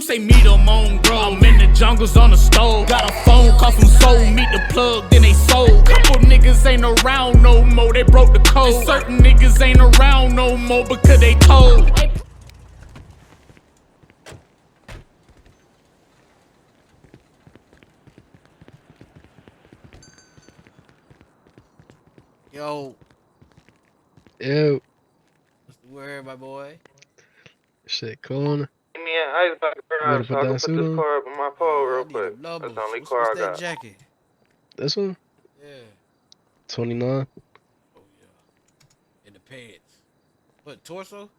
say meet 'em on bro. I'm in the jungles on the stove. Got a phone call from Soul. Meet the plug, then they sold. Couple niggas ain't around no more. They broke the code. And certain niggas ain't around no more because they told. Yo. Ew. What's the word, my boy? Shit, cool. Give me an ice bucket garage so I can put this car up on my pole real quick. That's the only car I What's that got. jacket? This one? Yeah. 29. Oh, yeah. In the pants. What, torso?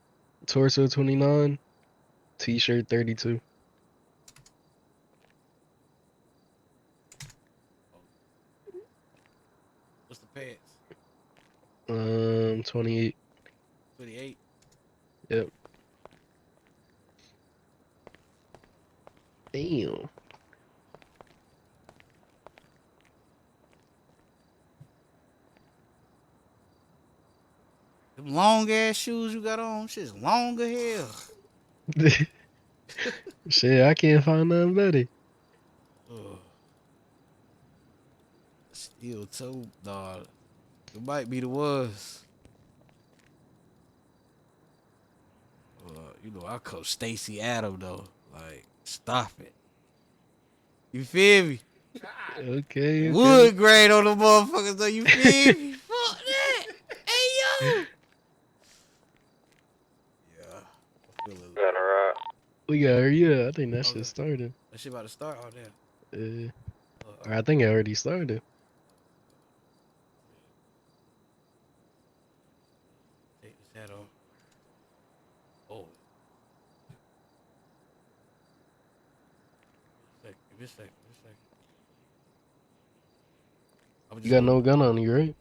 Torso 29. T-shirt 32. What's the pants? 28. 28. Yep. Damn. Them long ass shoes you got on, shit's long as hell. Shit, I can't find nothing better. Steel toe, dog. It might be the ones. You know, I call Stacy Adam though. Like, stop it. You feel me? Okay. Wood grain on the motherfuckers though. You feel me? Fuck that. Hey yo. Yeah. I feel it. We got her, yeah. I think that shit started. That shit about to start. Oh damn. I think it already started. Take this hat off. Oh. Give me a second. You got no gun on you, right?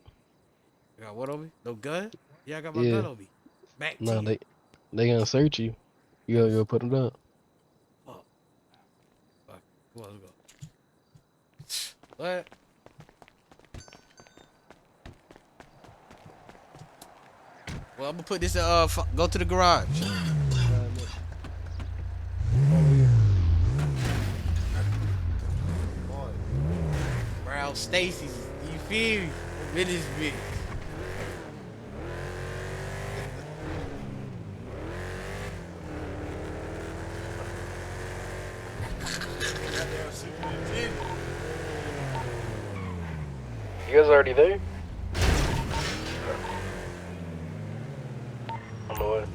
You got what on me? No gun? Yeah, I got my gun on me. Back to you. They gonna search you. You gotta go put them down. Fuck. Come on, let's go. What? Well, I'm gonna put this go to the garage. Brown Stacy's, you feel me? I'm in this bitch. You guys already there? On the way.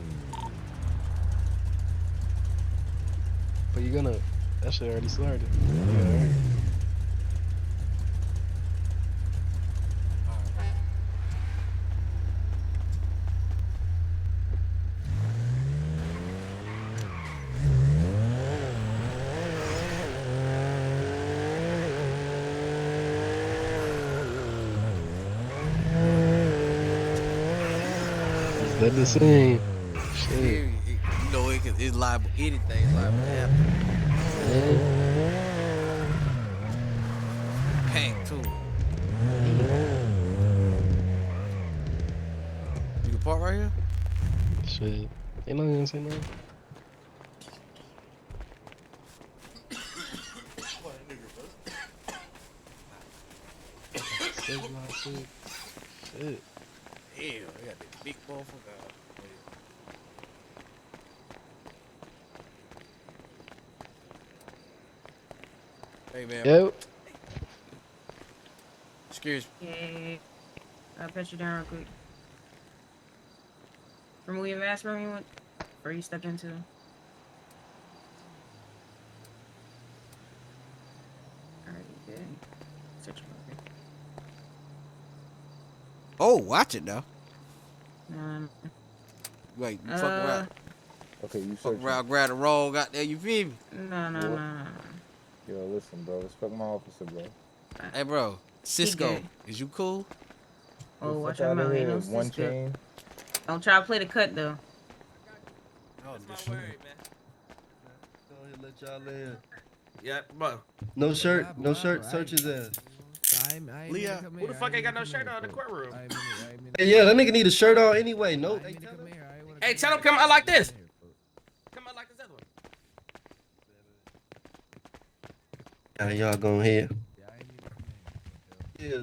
But you gonna... That shit already started. Yeah, alright. Is that the same? Shit. You know, it's liable. Anything's liable to happen. Packed too. You can park right here? Shit. Ain't not gonna say nothing. Shit. Damn, I got the big motherfucker out. Hey, man. Yep. Excuse me. Yeah, I'll put you down real quick. Remove your mask from you before you step into. Alright, good. Search your pocket. Oh, watch it now. Wait, you fuck around. Okay, you fuck around, grab the roll, got there, you feel me? No. Yo, listen, bro. Respect my officer, bro. Hey, bro. Cisco, is you cool? Oh, watch your mouth. Ain't no one Cisco. chain. Don't try to play the cut, though. Oh, That's my word, man. Go ahead, let y'all in. Yeah, bro. No shirt, no shirt. Search his ass. Leah, who the fuck ain't got no shirt on in the courtroom? Hey, yeah, that nigga need a shirt on anyway. No. Hey, tell him come out like this. Come out like this other one. Y'all go ahead. Yeah.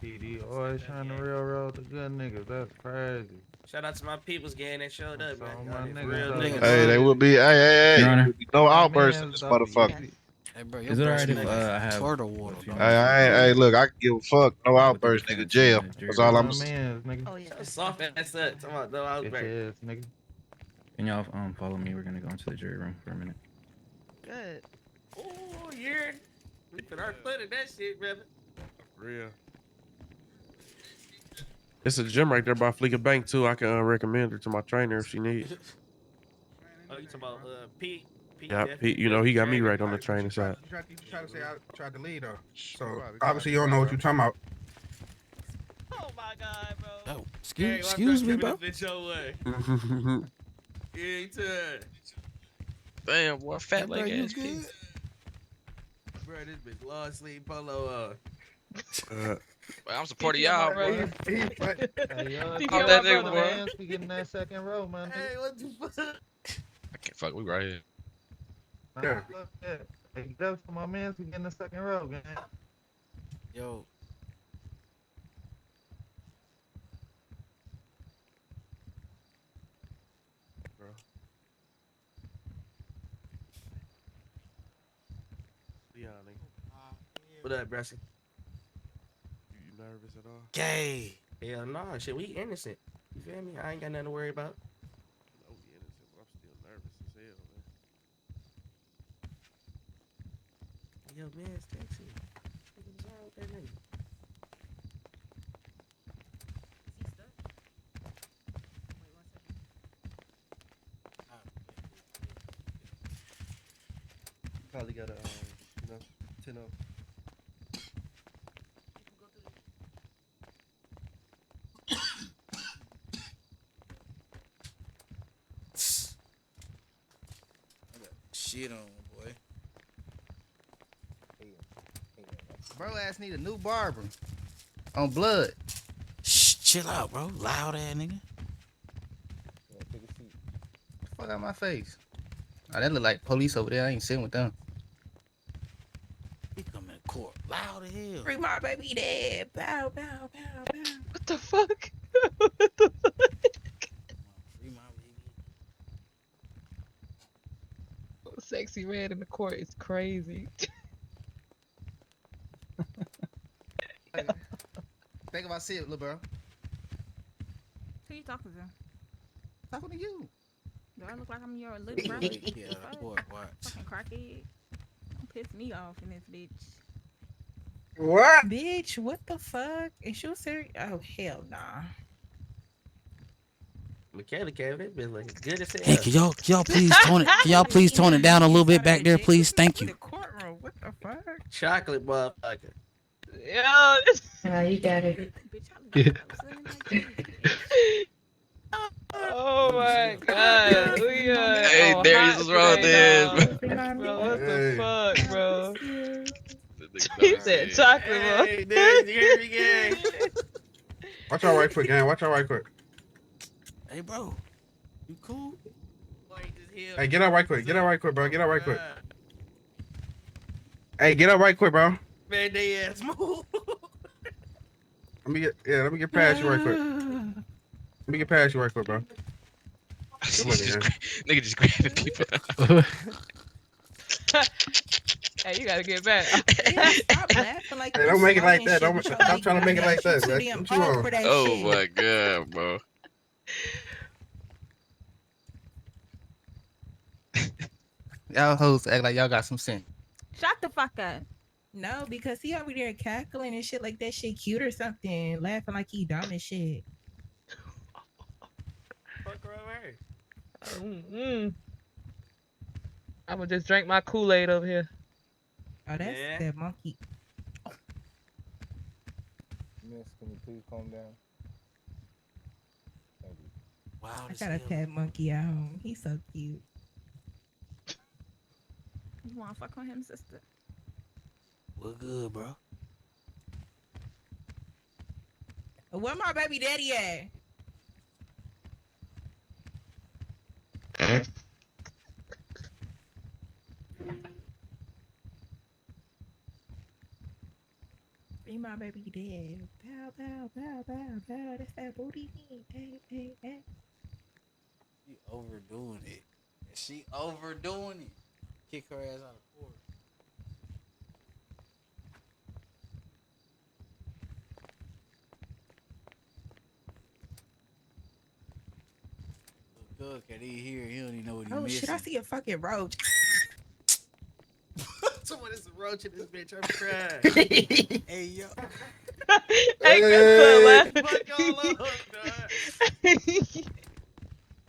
PD always trying to railroad the good niggas. That's crazy. Shout out to my people's gang that showed up, man. all Y'all my niggas niggas real out niggas. there. Hey, they will be. Hey, Your Honor. no My outbursts in man's this though, motherfucker. Hey, bro, your Is it breath alright if smell I like have turtle water, a few bro. Hey, look, I can give a fuck. No with the outbursts, nigga. defendants Jail. in the jury That's all room? I'm My saying. man's nigga. Oh yeah. So soft ass up. Talking about no Bitch outbreak. ass nigga. Can y'all follow me? We're gonna go into the jury room for a minute. Good. Oh, yeah. We put our foot in that shit, brother. Real. It's a gym right there by Fleeca Bank too. I can recommend her to my trainer if she needs. Oh, you talking about Pete? Yeah, Pete. You know he got me right on the training side. You try to say I tried to lead though. So obviously you don't know what you're talking about. Oh my God, bro. Oh, excuse me, bro. This bitch your way. Anytime. Damn, boy, Hey, bro, you good? Bro, this bitch long sleeve polo I'm supporting y'all, bro. Hey, y'all, Off that nigga, boy. man's be getting that second row, man. Hey, what the fuck? I can't fuck. We right here. Yeah. Hey, that's for my man's be getting the second row, man. Yo. Bro. Leon, nigga. What up, Bressy? You nervous at all? Gay. Hell no, shit, we innocent. You feel me? I ain't got nothing to worry about. No, we innocent, but I'm still nervous as hell, man. Yo, man, it's sexy. What's wrong with that nigga? Probably got a, 10 up. Shit on, boy. Bro ass need a new barber. On blood. Shh, chill out, bro. Loud ass nigga. Yeah, take a seat. Fuck out my face. Oh, that look like police over there. I ain't sitting with them. He coming to court. Loud as hell. Free my baby dead. Bow, bow, bow, bow. What the fuck? Free my baby. Sexy man in the court is crazy. Think about it, little bro. Who you talking to? Talking to you. Do I look like I'm your little brother? Yeah, boy, watch. Fucking crackhead. Don't piss me off in this bitch. What? Bitch, what the fuck? Is you serious? Oh, hell nah. Michaela came, that bitch looking good as hell. Hey, can y'all please tone it? Can y'all please tone it down a little bit back there, please? Thank you. The courtroom. What the fuck? Chocolate motherfucker. Yeah. You got it. Oh my God. Hey, Darius, what's wrong with this? Bro, what the fuck, bro? He said chocolate, bro. Hey, Darius, you hear me, gang? Watch out right quick, gang. Watch out right quick. Hey, bro. You cool? Hey, get out right quick. Get out right quick, bro. Get out right quick. Hey, get out right quick, bro. Man, they ass move. Let me get past you right quick. Let me get past you right quick, bro. Nigga just grabbing people. Hey, you gotta get back. Stop laughing like Hey, don't make it like that. Don't stop trying to make it like that, man. What you on? Oh my God, bro. Y'all hoes act like y'all got some sense. Shut the fuck up. No, because he over there cackling and shit like that shit cute or something. Laughing like he dumb and shit. Fuck right I'ma just drink my Kool-Aid over here. Oh, that's Yeah. that monkey. Miss, can you please calm down? Thank you. Wow, I got a pet monkey at home. He's so cute. You wanna fuck on him, sister? We're good, bro. Where my baby daddy at? my baby dead. Bow, bow, bow, bow, bow. That's that booty. Hey, hey, hey. She overdoing it. She overdoing it. Kick her ass out of court. Look, can't he hear? He don't even know what he Oh missing. shit! I see a fucking roach. Someone is a roach in this bitch. I'm crying. Hey yo. Hey, Grizzley laughing. Fuck all up, dog.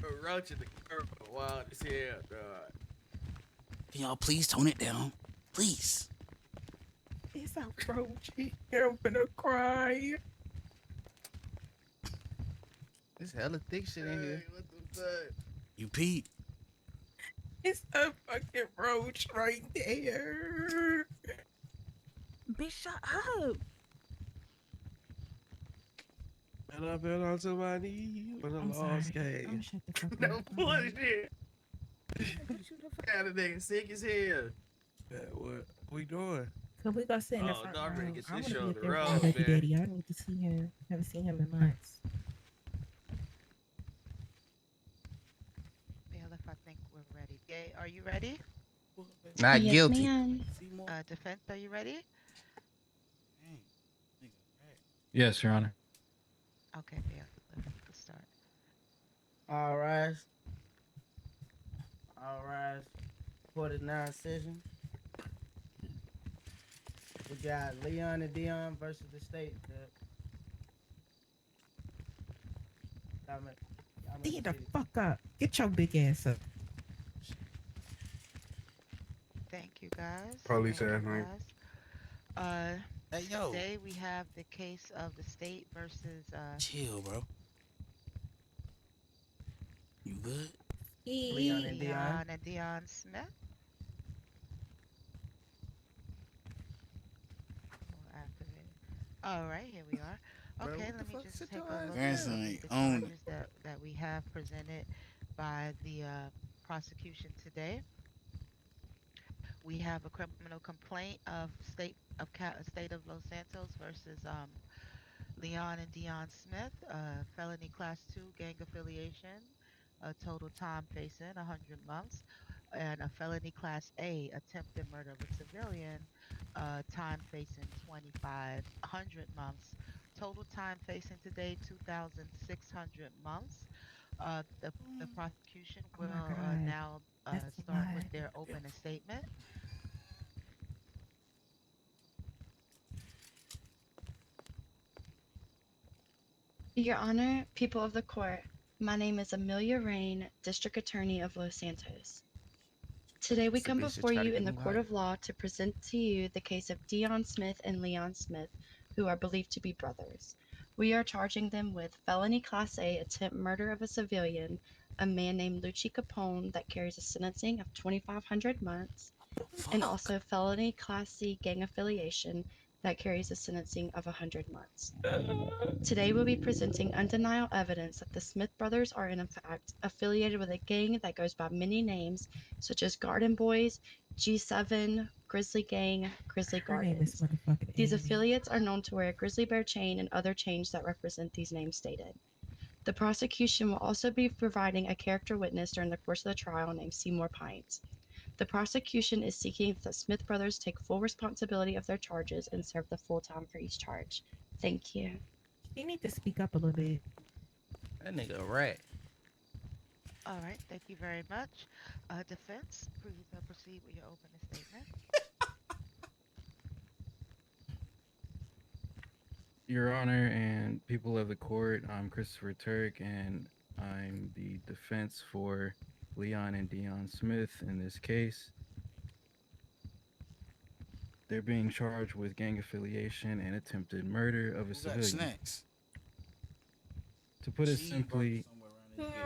A roach in the curb. Wild as hell, dog. Can y'all please tone it down? Please. It's a roach. I'm gonna cry. There's hella thick shit in here. What the fuck? You peep. It's a fucking roach right there. Bitch, shut up. And I fell onto my knees when I lost game. Shut the fuck No up. bullshit. Kind of nigga sick as hell. What we doing? Can we go sit in the Oh, front dog, row? ready to get I this wanna show be on up the there with my road, baby man. daddy. I need to see him. Haven't seen him in months. Bailiff, I think we're ready. Gay, are you ready? Not Yes, guilty. ma'am. Defense, are you ready? Yes, Your Honor. Okay, Bailiff, let's start. All rise. All rise. 49 sessions. We got Leon and Dion versus the state. Get the fuck up. Get your big ass up. Thank you, guys. Police Thank ass you, name. guys. Hey yo. Today we have the case of the state versus Chill, bro. You good? Leon and Dion. Leon and Dion Smith. We'll activate it. All right, here we are. Bro, Okay, what let the me fuck? just Sit take your a ass look down. at Grandson the ain't own charges that we have presented by the prosecution today. We have a criminal complaint of state of Los Santos versus Leon and Dion Smith, felony class 2 gang affiliation, a total time facing 100 months, and a felony class A attempted murder of a civilian, time facing 2,500 months. Total time facing today 2,600 months. The prosecution Oh my will God. now That's a start with lot. their opening statement. Your Honor, people of the court, my name is Amelia Rain, District Attorney of Los Santos. Today we This come bitch should before try to you in get the me court life. of law to present to you the case of Dion Smith and Leon Smith, who are believed to be brothers. We are charging them with felony class A attempt murder of a civilian, a man named Lucci Capone that carries a sentencing of 2,500 months, and also felony class C gang affiliation that carries a sentencing of 100 months. Today we'll be presenting undeniable evidence that the Smith brothers are in fact affiliated with a gang that goes by many names such as Garden Boys, G7, Grizzly Gang, Grizzly Her name is Gardens. motherfucking These Amy. affiliates are known to wear a grizzly bear chain and other chains that represent these names stated. The prosecution will also be providing a character witness during the course of the trial named Seymour Pines. The prosecution is seeking that the Smith brothers take full responsibility of their charges and serve the full time for each charge. Thank you. You need to speak up a little bit. That nigga a rat. All right, thank you very much. Defense, please proceed with your opening statement. Your Honor and people of the court, I'm Christopher Turk, and I'm the defense for Leon and Dion Smith in this case. They're being charged with gang affiliation and attempted murder of a Who got civilian. snacks? To put it Cheese simply, somewhere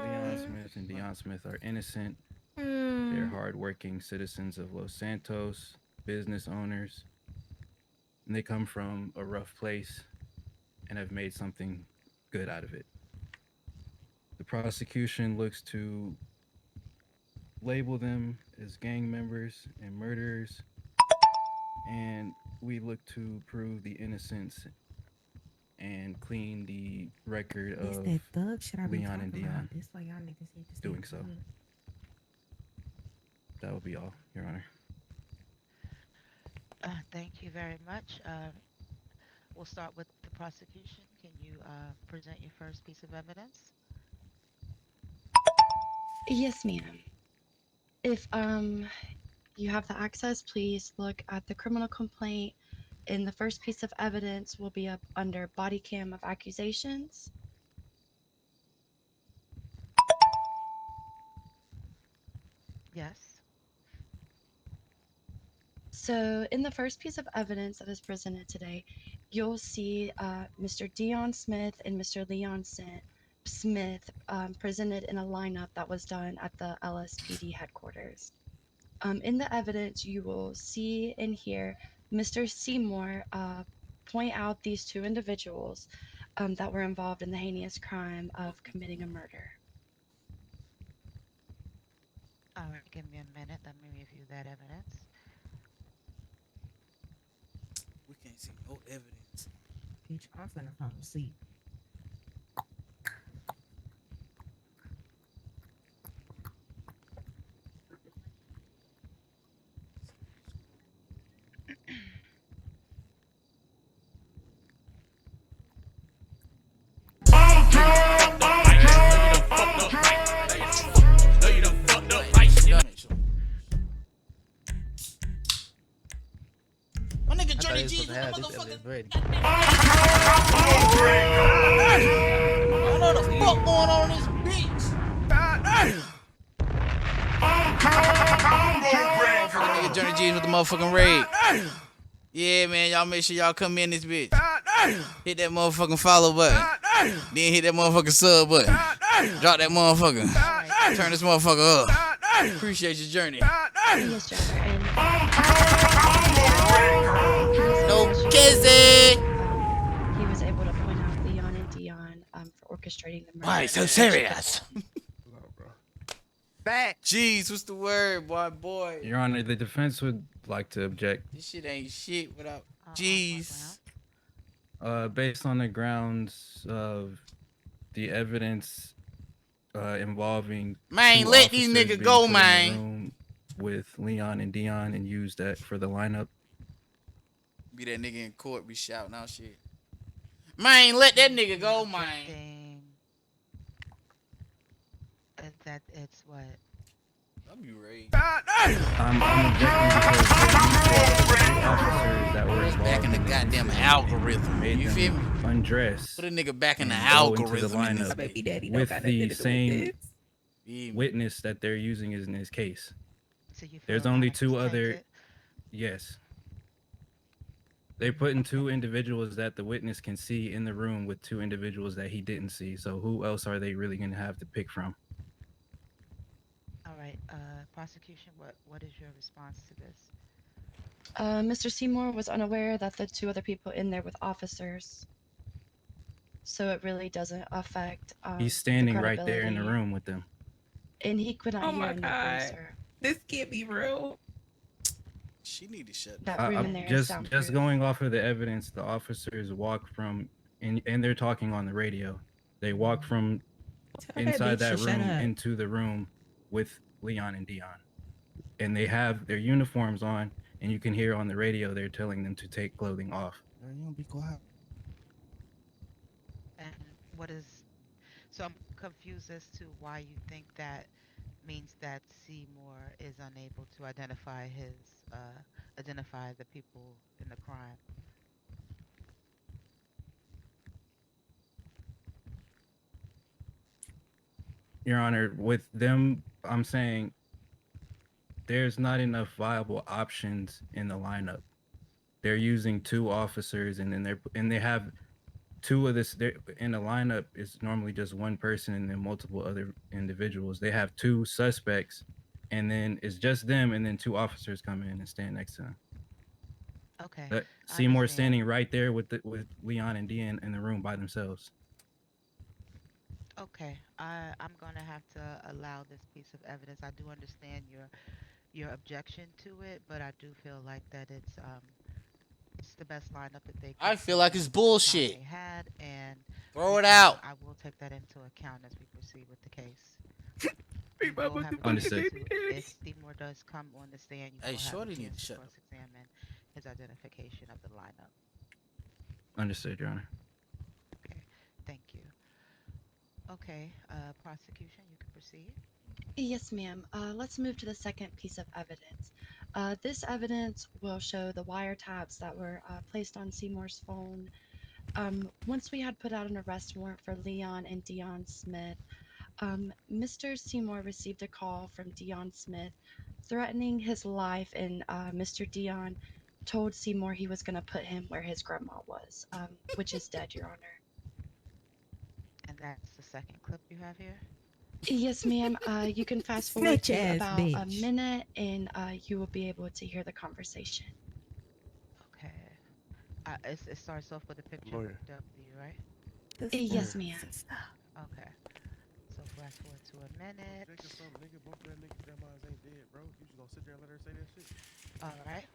around this Leon bitch. Smith and Dion Smith are innocent. They're hardworking citizens of Los Santos, business owners, and they come from a rough place and have made something good out of it. The prosecution looks to label them as gang members and murderers, and we look to prove the innocence and clean the record This of that thug shit I be Leon and talking about. Dion This why y'all niggas need to stay doing so. good. That would be all, Your Honor. Thank you very much. We'll start with the prosecution. Can you present your first piece of evidence? Yes, ma'am. If you have the access, please look at the criminal complaint. And the first piece of evidence will be up under body cam of accusations. Yes. So, in the first piece of evidence that is presented today, you'll see Mr. Dion Smith and Mr. Leon Smith presented in a lineup that was done at the LSPD headquarters. In the evidence, you will see and hear Mr. Seymour point out these two individuals that were involved in the heinous crime of committing a murder. All right, give me a minute. Let me review that evidence. We can't see no evidence. Bitch, I'm finna fall asleep. My nigga I thought Johnny he was G's supposed to have this motherfucker. evidence ready. I know the fuck going on in this bitch. Motherfucking nigga Johnny G's with the motherfucking raid. Yeah, man, y'all make sure y'all come in this bitch. Hit that motherfucking follow button. Then hit that motherfucking sub button. Drop that motherfucker. Turn this motherfucker up. Appreciate your journey. Yes, Jennifer. No kizzy. He was able to point out Leon and Dion for orchestrating the murder. Why so serious? Back. Jeez, what's the word, boy? Your Honor, the defense would like to object. This shit ain't shit without Jeez. Based on the grounds of the evidence involving Man, two let these officers niggas being go, put in the man. room with Leon and Dion and used that for the lineup. Be that nigga in court be shouting out shit. Man, let that nigga go, man. That it's what? I'll be ready. I'm objecting because the officers that were involved Back in the goddamn algorithm. made You them feel me? undress. Put a nigga back in the and go into algorithm in this lineup Baby daddy don't with got nothing the to do with same this. witness that they're using in this case. So you There's feel only Alex two is other. tainted? Yes. They put in two individuals that the witness can see in the room with two individuals that he didn't see. So who else are they really going to have to pick from? All right, prosecution, what is your response to this? Mr. Seymour was unaware that the two other people in there with officers. So it really doesn't affect. He's standing right there in the room with them. And he could not Oh hear my in the god. sir. This can't be real. She need to shut that room in there is soundproof. Just going off of the evidence, the officers walk from, and they're talking on the radio. They walk from inside that room into the room with Leon and Dion. And they have their uniforms on, and you can hear on the radio they're telling them to take clothing off. You don't be quiet. And what is, so I'm confused as to why you think that means that Seymour is unable to identify the people in the crime. Your Honor, with them, I'm saying there's not enough viable options in the lineup. They're using two officers, and then they have two of this. In a lineup, it's normally just one person and then multiple other individuals. They have two suspects, and then it's just them, and then two officers come in and stand next to them. Okay. But Seymour standing right there with Leon and Dion in the room by themselves. Okay, I'm gonna have to allow this piece of evidence. I do understand your objection to it, but I do feel like that It's the best lineup that they. I feel like it's bullshit. They had, and throw it out. I will take that into account as we proceed with the case. Understood. If Seymour does come on the stand, you Hey, will have Shorty a need to chance to shut up. cross-examine his identification of the lineup. Understood, Your Honor. Okay, thank you. Okay, prosecution, you can proceed. Yes, ma'am. Let's move to the second piece of evidence. This evidence will show the wiretaps that were placed on Seymour's phone. Once we had put out an arrest warrant for Leon and Dion Smith, Mr. Seymour received a call from Dion Smith threatening his life, and Mr. Dion told Seymour he was going to put him where his grandma was, which is dead, Your Honor. And that's the second clip you have here? Yes, ma'am. You can fast forward Snitch to ass about a bitch. minute, and you will be able to hear the conversation. Okay. It starts off with a picture Lawyer. of W, right? Yes, ma'am. Okay. So fast forward to a minute. All right.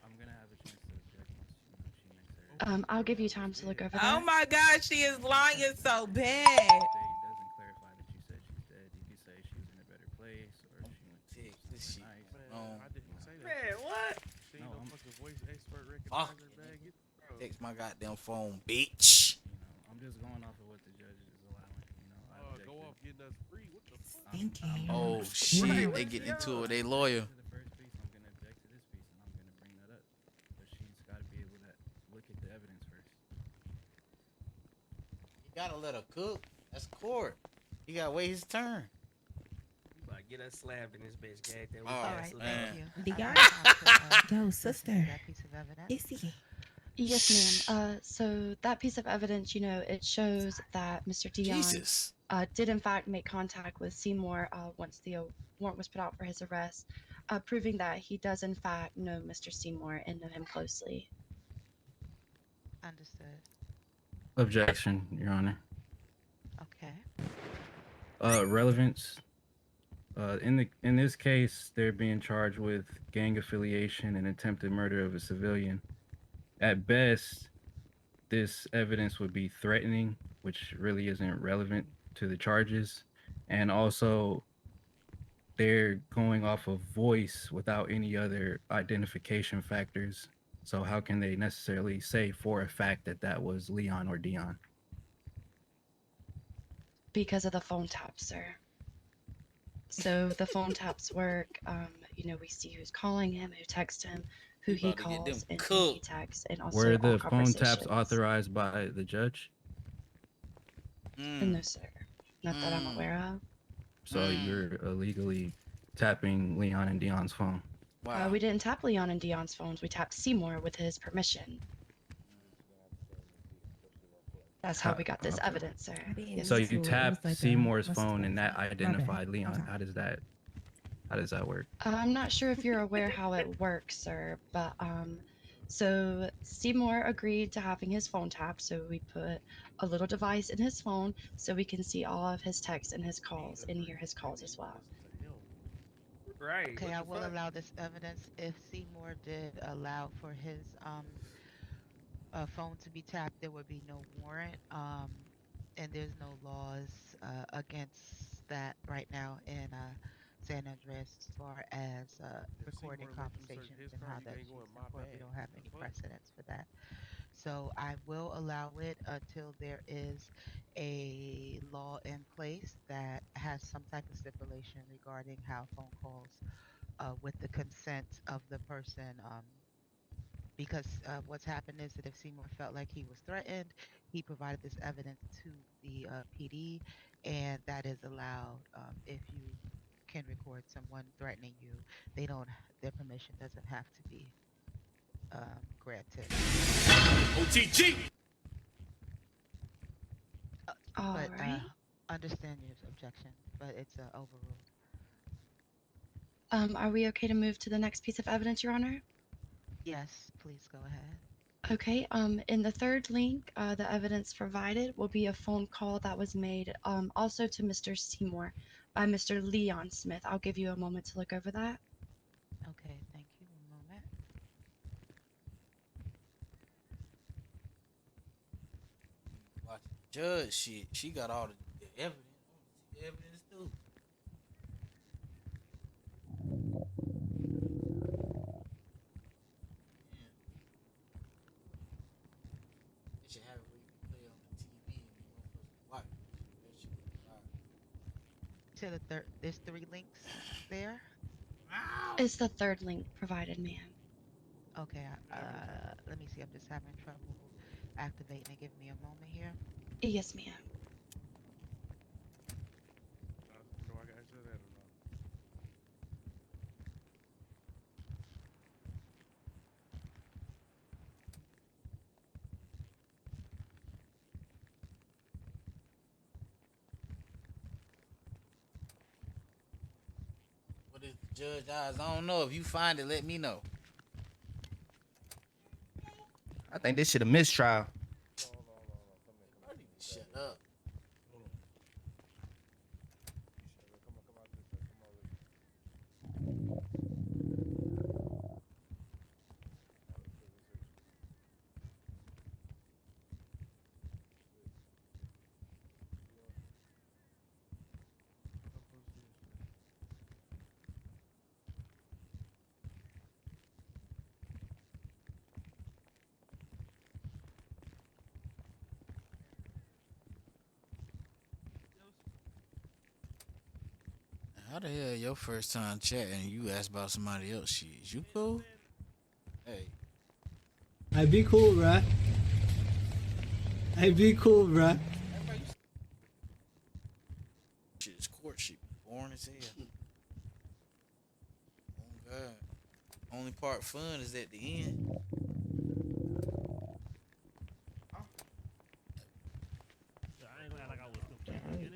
I'm gonna have a chance to object once she makes her. I'll give you time to look over that. Oh my God, she is lying so bad. State doesn't clarify that you said she's dead. You could say she was in a better place or she went to This shit. nice. I didn't say that. Man, what? No, I'm fucking voice expert Fuck. recognizer bag. Text my goddamn phone, bitch. I'm just going off of what the judge is allowing. I Go off getting us free. What the fuck? Oh shit, they getting into it with their lawyer. To the first piece, I'm gonna object to this piece, and I'm gonna bring that up. But she's got to be able to look at the evidence first. You gotta let her cook. That's court. You gotta wait his turn. Like, get us slapped in this bitch, goddamn. All right, thank you. Yo, sister. That piece of evidence. Issy. Yes, ma'am. So that piece of evidence, it shows that Mr. Dion Jesus. did in fact make contact with Seymour once the warrant was put out for his arrest, proving that he does in fact know Mr. Seymour and know him closely. Understood. Objection, Your Honor. Okay. Relevance. In this case, they're being charged with gang affiliation and attempted murder of a civilian. At best, this evidence would be threatening, which really isn't relevant to the charges. And also, they're going off of voice without any other identification factors. So how can they necessarily say for a fact that that was Leon or Dion? Because of the phone taps, sir. So the phone taps work. We see who's calling him, who texts him, who he calls, and who he texts, and also Were the all phone taps conversations. authorized by the judge? No, sir. Not that I'm aware of. So you're illegally tapping Leon and Dion's phone. We didn't tap Leon and Dion's phones. We tapped Seymour with his permission. That's how we got this evidence, sir. Yes, So sir. you tapped Seymour's phone and that identified Leon. How does that work? I'm not sure if you're aware how it works, sir, but so Seymour agreed to having his phone tapped, so we put a little device in his phone so we can see all of his texts and his calls and hear his calls as well. Right. Okay, I will allow this evidence if Seymour did allow for his phone to be tapped. There would be no warrant, and there's no laws against that right now in San Andreas as far as recording conversations and how that's used in court. We don't have any precedents for that. So I will allow it until there is a law in place that has some type of stipulation regarding how phone calls with the consent of the person. Because what's happened is that if Seymour felt like he was threatened, he provided this evidence to the PD, and that is allowed. If you can record someone threatening you, their permission doesn't have to be granted. OTG. All right. Understand your objection, but it's overruled. Are we okay to move to the next piece of evidence, Your Honor? Yes, please go ahead. Okay, in the third link, the evidence provided will be a phone call that was made also to Mr. Seymour by Mr. Leon Smith. I'll give you a moment to look over that. Okay, thank you. One moment. Judge shit. She got all the evidence. The evidence too. They should have it where you can play on the TV and motherfuckers watch it. That shit would be fire. To the third, there's 3 links there. It's the third link provided, ma'am. Okay, let me see. I'm just having trouble activating it. Give me a moment here. Yes, ma'am. What is the judge eyes? I don't know. If you find it, let me know. I think this shit a mistrial. Shut up. How the hell your first time chatting you asked about somebody else shit? Is you cool? Hey. Hey, be cool, bruh. Hey, be cool, bruh. Shit is courtship. Boring as hell. Oh God. Only part fun is at the end.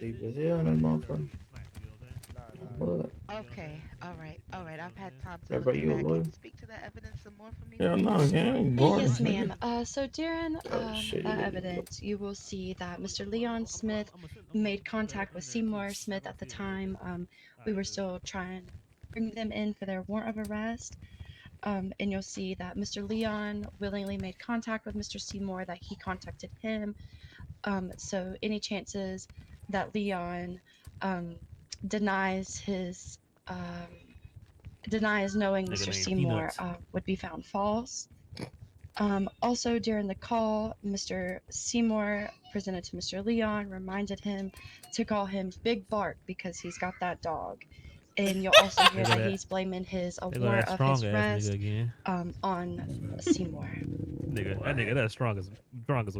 Deep as hell, that motherfucker. What? Okay, all right. I've had time to Yeah, look bro, back. you a Can lawyer? you speak to that evidence some more for me? Hell no, gang. Boring. Yes, ma'am. So during shit, that yeah. evidence, you will see that Mr. Leon Smith made contact with Seymour Smith at the time. We were still trying to bring them in for their warrant of arrest. And you'll see that Mr. Leon willingly made contact with Mr. Seymour, that he contacted him. So any chances that Leon denies his denies knowing Nigga Mr. named Seymour Peanuts. would be found false. Also, during the call, Mr. Seymour presented to Mr. Leon, reminded him to call him Big Bark because he's got that dog. And you'll also hear There go that that- he's blaming his there go warrant that of his strong ass arrest nigga again. On Seymour. Nigga, that's strong as a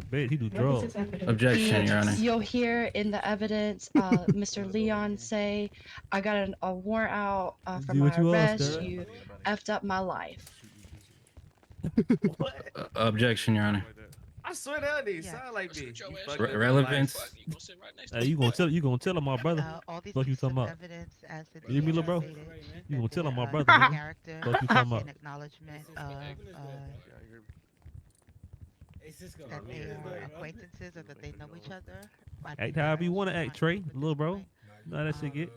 bitch. He do drugs. Objection, Your Honor. You'll hear in the evidence Mr. Leon say, I got a warrant out for Do my what you want, arrest. Scott. You effed up my life. Objection, Your Honor. I swear that didn't sound like me. Relevance. Hey, you gonna tell him my brother? All these Fuck you pieces of talking about? evidence as to You hear me, little bro? stated You gonna tell him my that brother? their nigga? character Fuck you talking in about? acknowledgement of that they are acquaintances or that they know each other. Act however you wanna act, Trey, little bro. Know how that shit get.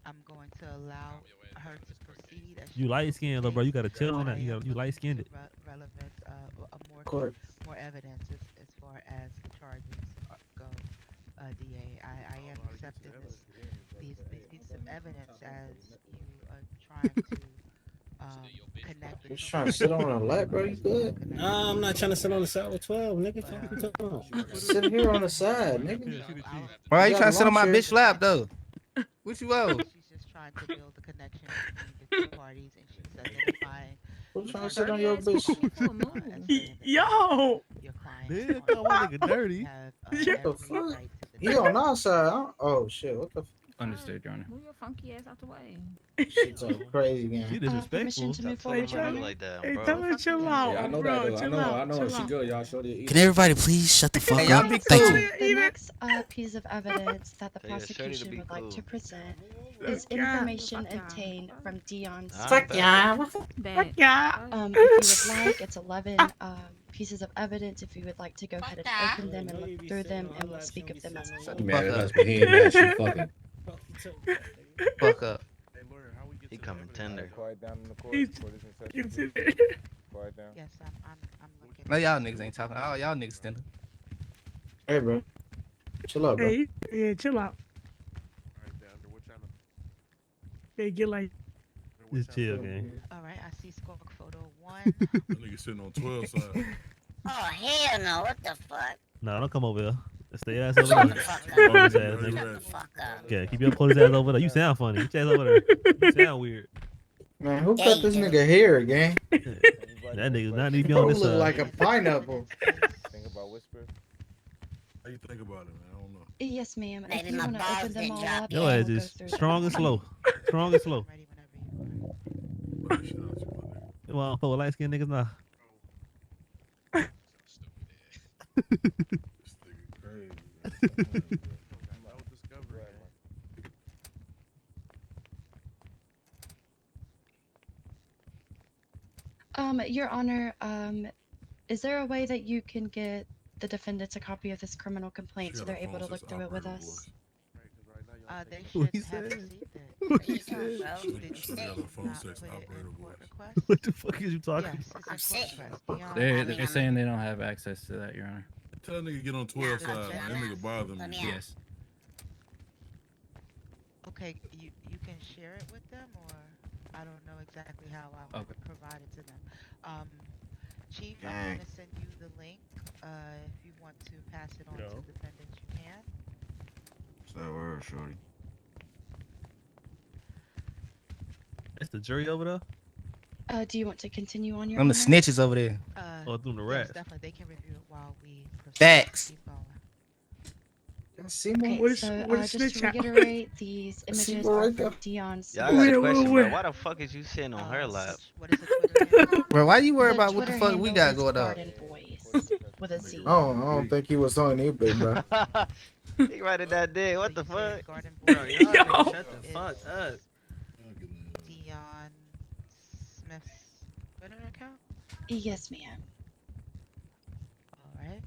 I'm going to allow her to proceed. As You light skinned, little bro. You gotta tell him that. You light skinned it. Relevant, Court. more evidence as far as the charges go. DA, I am accepting these pieces of evidence as you are trying to connect with. You trying to sit on a lap, bro? You good? Nah, I'm not trying to sit on the side with 12, nigga. Fuck you talking about? Sit here on the side, nigga. Why you got trying to sit on my lawn bitch lap though? What you owe? She's just trying to build a connection between the two parties, and she's identifying. Who's trying to sit on your bitch? Yo! Your client. Dude, call my nigga dirty. What the fuck? He on our side. Oh shit! What the? Understood, Your Honor. Move your funky ass out the way. Shit's so crazy, gang. She disrespectful. Permission to move forward, Your Honor. Like that, Hey, bro. tell her chill out. Yeah, I know bro, that though. chill out, I know. chill She out. good, y'all. Shorty eat. Can everybody please shut the fuck Hey, y'all up? be Thank cool. you. The next piece of evidence that the Yeah, Shorty to prosecution be would like cool. to present is information obtained from Dion's Fuck yeah. That, if you would like, it's 11 pieces of evidence. If you would like to go ahead and open them and look through them, and we'll speak of them as a whole. He mad at us, but he ain't mad. She fucking. Fuck up. He coming tender. Quiet down in the court. He's- Court is in he's session. in Quiet down. Yes, I'm looking. No, y'all niggas ain't talking. Oh, y'all niggas still. Hey, bro. Chill out, bro. Hey, yeah, chill out. Hey, get like. Just chill, gang. All right, I see squawk photo 1. That nigga sitting on 12 side. Oh, hell no. What the fuck? Nah, don't come over here. Stay your ass over Shut there. the fuck up. Police ass, Shut nigga. the fuck up. Yeah, keep your police ass over there. You sound funny. Get your ass over there. You sound weird. Man, who cut this nigga hair, gang? That nigga not need to be on this look side. like a pineapple. Think about Whisper. How you think about it, man? I don't know. Yes, ma'am. If Maybe you my want to balls open them get all dropped. up, Your we'll ass go is through strong and slow. Strong and slow. Well, I'm for light skinned niggas now. Your Honor, is there a way that you can get the defendants a copy of this criminal complaint so they're able to look through it with us? They What should he have said? received it. What he Did you said? not put it in court request? What the fuck is you talking Yes, about? it's in court request. Beyond- They're saying they don't have access to that, Your Honor. Tell that nigga get on 12 side, man. That nigga bother me. Yes. Okay, you can share it with them, or I don't know exactly how I would provide it to them. Chief, I'm Dang. gonna send you the link. If you want to pass it on to defendants, you can. What's that word, shorty? That's the jury over there? Do you want to continue on your I'm the Honor? snitches over there. Oh, doing the Yes, rats. definitely. They can review it while we proceed. Facts. Keep going. Okay, What so is just to snitch out? reiterate, these See images what are right from there? Dion's. Yeah, I got a question, bro. Why the fuck is you sitting on her lap? What is the Twitter handle? Bro, why you worry The about what the Twitter fuck we handle got is going on? Garden Boys with a Z. I don't think he was on anything, bro. He right at that day. What the fuck? Garden Bro, Boys. y'all niggas shut the fuck up. Dion Smith's Twitter account? Yes, ma'am. Alright.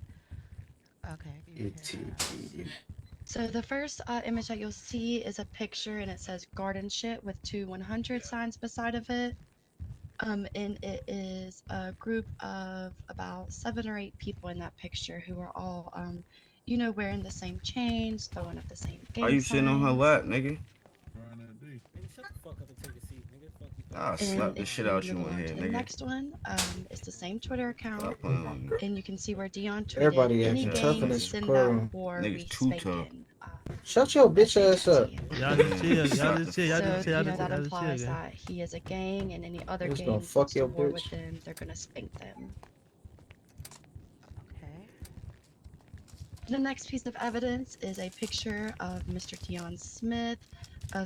Okay. So the first image that you'll see is a picture and it says garden shit with two 100 signs beside of it. And it is a group of about 7 or 8 people in that picture who are all, wearing the same chains, throwing up the same gang Why you sitting on her signs. lap, nigga? Shut the fuck up and take a seat, nigga. Fuck you. I'll And slap the if shit you out you move in on here, to the nigga. next one, it's the same Twitter account, Stop playing with me. and you can see where Dion tweeted, Everybody any acting tough in gang this send program. that war, we Niggas too tough. spanking. Shut your bitch ass up. Y'all just chill. Y'all just chill. Y'all So, just chill. Y'all that just chill. implies Y'all just chill, gang. that he is a gang, and any other Niggas gonna gang fuck goes to your war with bitch. them, they're gonna spank them. Okay. The next piece of evidence is a picture of Mr. Dion Smith,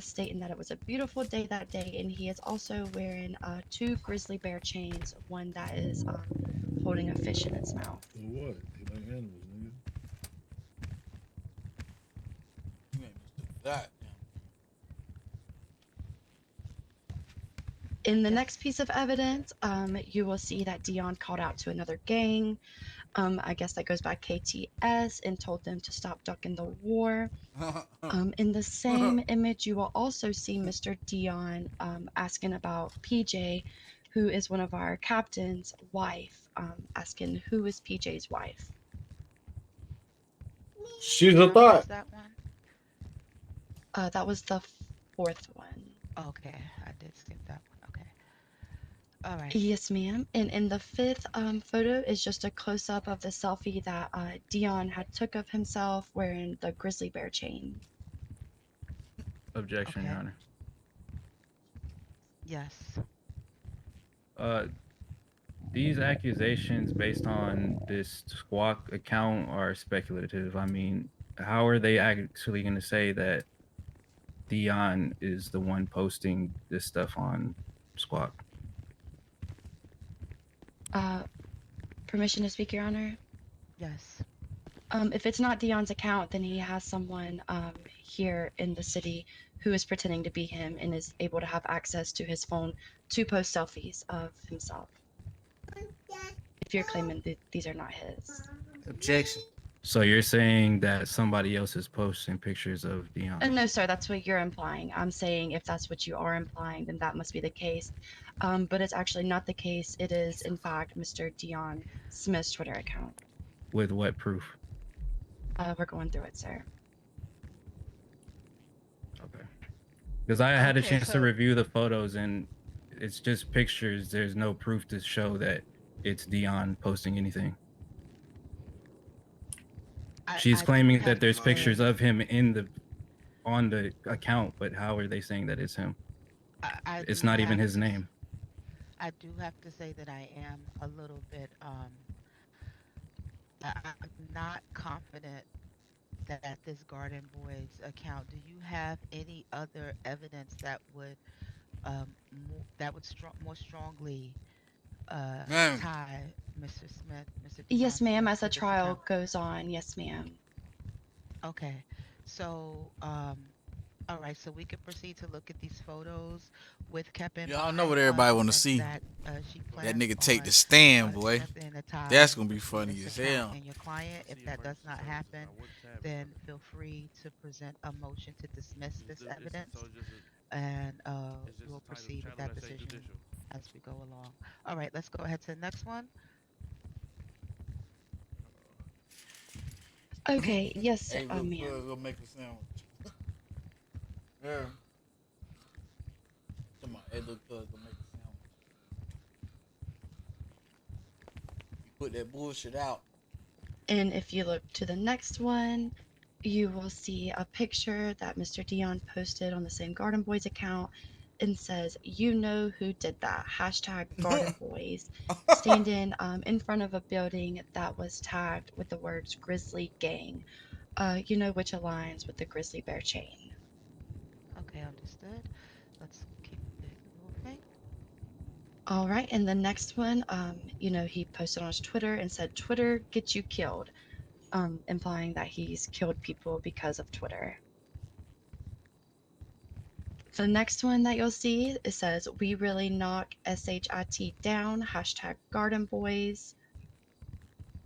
stating that it was a beautiful day that day, and he is also wearing 2 grizzly bear chains, one that is holding a fish in its mouth. So what? They like animals, nigga. That. In the next piece of evidence, you will see that Dion called out to another gang. I guess that goes by KTS, and told them to stop ducking the war. In the same image, you will also see Mr. Dion asking about PJ, who is one of our captain's wife, asking who is PJ's wife. She's a thought. That one? That was the 4th one. Okay, I did skip that one. Okay. All right. Yes, ma'am. And in the 5th photo is just a close-up of the selfie that Dion had took of himself wearing the grizzly bear chain. Objection, Okay. Your Honor. Yes. These accusations based on this Squawk account are speculative. I mean, how are they actually going to say that Dion is the one posting this stuff on Squawk? Permission to speak, Your Honor? Yes. If it's not Dion's account, then he has someone here in the city who is pretending to be him and is able to have access to his phone to post selfies of himself. If you're claiming that these are not his. Objection. So you're saying that somebody else is posting pictures of Dion? No, sir, that's what you're implying. I'm saying if that's what you are implying, then that must be the case. But it's actually not the case. It is, in fact, Mr. Dion Smith's Twitter account. With what proof? We're going through it, sir. Okay. Because I had a Okay, chance to so- review the photos, and it's just pictures. There's no proof to show that it's Dion posting anything. She's I claiming do that have there's to pictures say- of him on the account, but how are they saying that it's him? It's do not even have his to s- name. I do have to say that I am a little bit I'm not confident that this Garden Boys account. Do you have any other evidence that would more strongly Ma'am. tie Mr. Smith, Mr. Yes, Dion ma'am. Smith As the to this trial account? goes on, yes, ma'am. Okay, so all right, so we could proceed to look at these photos with kept in Y'all mind, know what everybody want to since see. that she That plans nigga take on the stand, boy. strengthening the ties That's gonna be between funny this as account hell. and your client. If that does not happen, then feel free to present a motion to dismiss this evidence, and we'll proceed with that decision as we go along. All right, let's go ahead to the next one. Okay, yes, Hey, look, ma'am. go make a sandwich. Yeah. Come on, hey, look, go make a sandwich. You put that bullshit out. And if you look to the next one, you will see a picture that Mr. Dion posted on the same Garden Boys account and says, "You know who did that." Hashtag Garden Boys. Standing in front of a building that was tagged with the words Grizzly Gang, you know, which aligns with the grizzly bear chain. Okay, understood. Let's keep it moving. All right, and the next one, you know, he posted on his Twitter and said, "Twitter gets you killed," implying that he's killed people because of Twitter. The next one that you'll see, it says, "We really knock SHIT down," hashtag Garden Boys.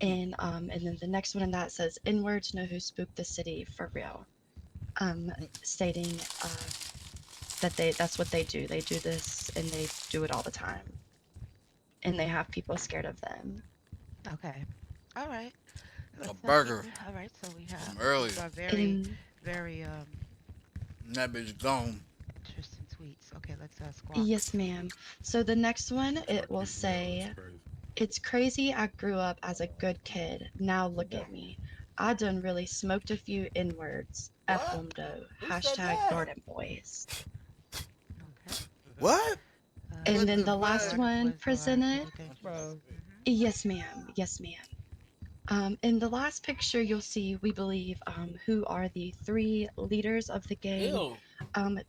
And then the next one in that says, "N-words know who spooked the city for real," stating that that's what they do. They do this and they do it all the time. And they have people scared of them. Okay. All right. A burger. All right, so we have From earlier. these are very that bitch gone. Interesting tweets. Okay, let's squawk. Yes, ma'am. So the next one, it will say, "It's crazy I grew up as a good kid. Now look at me. I done really smoked a few N-words. F them though. Hashtag Garden Boys." What? And then the last one presented. Bro. Yes, ma'am. Yes, ma'am. In the last picture, you'll see, we believe, who are the 3 leaders of the gang. Ew.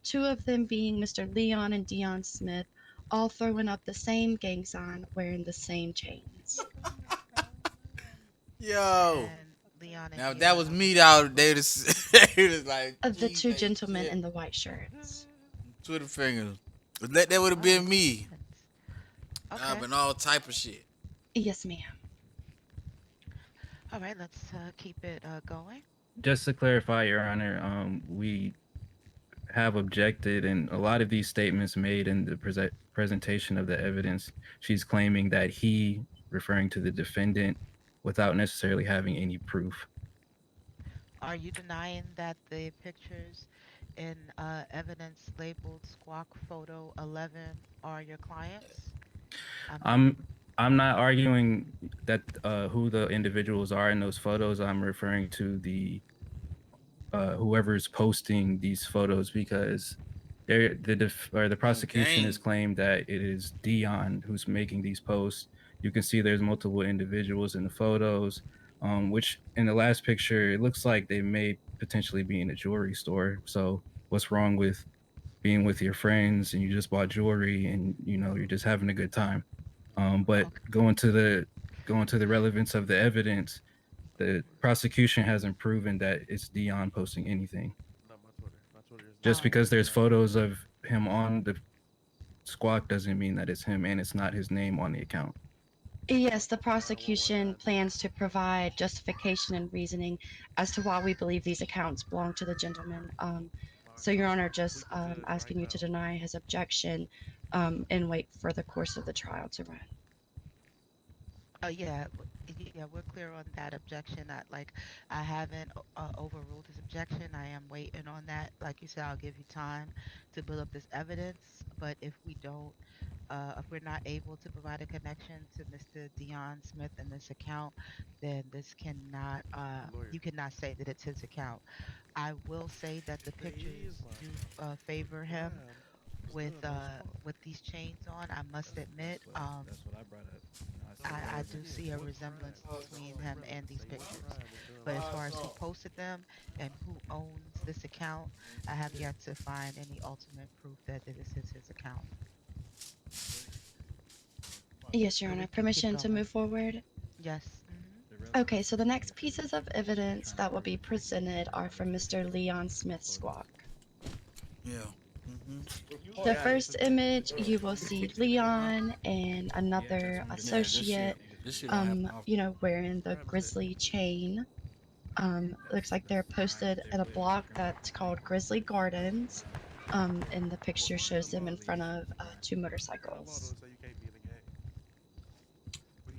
2 of them being Mr. Leon and Dion Smith, all throwing up the same gang sign, wearing the same chains. Yo. Leon now if that was me out, they was like Of the 2 gentlemen in the white shirts. Twitter fingers. That would have been me. Okay. I've been all type of shit. Yes, ma'am. All right, let's keep it going. Just to clarify, Your Honor, we have objected, and a lot of these statements made in the presentation of the evidence, she's claiming that he, referring to the defendant, without necessarily having any proof. Are you denying that the pictures in evidence labeled Squawk Photo 11 are your clients? I'm not arguing that who the individuals are in those photos. I'm referring to the whoever's posting these photos, because the prosecution has claimed that it is Dion who's making these posts. You can see there's multiple individuals in the photos, which in the last picture, it looks like they may potentially be in a jewelry store. So what's wrong with being with your friends and you just bought jewelry and you're just having a good time? But going to the relevance of the evidence, the prosecution hasn't proven that it's Dion posting anything. Just because there's photos of him on the squawk doesn't mean that it's him, and it's not his name on the account. Yes, the prosecution plans to provide justification and reasoning as to why we believe these accounts belong to the gentleman. So, Your Honor, just asking you to deny his objection and wait for the course of the trial to run. Yeah, yeah, we're clear on that objection. I haven't overruled his objection. I am waiting on that. Like you said, I'll give you time to build up this evidence. But if we're not able to provide a connection to Mr. Dion Smith in this account, then this cannot, you cannot say that it's his account. I will say that the pictures do favor him with these chains on. I must admit, That's what I brought up. I do see a resemblance between him and these pictures. But as far as who posted them and who owns this account, I have yet to find any ultimate proof that this is his account. Yes, Your Honor. Permission to move forward? Yes. Okay, so the next pieces of evidence that will be presented are from Mr. Leon Smith Squawk. Yeah. The first image, you will see Leon and another associate, wearing the Grizzly chain. Looks like they're posted at a block that's called Grizzly Gardens. And the picture shows them in front of 2 motorcycles.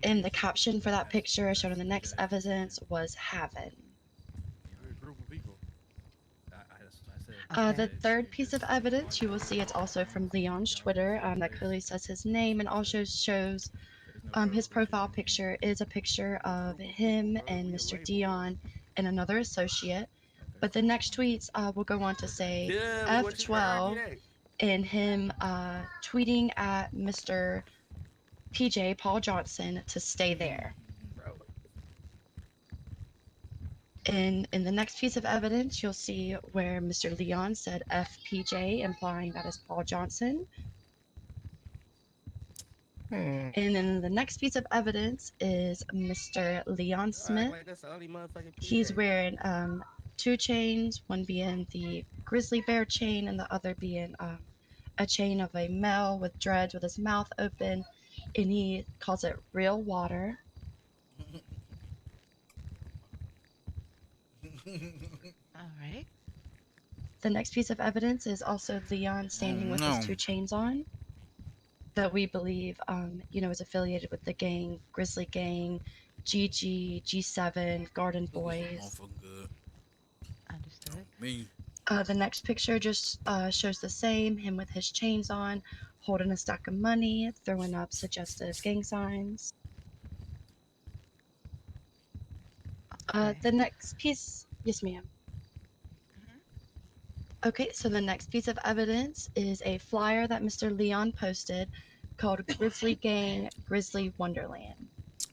And the caption for that picture shown in the next evidence was Haven. The third piece of evidence, you will see it's also from Leon's Twitter. That clearly says his name and also shows his profile picture is a picture of him and Mr. Dion and another associate. But the next tweets will go on to say F12 and him tweeting at Mr. PJ Paul Johnson to stay there. In the next piece of evidence, you'll see where Mr. Leon said FPJ, implying that is Paul Johnson. And then the next piece of evidence is Mr. Leon Smith. He's wearing 2 chains, one being the grizzly bear chain and the other being a chain of a male with dreads with his mouth open, and he calls it real water. All right. The next piece of evidence is also Leon standing with his 2 chains on, that we believe, is affiliated with the gang, Grizzly Gang, GG, G7, Garden Boys. Understood. The next picture just shows the same, him with his chains on, holding a stack of money, throwing up suggestive gang signs. The next piece, yes ma'am. Okay, so the next piece of evidence is a flyer that Mr. Leon posted called Grizzly Gang Grizzly Wonderland.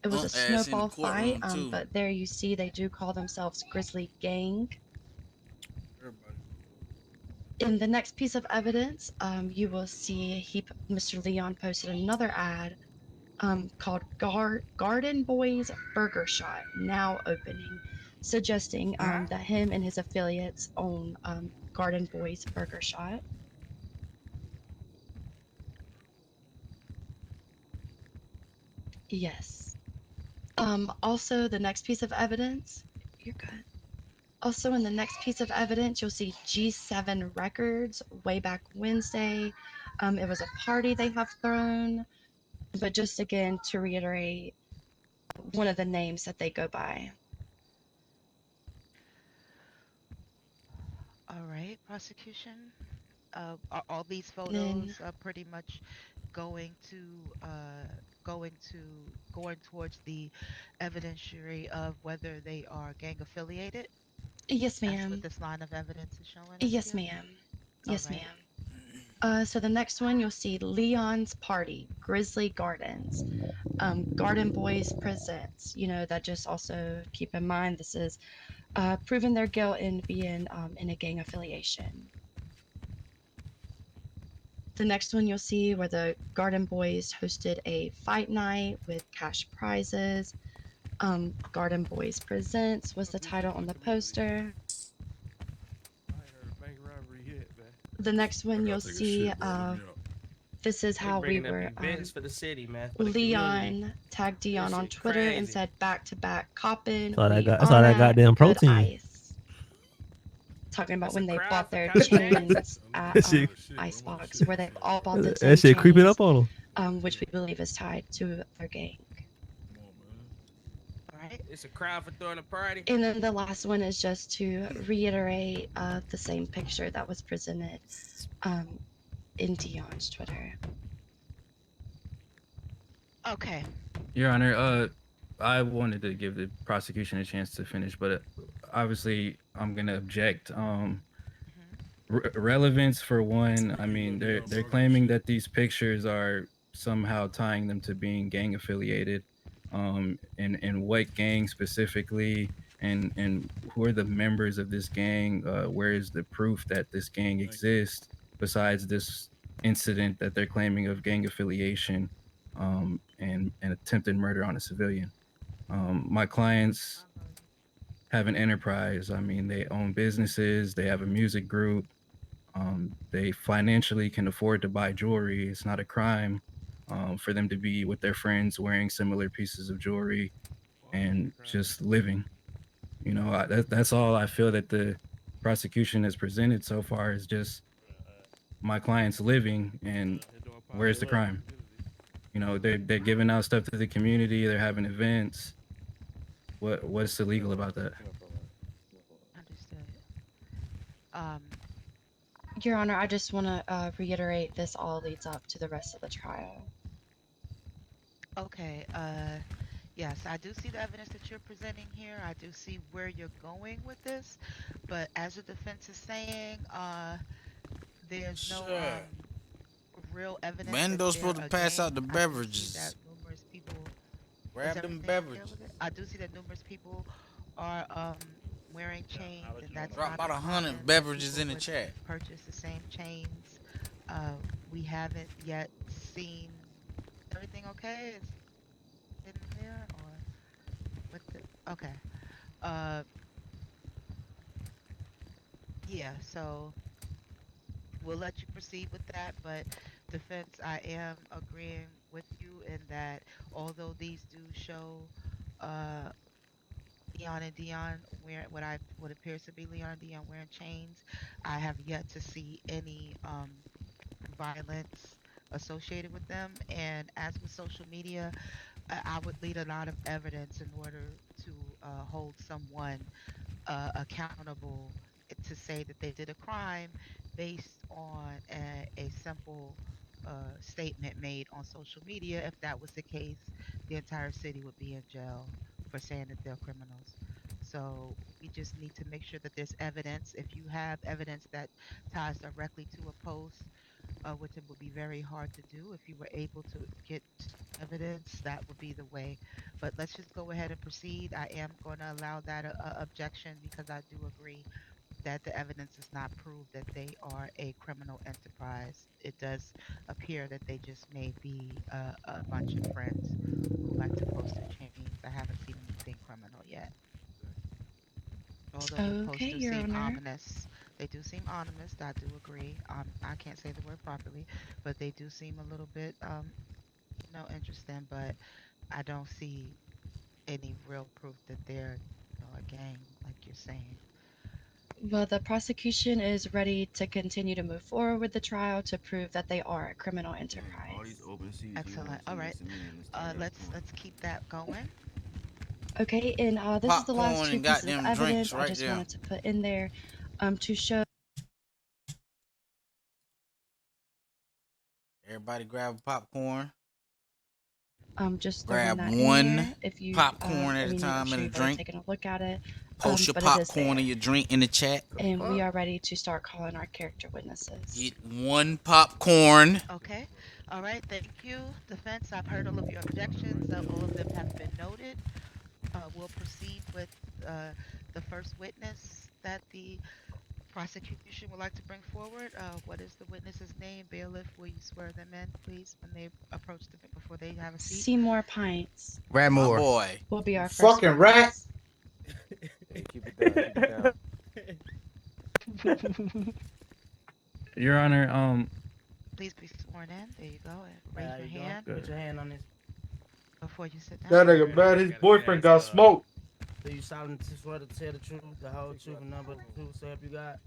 It was a snowball fight, but there you see they do call themselves Grizzly Gang. In the next piece of evidence, you will see Mr. Leon posted another ad called Garden Boys Burger Shot, now opening, suggesting that him and his affiliates own Garden Boys Burger Shot. Yes. Also, the next piece of evidence, you're good. Also, in the next piece of evidence, you'll see G7 Records way back Wednesday. It was a party they have thrown, but just again to reiterate one of the names that they go by. All right, prosecution. Are all these photos pretty much going towards the evidentiary of whether they are gang affiliated? Yes, ma'am. That's what this line of evidence is showing. Yes, ma'am. Yes, ma'am. So the next one, you'll see Leon's Party, Grizzly Gardens, Garden Boys Presents. That just also keep in mind this is proving their guilt in being in a gang affiliation. The next one you'll see where the Garden Boys hosted a fight night with cash prizes. Garden Boys Presents was the title on the poster. The next one you'll see, this is how we were, for the city, man. Leon tagged Dion on Twitter and said back-to-back copping. That's all that goddamn protein. Ice. Talking about when they bought their chains at Icebox, where they all bought the same That shit creeping chains, up on them. which we believe is tied to their gang. It's a crowd for throwing a party. And then the last one is just to reiterate the same picture that was presented in Dion's Twitter. Okay. Your Honor, I wanted to give the prosecution a chance to finish, but obviously I'm gonna object. Relevance for one. I mean, they're claiming that these pictures are somehow tying them to being gang affiliated. And what gang specifically, and who are the members of this gang? Where is the proof that this gang exists besides this incident that they're claiming of gang affiliation? And attempted murder on a civilian. My clients have an enterprise. I mean, they own businesses, they have a music group, they financially can afford to buy jewelry. It's not a crime for them to be with their friends wearing similar pieces of jewelry and just living. You know, that's all I feel that the prosecution has presented so far is just my clients living, and where's the crime? You know, they're giving out stuff to the community. They're having events. What's illegal about that? Understood. Your Honor, I just want to reiterate this all leads up to the rest of the trial. Okay. Yes, I do see the evidence that you're presenting here. I do see where you're going with this, but as the defense is saying, there's no real evidence. Bando's supposed to pass out the beverages. That numerous people. Grab them beverages. I do see that numerous people are wearing chains, and that's Drop not about uncommon 100 beverages in the would chat. Purchase the same chains. We haven't yet seen everything. Okay, is it in there or what? Okay. Yeah. So we'll let you proceed with that, but defense, I am agreeing with you in that although these do show Leon and Dion wearing what appears to be Leon and Dion wearing chains, I have yet to see any violence associated with them. And as with social media, I would need a lot of evidence in order to hold someone accountable to say that they did a crime based on a simple statement made on social media. If that was the case, the entire city would be in jail for saying that they're criminals. So we just need to make sure that there's evidence. If you have evidence that ties directly to a post, which it would be very hard to do, if you were able to get evidence, that would be the way. But let's just go ahead and proceed. I am going to allow that objection because I do agree that the evidence does not prove that they are a criminal enterprise. It does appear that they just may be a bunch of friends who like to post their chains. I haven't seen anything criminal yet. Although the posts do seem ominous. They do seem ominous, I do agree. I can't say the word properly, but they do seem a little bit interesting, but I don't see any real proof that they're a gang like you're saying. Well, the prosecution is ready to continue to move forward with the trial to prove that they are a criminal enterprise. Excellent. All right. Let's keep that going. Okay, and this is the last Popcorn two and pieces of goddamn evidence drinks I right just there. wanted to put in there to show. Everybody grab popcorn. Just grab throwing that one in there. If you, popcorn at a making time sure and a you've already drink. taken a look at it. Post your but it is popcorn there. and your drink in the chat. And we are ready to start calling our character witnesses. Get one popcorn. Okay. All right. Thank you, defense. I've heard all of your objections. All of them have been noted. We'll proceed with the first witness that the prosecution would like to bring forward. What is the witness's name? Bailiff, will you swear them in, please, when they approach before they have a seat? Seymour Pints. Radmore. Boy. Will be our first Fucking rat. Keep it down. Keep it down. Your Honor, Please be sworn in. There you go. And raise your hand. Put your hand on this. Before you sit down. That nigga bad. His boyfriend got smoked. Do you solemnly swear to tell the truth, the whole truth, and nothing but the truth, so help you God?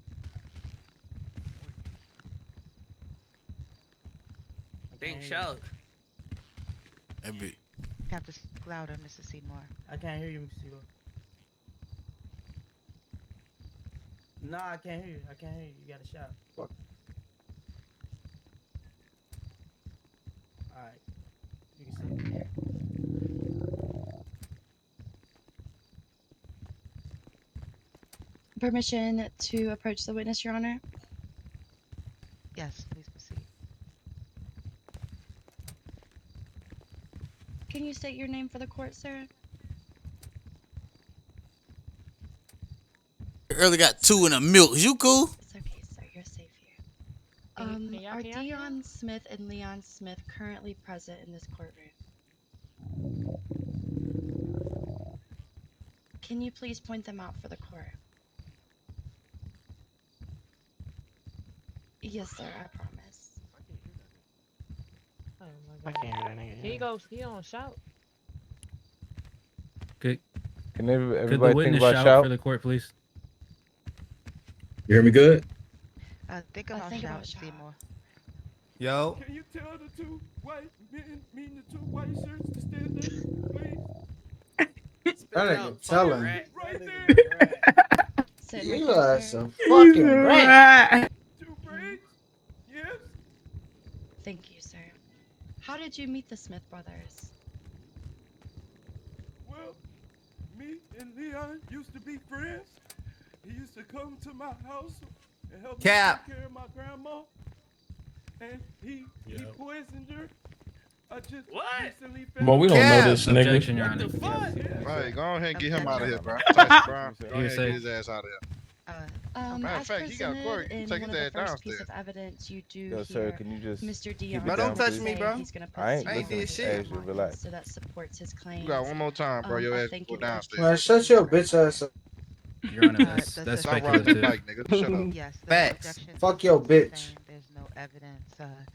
I think so. That be. Have to louder, Mr. Seymour. I can't hear you, Mr. Seymour. Nah, I can't hear you. I can't hear you. You gotta shout. Fuck. Alright. You can say it. Permission to approach the witness, Your Honor? Yes, please proceed. Can you state your name for the court, sir? Early got 2 in the milk. You cool? It's okay, sir. You're safe here. Are Dion Smith and Leon Smith currently present in this courtroom? Can you please point them out for the court? Yes, sir. I promise. I can't hear that nigga. He goes, he don't shout. Could Can the everybody think witness about shout shout? for the court, please? You hear me good? Think about shout, Seymour. Yo. Can you tell the two white men, mean the two white shirts to stand there, please? That nigga telling. Right there. You are some fucking rat. Yes. Thank you, sir. How did you meet the Smith brothers? Well, me and Leon used to be friends. He used to come to my house and help me Cap. take care of my grandma. And he poisoned her. I just recently found Boy, we don't know this nigga. Objection, Your Honor. Right, go ahead and get him out of here, bro. Tyson Brown, go ahead and say- get his ass out of here. Matter of As fact, he got presented court. in Take one his of ass the first piece downstairs. of evidence, you do Yo, hear sir, can you just Mr. keep Dion it Bro, don't down, touch please? me, bro. He's gonna put I ain't some did evidence shit. on Relax. so that supports his claims. You got one more time, bro. Your I ass thank go you for downstairs. Man, shut your bitch ass up. Your Honor, that's Stop riding the speculative. bike, nigga. Shut up. Yes, the Facts. objection Fuck is your sustained. bitch. There's no evidence that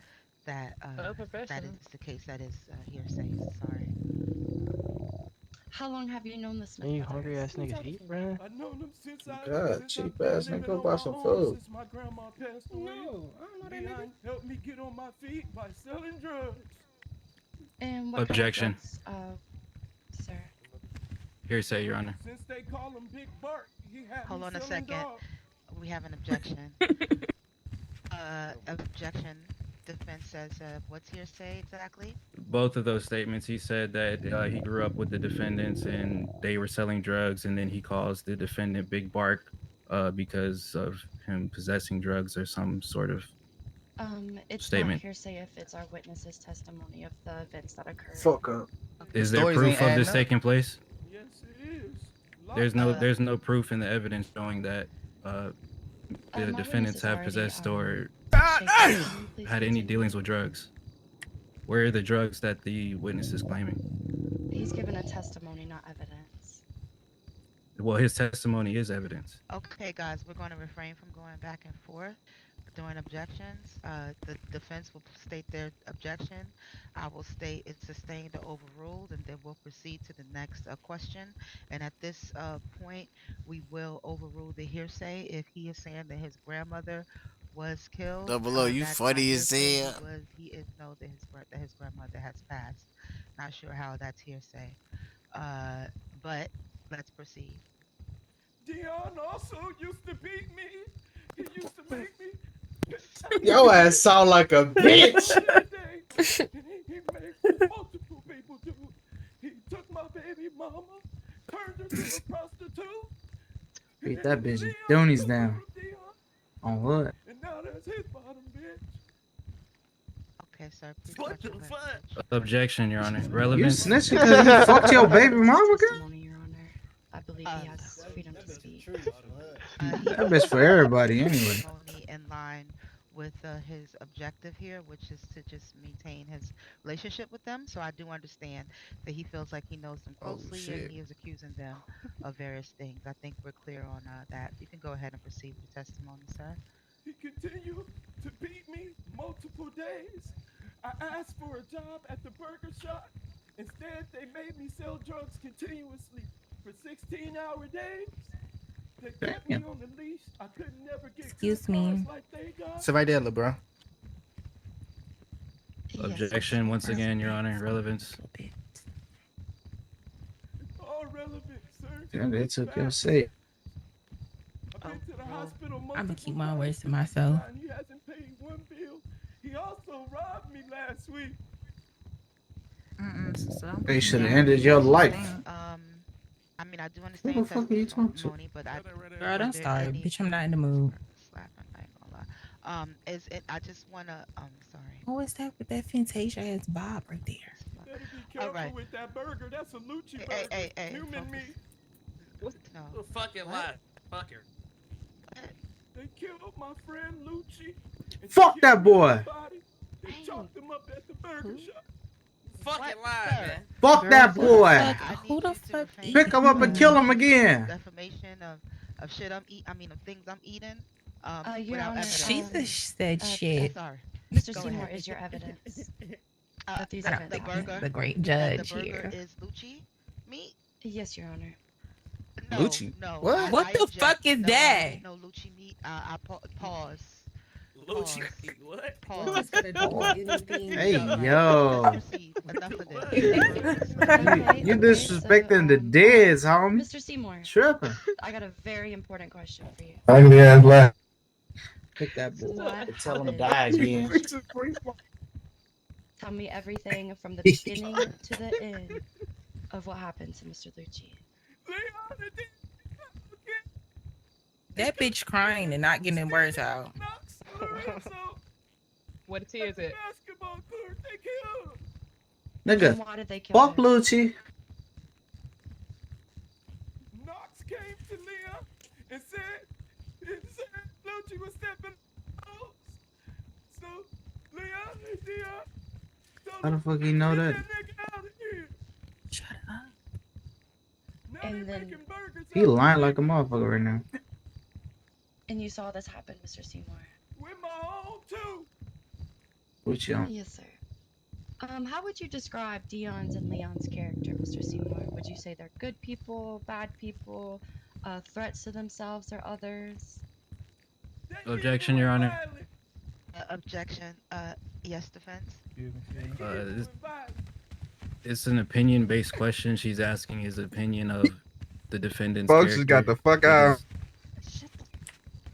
that professional. is the case. That is hearsay. Sorry. How long have you known the Smith You brothers? hungry ass niggas eat, bro? I known him since God, cheap ass nigga, go buy my some own food. since my grandma passed away. No, I don't know that Leon nigga. helped me get on my feet by selling drugs. And what Objection. kind of drugs, sir? Hearsay, Your Honor. Since they call him Big Bart, he had Hold me on a selling second. dogs. We have an objection. Objection. Defense says, what's hearsay exactly? Both of those statements, he said that he grew up with the defendants and they were selling drugs, and then he calls the defendant Big Bark because of him possessing drugs or some sort of It's statement. not hearsay if it's our witness's testimony of the events that occurred. Fuck up. Is there Stories proof ain't of adding this up. taking place? Yes, it is. There's no proof in the evidence showing that the my defendants witness is have already, possessed or Please had any continue. dealings with drugs. Where are the drugs that the witness is claiming? He's given a testimony, not evidence. Well, his testimony is evidence. Okay, guys, we're going to refrain from going back and forth during objections. The defense will state their objection. I will state it's sustained or overruled, and then we'll proceed to the next question. And at this point, we will overrule the hearsay if he is saying that his grandmother was killed. Double O, you that's funny not as hearsay. hell. He is know that his grandmother has passed. Not sure how that's hearsay. But let's proceed. Dion also used to beat me. He used to make me. Your ass sound like a bitch. And he made multiple people do. He took my baby mama, turned her to a prostitute. Beat that bitch Doonies down. On what? And now that's his bottom bitch. Okay, sir. Please What watch the your fuck? language. Objection, Your Honor. You Relevance. snitching because you fucked your baby mama, girl? Testimony, Your Honor. I believe he has freedom to speak. That bitch for everybody anyway. Testimony in line with his objective here, which is to just maintain his relationship with them. So I do understand that he feels like he knows them closely and he is accusing them of various things. I think we're clear on that. You can go ahead and proceed with the testimony, sir. He continued to beat me multiple days. I asked for a job at the burger shop. Instead, they made me sell drugs continuously for 16-hour days. They kept me on the leash. I could never get Excuse good me. cars like they got. So right there, little bro. Objection, once again, Your Honor. Relevance. Yeah, they took your seat. I'm gonna keep my words to myself. He hasn't paid one bill. He also robbed me last week. They should have ended your life. I mean, I do Who understand the your fuck are you talking to? testimony, but Girl, don't start. Bitch, I'm not in the mood. Slap, I'm not gonna lie. Is it? I just wanna. Sorry. Oh, what's that with that Fantasia ass Bob right there? Better be careful with that burger. That's a Lucci burger. Hey, Human meat. No. Fucking lie. Fuck her. They killed my friend Lucci. Fuck that boy. They chopped him up at the burger shop. Fucking lie, man. Fuck that boy. Who the fuck? Pick him up and kill him again. Defamation of shit I'm eating. I mean, of things I'm eating. Your without Honor, evidence. Jesus said shit. Sorry. Mr. Go Seymour ahead. is your evidence that these The events burger. happened. The great The judge burger here. is Lucci meat. Yes, Your Honor. No, Lucci? No. What? What the object. fuck is No, that? No Lucci meat. I pause. Lucci. What? Pause. Hey, yo. Enough of this. You disrespecting the dead, homie. Mr. Seymour, Tripping. I got a very important question for you. Ugly ass laugh. Pick that boy What up and tell him to happened? die again. Tell me everything from the beginning to the end of what happened to Mr. Lucci. That bitch crying and not getting the words out. What tears it? Nigga, And why did they kill fuck her? Lucci. Knox came to Leah and said Lucci was stepping out. So Leah, How the fuck you know that? Shut up. And then, He lying like a motherfucker right now. and you saw this happen, Mr. Seymour. with my own too. What you on? Yes, sir. How would you describe Dion's and Leon's character, Mr. Seymour? Would you say they're good people, bad people, threats to themselves or others? Objection, Your Honor. Objection. Yes, defense. It's an opinion-based question. She's asking his opinion of the defendant's Folks just got character. the fuck out.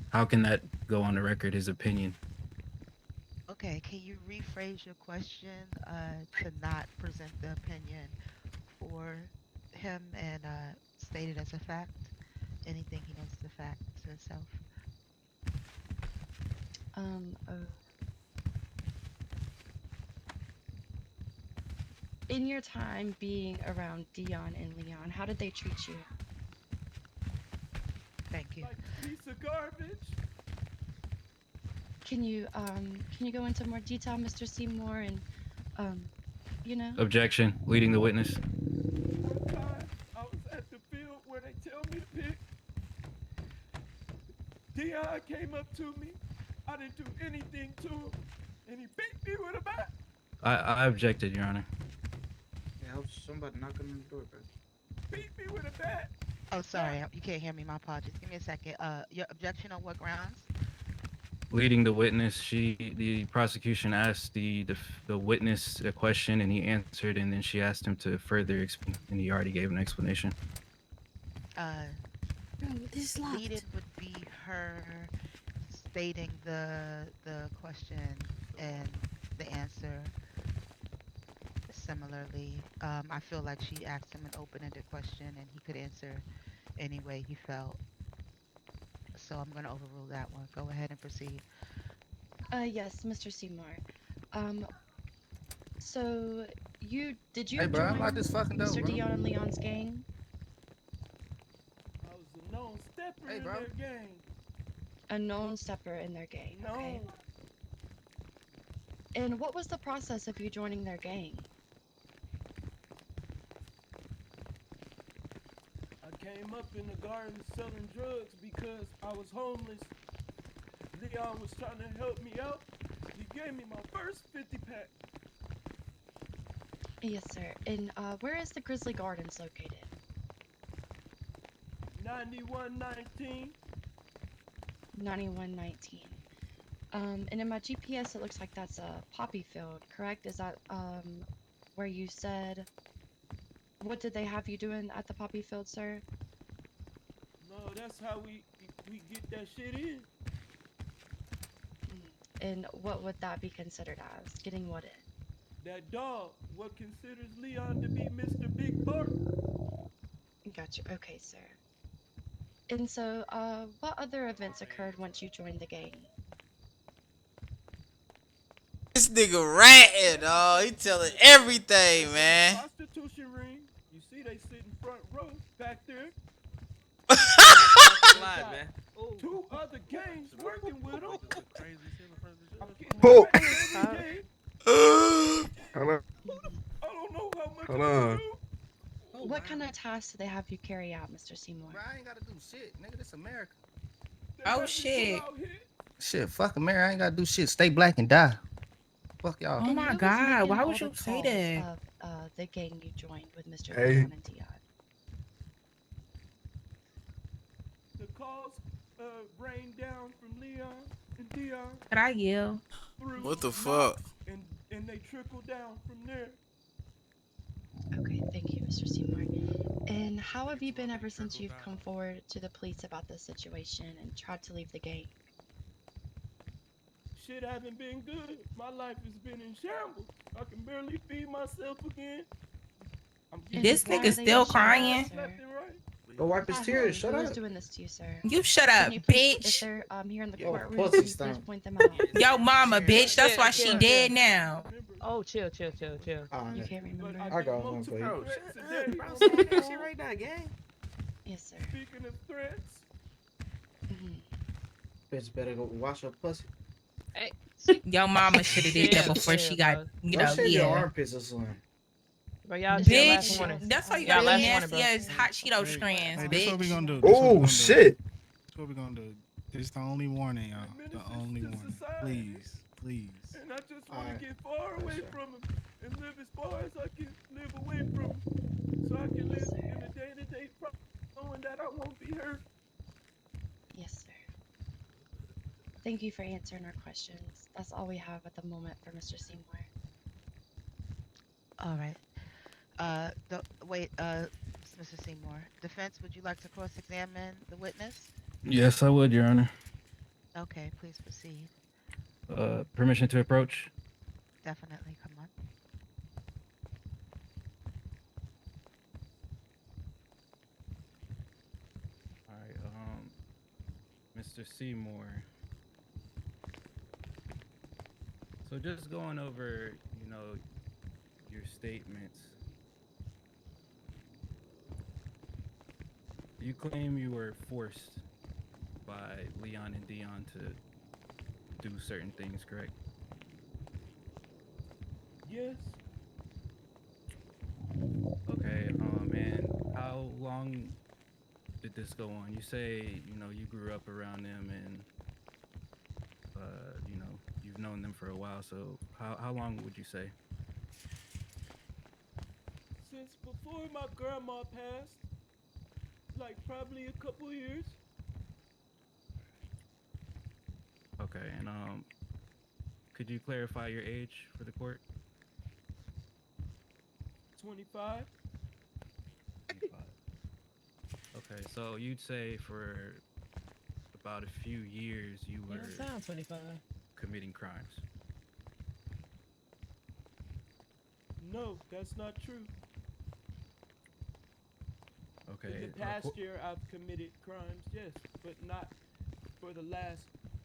How can that go on the record, his opinion? Okay, can you rephrase your question to not present the opinion for him and state it as a fact? Anything he knows as a fact to himself? In your time being around Dion and Leon, how did they treat you? Thank you. Like a piece of garbage. Can you go into more detail, Mr. Seymour, and you know? Objection. Leading the witness. One time I was at the field where they tell me to pick. Dion came up to me. I didn't do anything to him, and he beat me with a bat. I objected, Your Honor. Yeah, I was somebody knocking on the door, bro. Beat me with a bat. Oh, sorry, you can't hear me. My apologies. Give me a second. Your objection on what grounds? Leading the witness, the prosecution asked the witness a question and he answered, and then she asked him to further explain, and he already gave an explanation. Leading would be her stating the question and the answer similarly. I feel like she asked him an open-ended question and he could answer any way he felt. So I'm going to overrule that one. Go ahead and proceed. Yes, Mr. Seymour. So did you Hey, bro, I join like this fucking dope, Mr. bro. Dion and Leon's gang? I was a known stepper in bro. their gang. A known stepper in their gang. No. Okay. And what was the process of you joining their gang? I came up in the garden selling drugs because I was homeless. Leon was trying to help me out. He gave me my first 50 pack. Yes, sir. And where is the Grizzley Gardens located? 9119. 9119. And in my GPS, it looks like that's a poppy field, correct? Is that where you said? What did they have you doing at the poppy field, sir? No, that's how we get that shit in. And what would that be considered as? Getting what in? That dog, what considers Leon to be Mr. Big Bark? Gotcha. Okay, sir. And so, what other events occurred once you joined the gang? This nigga ratting, dog. He telling everything, man. Prostitution ring. You see they sit in front row back there. Live, man. Two other gangs working with them. Oh. I don't know how much. Hold on. What kind of tasks do they have you carry out, Mr. Seymour? Bro, I ain't gotta do shit, nigga. This America. Oh shit. Shit, fuck America. I ain't gotta do shit. Stay black and die. Fuck y'all. Oh my god, why would you say that? Of the gang you joined with Mr. Hey. Leon and Dion. The calls rain down from Leon and Dion. Could I yell? What the fuck? And they trickle down from there. Okay, thank you, Mr. Seymour. And how have you been ever since you've come forward to the police about this situation and tried to leave the gang? Shit haven't been good. My life has been in shambles. I can barely feed myself again. This nigga still crying. Left and right. Go wipe his tears. Shut Who's up. doing this to you, sir? You shut up, Can you please, bitch. If they're here in the Yo, courtroom, pussy can you please stunk. point them out? Yo, mama, bitch. That's why she Chill, dead chill. now. Oh, chill. You can't remember. I got one for you. Bro, Today, bro, say that shit right now, gang. Yes, sir. Speaking of threats, Bitch better go wash her pussy. Hey, Yo, mama should have did that before she got, you Don't know, shave your yeah. armpits or something. bro, y'all chill. Last Bitch, warning. that's why you Y'all got last nasty warning, ass hot Cheeto strands, Hey, this what we bitch. gonna do. This what we Oh gonna do. shit. This what we gonna do. This the only warning, y'all. The only warning. Please. and I just want Alright. to get far away sir. from him and live as far as I can live away from him, so I can live in a day-to-day knowing that I won't be hurt. Yes, sir. Thank you for answering our questions. That's all we have at the moment for Mr. Seymour. All right. Mr. Seymour. Defense, would you like to cross-examine the witness? Yes, I would, Your Honor. Okay, please proceed. Permission to approach? Definitely, come on. All right, Mr. Seymour. So just going over, your statements. You claim you were forced by Leon and Dion to do certain things, correct? Yes. Okay, and how long did this go on? You say, you grew up around them and, you've known them for a while, so how long would you say? Since before my grandma passed, like probably a couple years. Okay, and could you clarify your age for the court? 25. Okay, so you'd say for about a few years you were sound 25. committing crimes. No, that's not true. Okay. In the past year, I've committed crimes, yes, but not for the last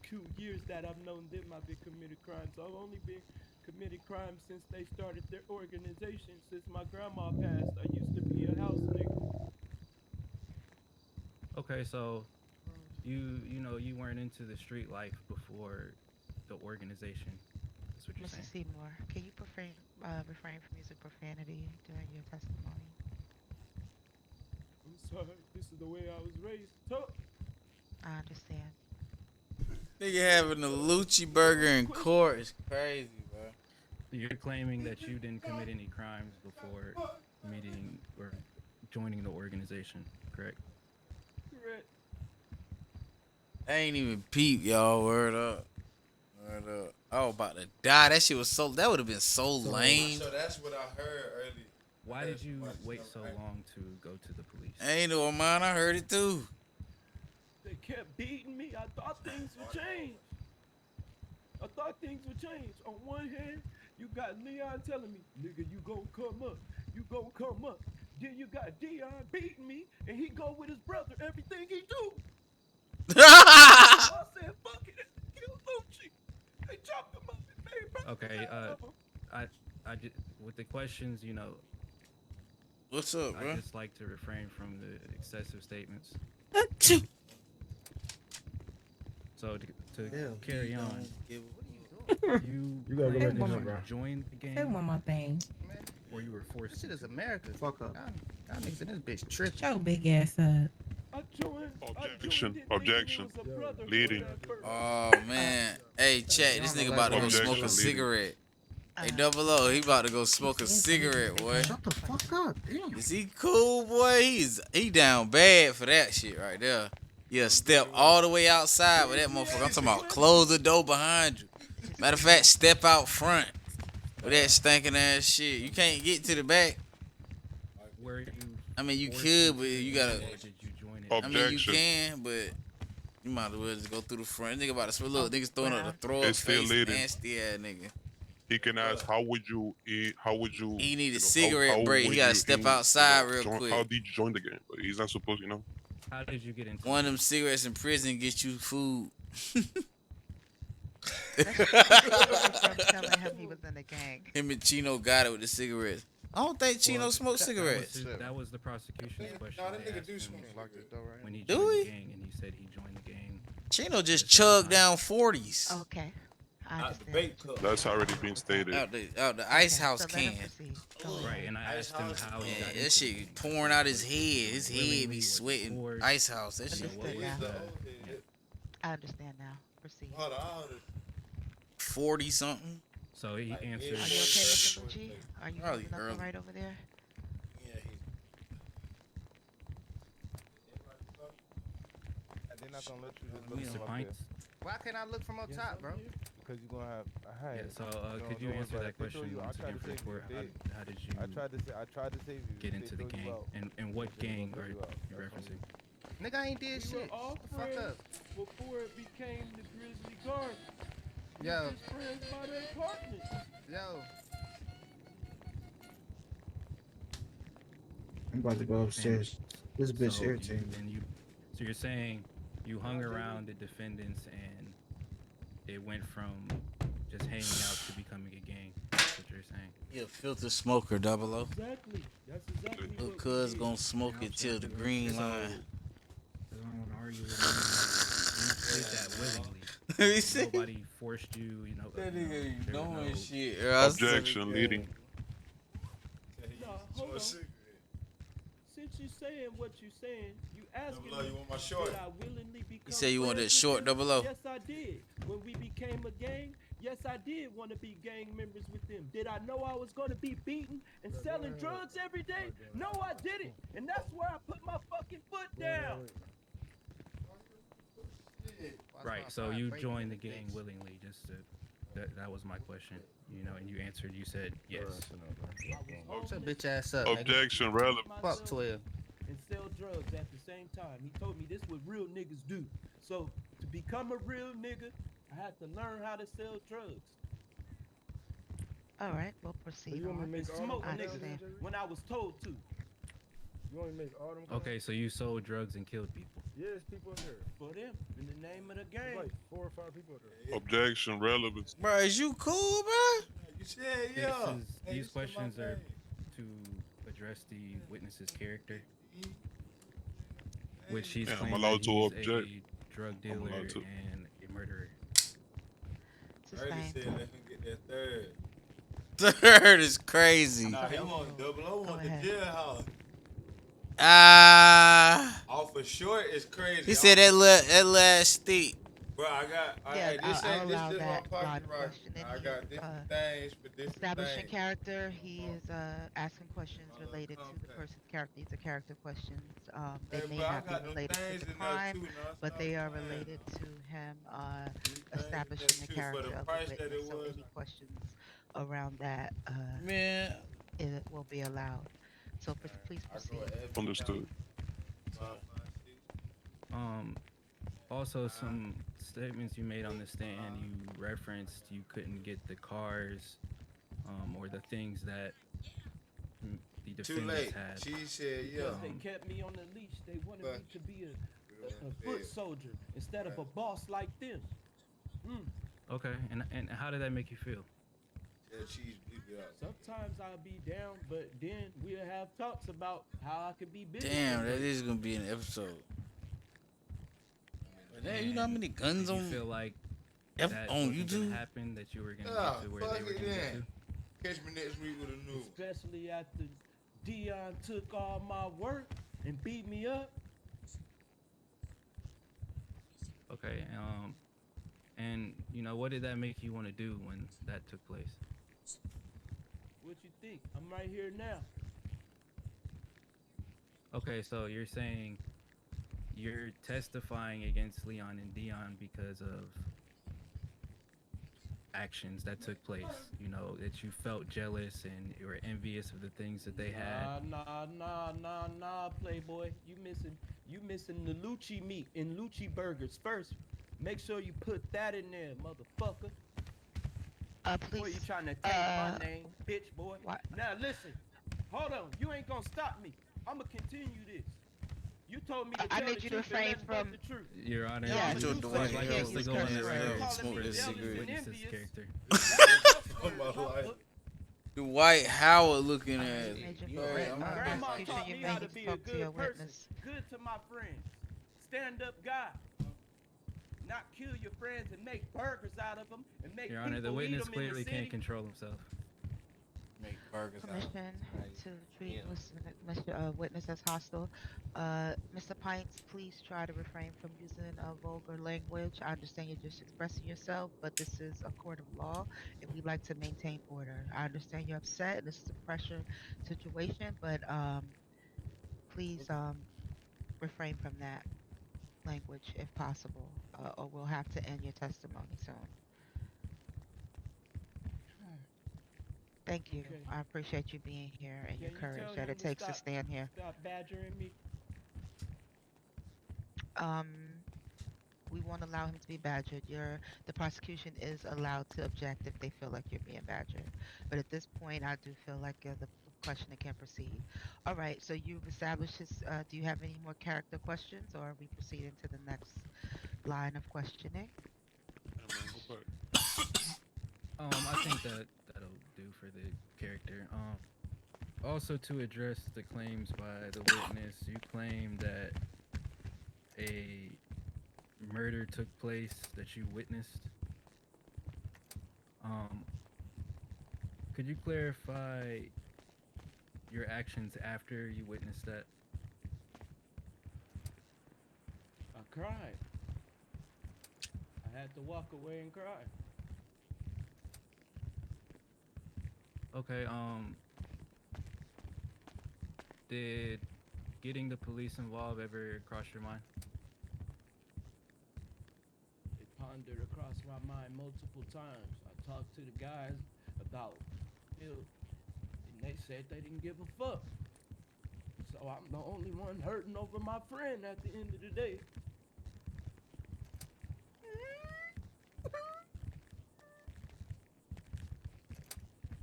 2 years that I've known them. I've been committed crimes. I've only been committed crimes since they started their organization. Since my grandma passed, I used to be a house nigga. Okay, so you weren't into the street life before the organization. That's what you're Mr. saying. Seymour, can you refrain from using profanity during your testimony? I'm sorry, this is the way I was raised. Talk. I understand. Nigga having a Lucci burger in court is crazy, bro. You're claiming that you didn't commit any crimes before meeting or joining the organization, correct? Correct. I ain't even peep, y'all. Word up. Word up. I was about to die. That shit was that would have been so lame. So that's what I heard earlier. Why did you wait so long to go to the police? Ain't no man, I heard it too. They kept beating me. I thought things would change. I thought things would change. On one hand, you got Leon telling me, nigga, you gon' come up. You gon' come up. Then you got Dion beating me, and he go with his brother everything he do. So I said, fuck it, kill Lucci. They chopped him up and made brothers Okay, out of him. I just, with the questions, you know. What's up, bro? I just like to refrain from the excessive statements. So to carry on, you gotta go back to him, bro. joined the game. Say one more thing. Or you were forced. This shit is America. Fuck up. Y'all niggas in this bitch tripping. Show big ass up. Objection. Leading. Oh man. Hey, chat, this nigga about to go smoke a cigarette. Hey, Double O, he about to go smoke a cigarette, boy. Shut the fuck up, damn. Is he cool, boy? He down bad for that shit right there. Yeah, step all the way outside with that motherfucker. I'm talking about close the door behind you. Matter of fact, step out front with that stinking ass shit. You can't get to the back. Where you? I mean, you could, but you gotta. I mean, you Objection. can, but you might as well just go through the front. Nigga about to spit. Look, niggas throwing up the throw up It's still face, leading. nasty ass nigga. He can ask, how would you eat? How would you? He need a you know, cigarette how break. He would gotta you step eat, outside real join, quick. How did you join the game? But he's not supposed, you know. How did you get into? One of them cigarettes in prison get you food. telling him he was in the gang. Him and Chino got it with the cigarettes. I don't think Chino smoked cigarettes. That was the prosecution's question. No, that They nigga asked do him smoke. Like this though, right? when he Do joined he? the gang, and he said he joined the gang. Chino just chugged down 40s. Okay. I understand. That's already been stated. Out the ice house So let him can. proceed. Right, and I asked him how he got Yeah, that into shit it. pouring out his head. His head Willingly be was sweating. forced. Ice house. That shit. What was Understood the? I understand now. Proceed. 40 something. So he answered. Are you okay, Mr. Lucci? Are you Probably holding up early. all right over there? They're not gonna let you just look Mr. from up Pints. Why can't I look from up top, bro? Because you're gonna have. Yeah, so could you answer that question once again for the court? How did you I tried to save you. get into the gang? And what gang are you referencing? Nigga, I ain't did We were shit. all The fuck friends up. before it became the Grizzly Guard. We Yo. just friends by their apartment. Yo. I'm about to go upstairs. This bitch So irritating. So you're saying you hung around the defendants and it went from just hanging out to becoming a gang. That's what you're saying. You a filter smoker, Double O. Exactly. That's exactly Little what cuz gonna smoke it till the green line. I don't want to argue with you. You did that willingly. You see? Nobody forced you. You know. That nigga ain't there was doing no- shit. Objection. Leading. Nah, hold on. Since you saying what you saying, you asking me you want my short? did I willingly become You say you want that friends short, with them? Double O? Yes, I did. When we became a gang, yes, I did want to be gang members with them. Did I know I was going to be beaten and selling drugs every day? No, I didn't. And that's where I put my fucking foot down. Right. So you joined the gang willingly, just to. That was my question. You know, and you answered. You said yes. Shut your bitch ass up. nigga. Objection. Relevant. Fuck 12. And sell drugs at the same time. He told me this what real niggas do. So to become a real nigga, I had to learn how to sell drugs. All right, we'll proceed want me to on. make And all smoke I niggas understand. when I was told to. You want me to make all them? Okay, so you sold drugs and killed people. Yes, people in there. For them, in the name of the There's game. like 4 or 5 people in there. Objection. Relevance. Bro, is you cool, bro? These questions are to address the witness's character, which he's Yeah, I'm claiming allowed that to he's object. a drug dealer allowed to. and a murderer. Sustained. Third is crazy. Go ahead. Ah. Off for short is crazy. He said that last steep. Bro, I got. Yeah, this I'll ain't this allow just that one line pocket of right. questioning. I got different things for different Establishing things. character. He is asking questions related to the person's character. These are character questions. They Hey, may bro, I not got be them related things to the in there crime, too, you know, but so they are I'm saying. related to him that's establishing the too, for character the of price the that witness. it So was. any questions around that Man. it will be allowed. So please proceed. Understood. Also, some statements you made on the stand, you referenced you couldn't get the cars, or the things that the Too defendants late. had. Cheeze said, yeah. Because they kept me on the leash. They wanted me to be a foot soldier instead of a boss like them. Okay, and how did that make you feel? Yeah, Cheeze bleep it out. Sometimes I'll be down, but then we'll have talks about how I could be bigger. Damn, that is gonna be an episode. But damn, you know how many guns Did you on feel like F that on wasn't gonna YouTube? happen, that you were gonna Nah, get to where fuck they were it gonna get then. to? Catch me next week with a new. Especially after Dion took all my work and beat me up. Okay, and you know, what did that make you want to do when that took place? What you think? I'm right here now. Okay, so you're saying you're testifying against Leon and Dion because of actions that took place. You know, that you felt jealous and you were envious of the things that they had. Nah, Playboy. You missing the Lucci meat and Lucci burgers first. Make sure you put that in there, motherfucker. Please. Boy, you trying to take my name, bitch, boy. What? Now listen, hold on. You ain't gonna stop me. I'ma continue this. You told me to tell I need the you to truth and refrain nothing but from. the truth. Your Honor, Yeah, you Joe look Dwight like Hill you're still was going coming in around and and Calling smoking me a jealous and cigarette. witness this envious. character. Dwight Howard looking at. Grandma prosecution, taught you me may how to need to be a talk to your good person, witness. good to my friends, stand up guy, not kill your friends and make burgers out of them and make Your Honor, the people eat witness them in the clearly city. can't control himself. Make burgers out of Permission it. to treat witness as hostile. Mr. Pints, please try to refrain from using vulgar language. I understand you're just expressing yourself, but this is a court of law, and we like to maintain order. I understand you're upset. This is a pressure situation, but please refrain from that language if possible, or we'll have to end your testimony soon. Thank you. Okay. I appreciate you being here and your Can you courage tell that him it to takes to stop- stand here. Stop badgering me. We won't allow him to be badgered. The prosecution is allowed to object if they feel like you're being badgered. But at this point, I do feel like the questioning can proceed. All right, so you've established his, do you have any more character questions, or are we proceeding to the next line of questioning? I think that'll do for the character. Also, to address the claims by the witness, you claim that a murder took place that you witnessed. Could you clarify your actions after you witnessed that? I cried. I had to walk away and cry. Okay, did getting the police involved ever cross your mind? It pondered across my mind multiple times. I talked to the guys about it, and they said they didn't give a fuck. So I'm the only one hurting over my friend at the end of the day.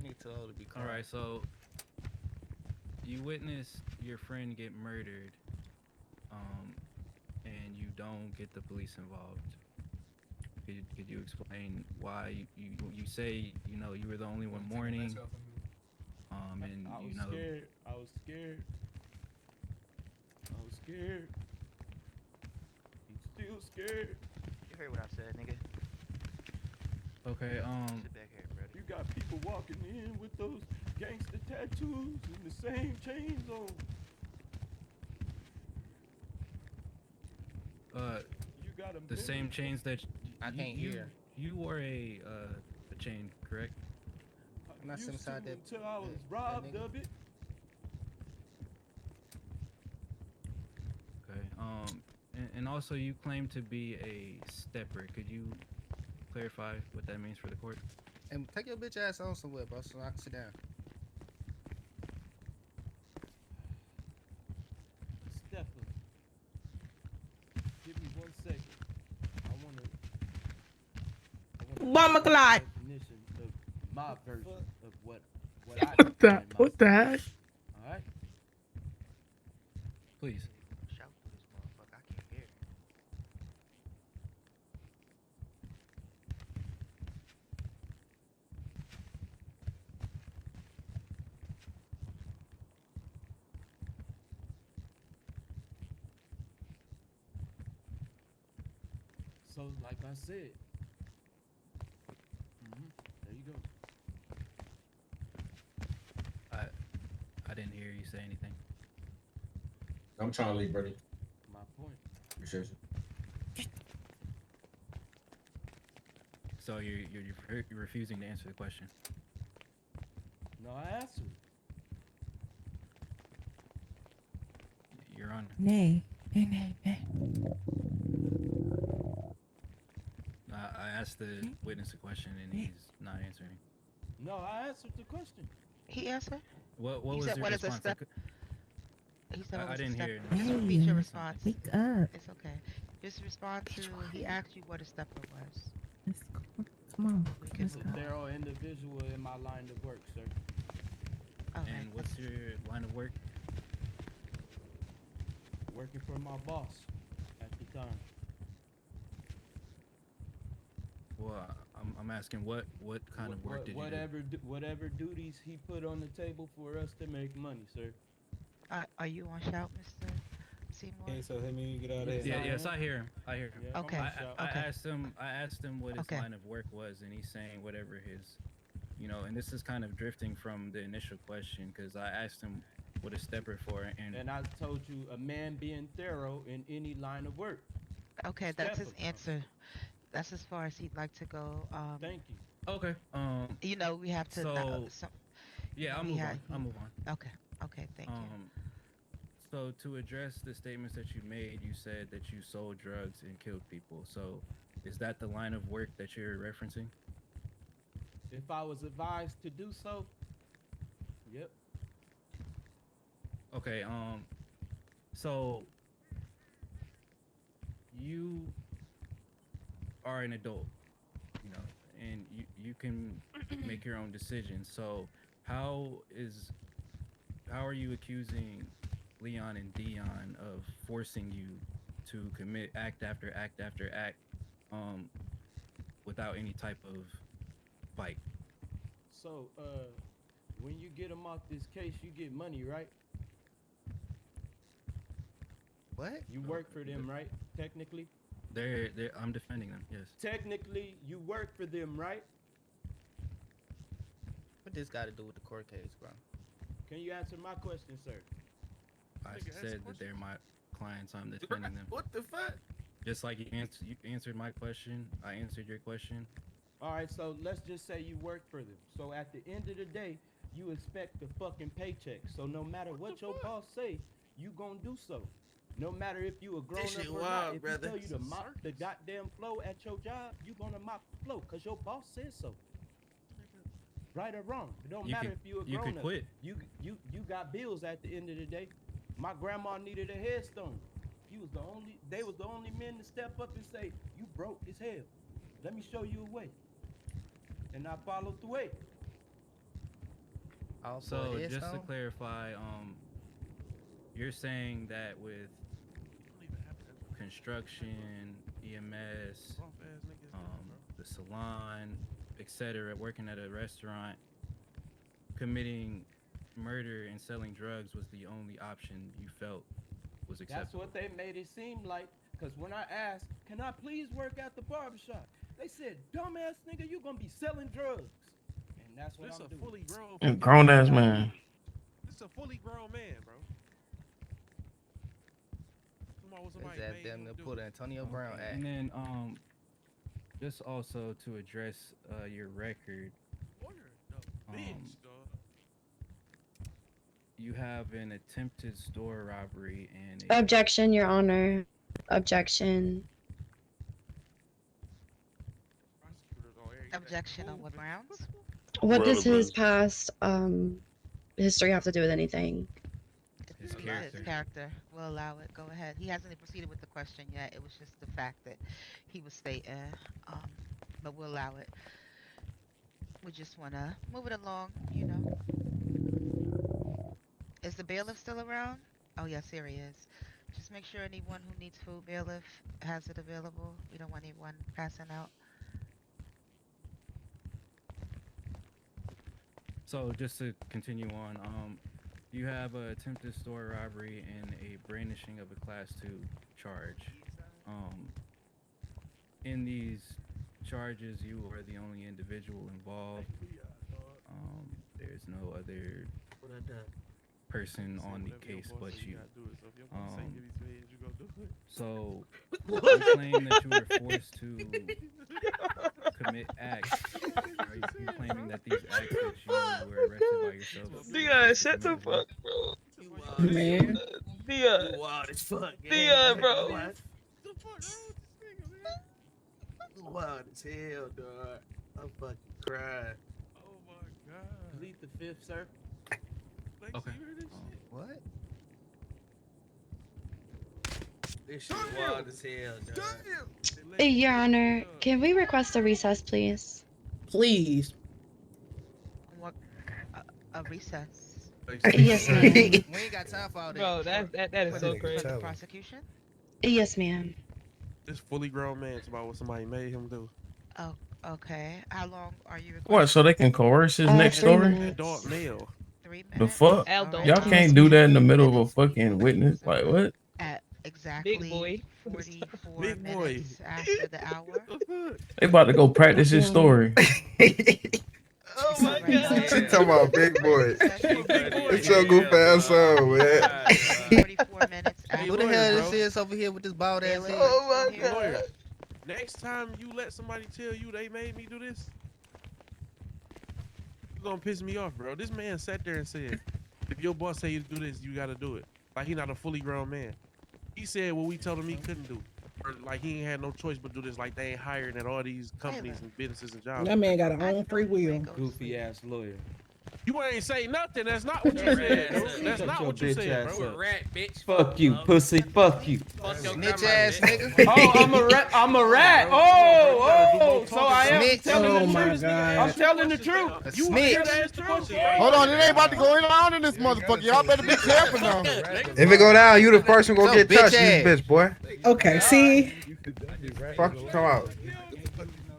Need too old to be All crying. right, so you witnessed your friend get murdered, and you don't get the police involved. Could you explain why you say you were the only one mourning, and I was scared. I was scared. I was scared. I'm still scared. You heard what I said, nigga. Okay, Sit back here, brother. You got people walking in with those gangster tattoos and the same chains on. You got 'em the bent. same chains that I can't hear. You wore a chain, correct? I'm not Used sitting beside to that. until I was robbed nigga. of it. Okay. And also you claim to be a stepper. Could you clarify what that means for the court? And take your bitch ass on somewhere, bro, so I can sit down. Stepper. Give me 1 second. Mama Clyde. Definition of my version of what I What the? define What the myself. heck? All right. Please. Shout through this motherfucker. I can't hear. So, like I said, there you go. I didn't hear you say anything. I'm trying to leave, buddy. My point. Appreciate you. So you're refusing to answer the question. No, I answered. You're on. Nay. I asked the witness a question and he's not answering. No, I answered the question. He answered. What He was said, your "What is a response? step?" He said, I "What was a didn't step?" hear it. Just repeat your response. Wake up. It's okay. Just respond to. He asked you what a stepper was. Come on. It's a thorough individual in my line of work, sir. And what's your line of work? Working for my boss at the time. Well, I'm asking what kind of work did you do? Whatever duties he put on the table for us to make money, sir. Are you on shout, Mr. Seymour? Hey, so let me get out of here. Yes, I hear him. I hear him. Yeah, Okay. I asked him what his Okay. line of work was, and he's saying whatever his, and this is kind of drifting from the initial question because I asked him what a stepper for, And I told you a man being thorough in any line of work. Okay, that's his Stepper. answer. That's as far as he'd like to go. Thank you. Okay. We have to. Yeah, I'll move on. I'll move on. Okay, thank you. So to address the statements that you made, you said that you sold drugs and killed people. So is that the line of work that you're referencing? If I was advised to do so, yep. Okay, so you are an adult, and you can make your own decisions. So how are you accusing Leon and Dion of forcing you to commit act after act after act, without any type of fight? So, when you get them off this case, you get money, right? What? You work for them, right? Technically? I'm defending them, yes. Technically, you work for them, right? What this got to do with the court case, bro? Can you answer my question, sir? I said that they're my clients. I'm defending them. What the fuck? Just like you answered my question, I answered your question. All right, so let's just say you work for them. So at the end of the day, you expect a fucking paycheck. So no matter what your boss say, you gonna do so. No matter if you a grown up or not, if he tell you to mop the goddamn floor at your job, you gonna mop the floor because your boss says so. Right or wrong, it don't matter if you a grown up. You could quit. You got bills at the end of the day. My grandma needed a headstone. They was the only men to step up and say, you broke as hell. Let me show you a way. And I followed the way. So just to clarify, you're saying that with construction, EMS, the salon, etc., working at a restaurant, committing murder and selling drugs was the only option you felt was acceptable. That's what they made it seem like. Because when I asked, can I please work at the barbershop? They said, dumbass nigga, you gonna be selling drugs. And that's what I'm doing. Fully grown. A grown ass man. This is a fully grown man, bro. They said damn near pulled Antonio Brown act. And then just also to address your record, you have an attempted store robbery and Objection, Your Honor. Objection. Objection on what grounds? What does his past history have to do with anything? His character. His character. We'll allow it. Go ahead. He hasn't proceeded with the question yet. It was just the fact that he was stating but we'll allow it. We just want to move it along, you know. Is the bailiff still around? Oh, yes, here he is. Just make sure anyone who needs food, bailiff, has it available. We don't want anyone passing out. So just to continue on, you have a attempted store robbery and a brandishing of a Class 2 charge. In these charges, you are the only individual involved. There's no other person on the case but you. So you claim that you were forced to commit acts. Are you claiming that these acts that you were arrested by yourself? Dion, shut the fuck, bro. Man. Dion. You wild as fuck. Dion, bro. You wild as hell, dog. I'm fucking crying. Oh my god. Plead the fifth, sir. Okay. What? This shit wild as hell, dog. Your Honor, can we request a recess, please? Please. What? A recess. Yes, ma'am. We ain't got time for all that. Bro, that is so crazy. For the prosecution? Yes, ma'am. This fully grown man's about what somebody made him do. Oh, okay. How long are you What? So they can coerce his next 3 story? minutes. Adult male. 3 The minutes? fuck? Aldo. Y'all can't do that in the middle of a fucking witness. Like what? At exactly Big boy. 44 Big boy. minutes after the hour. They about to go practice his story. Oh my god. She talking about big boy. It's your goof ass on, man. 44 minutes after. Who the hell this is over here with this bald ass head? Oh my Lawyer, god. next time you let somebody tell you they made me do this, you're gonna piss me off, bro. This man sat there and said, if your boss say you do this, you gotta do it. Like he not a fully grown man. He said what we told him he couldn't do. Or like he ain't had no choice but do this. Like they ain't hired at all these companies and businesses and jobs. That man got a own free will. Goofy ass lawyer. You ain't say nothing. That's not what you said. Bro. That's not what you said, bro. Rat, bitch. Fuck you, pussy. Fuck you. Snitch ass nigga. Oh, I'm a rat. Oh, so I am Snitch. telling Oh the my truth. God. I'm telling the truth. You Snitch. Hold on, it ain't about to go on in this motherfucker. Y'all better be careful now. If it go down, you the first one gonna So get touched, bitch this bitch, boy. Okay, see? Fuck you, come out.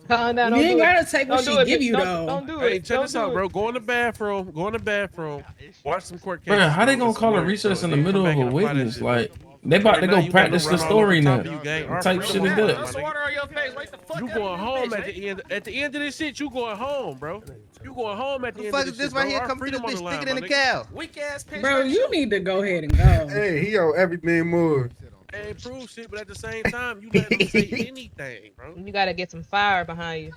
Calm down. You Don't ain't do it. gotta take what Don't she do it, give you, don't- though. Don't do Hey, it. check Don't this do out, it. bro. Go in the bathroom. Go in the bathroom. Watch some court cases. Bro, how they gonna call a recess in the middle of a witness? Like they about to go practice the story now. What type shit is that? Water on your face. Wake the fuck You up, going home bitch. at the end? At the end of this shit, you going home, bro. You going home at the The end fuck of is this this shit, right bro. here? Our Come through this freedom on bitch the line, thicker than my a nigga. cow. Weak ass pitch. Bro, you need to go ahead and go. Hey, he on everything move. They ain't prove shit, but at the same time, you let them say anything, bro. You gotta get some fire behind you.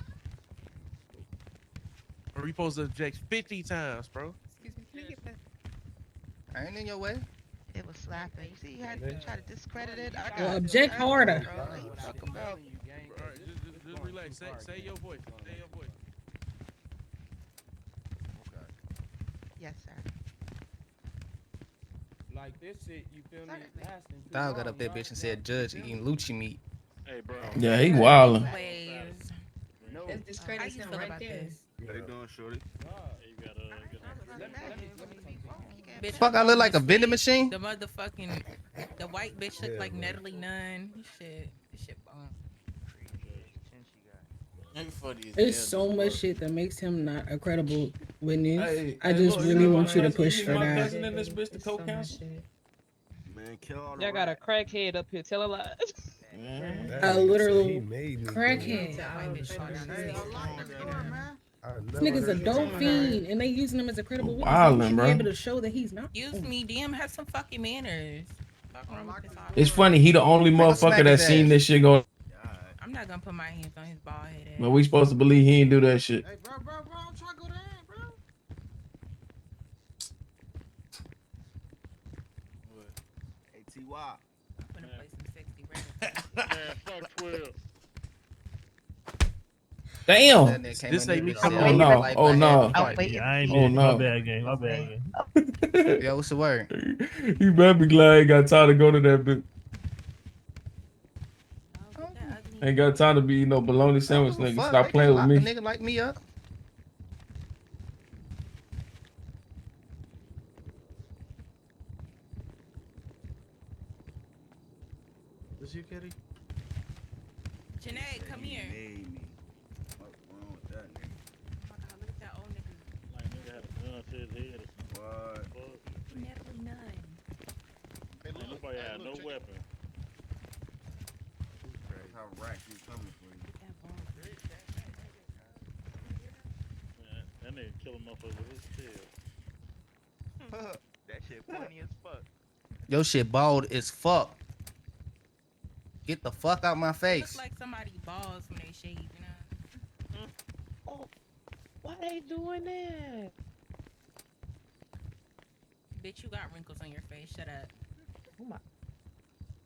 Or we supposed to object 50 times, bro. I ain't in your way. It was slapping. You see, you had to try to discredit it. Well, object harder. Bro, what you talking about? Alright, just relax. Say your voice. Say your voice. Yes, sir. Like this shit, you feel me? Lasting too Dog got long, up that y'all. bitch and said, "Judge eating Lucci meat." Hey, bro. Yeah, he wildin'. That's discredit him right there. How you doing, shorty? Bitch, Fuck, I look like a vending machine. The motherfucking, the white bitch look like Natalie Nunn. This shit bomb. There's so much shit that makes him not a credible witness. Hey, I just look, really you know want you to my push cousin- for my that. cousin in this bitch, the co-counsel. Man, kill all the Y'all got a crackhead up here. Tell a lie. A literal crackhead. This nigga's a dope fiend, and they using him as a credible witness. Wildin', He should bro. be able to show that he's not. Excuse me, DM, have some fucking manners. Fuck wrong with this all? It's funny, he the only motherfucker that seen this shit go. I'm not gonna put my hands on his bald head. But we supposed to believe he ain't do that shit. Hey, bro, I'm trying to go down, bro. Hey, T.Y. I'm gonna play some 60 records. Damn. This ain't me Oh coming on. no! Oh no! Oh, wait. Yeah, I ain't Oh mean my no! bad game. My bad game. Yo, what's the word? You better be glad he got time to go to that bitch. Oh, that ugly Ain't got time to be no bologna sandwich nigga. Fuck, Stop they playing with lock me. a nigga like me up. What's you, Kitty? Janae, come here. What's wrong with that nigga? Oh my God, look at that old nigga. Like nigga had a gun to his head or something. What? Never none. Hey, look, nobody had no weapon. How rack you coming for you? Man, that nigga kill a motherfucker with his tail. That shit funny as fuck. Your shit bald as fuck. Get the fuck out my face. Looks like somebody balls when they shave, you know? Oh, why they doing that? Bitch, you got wrinkles on your face. Shut up. Oh my.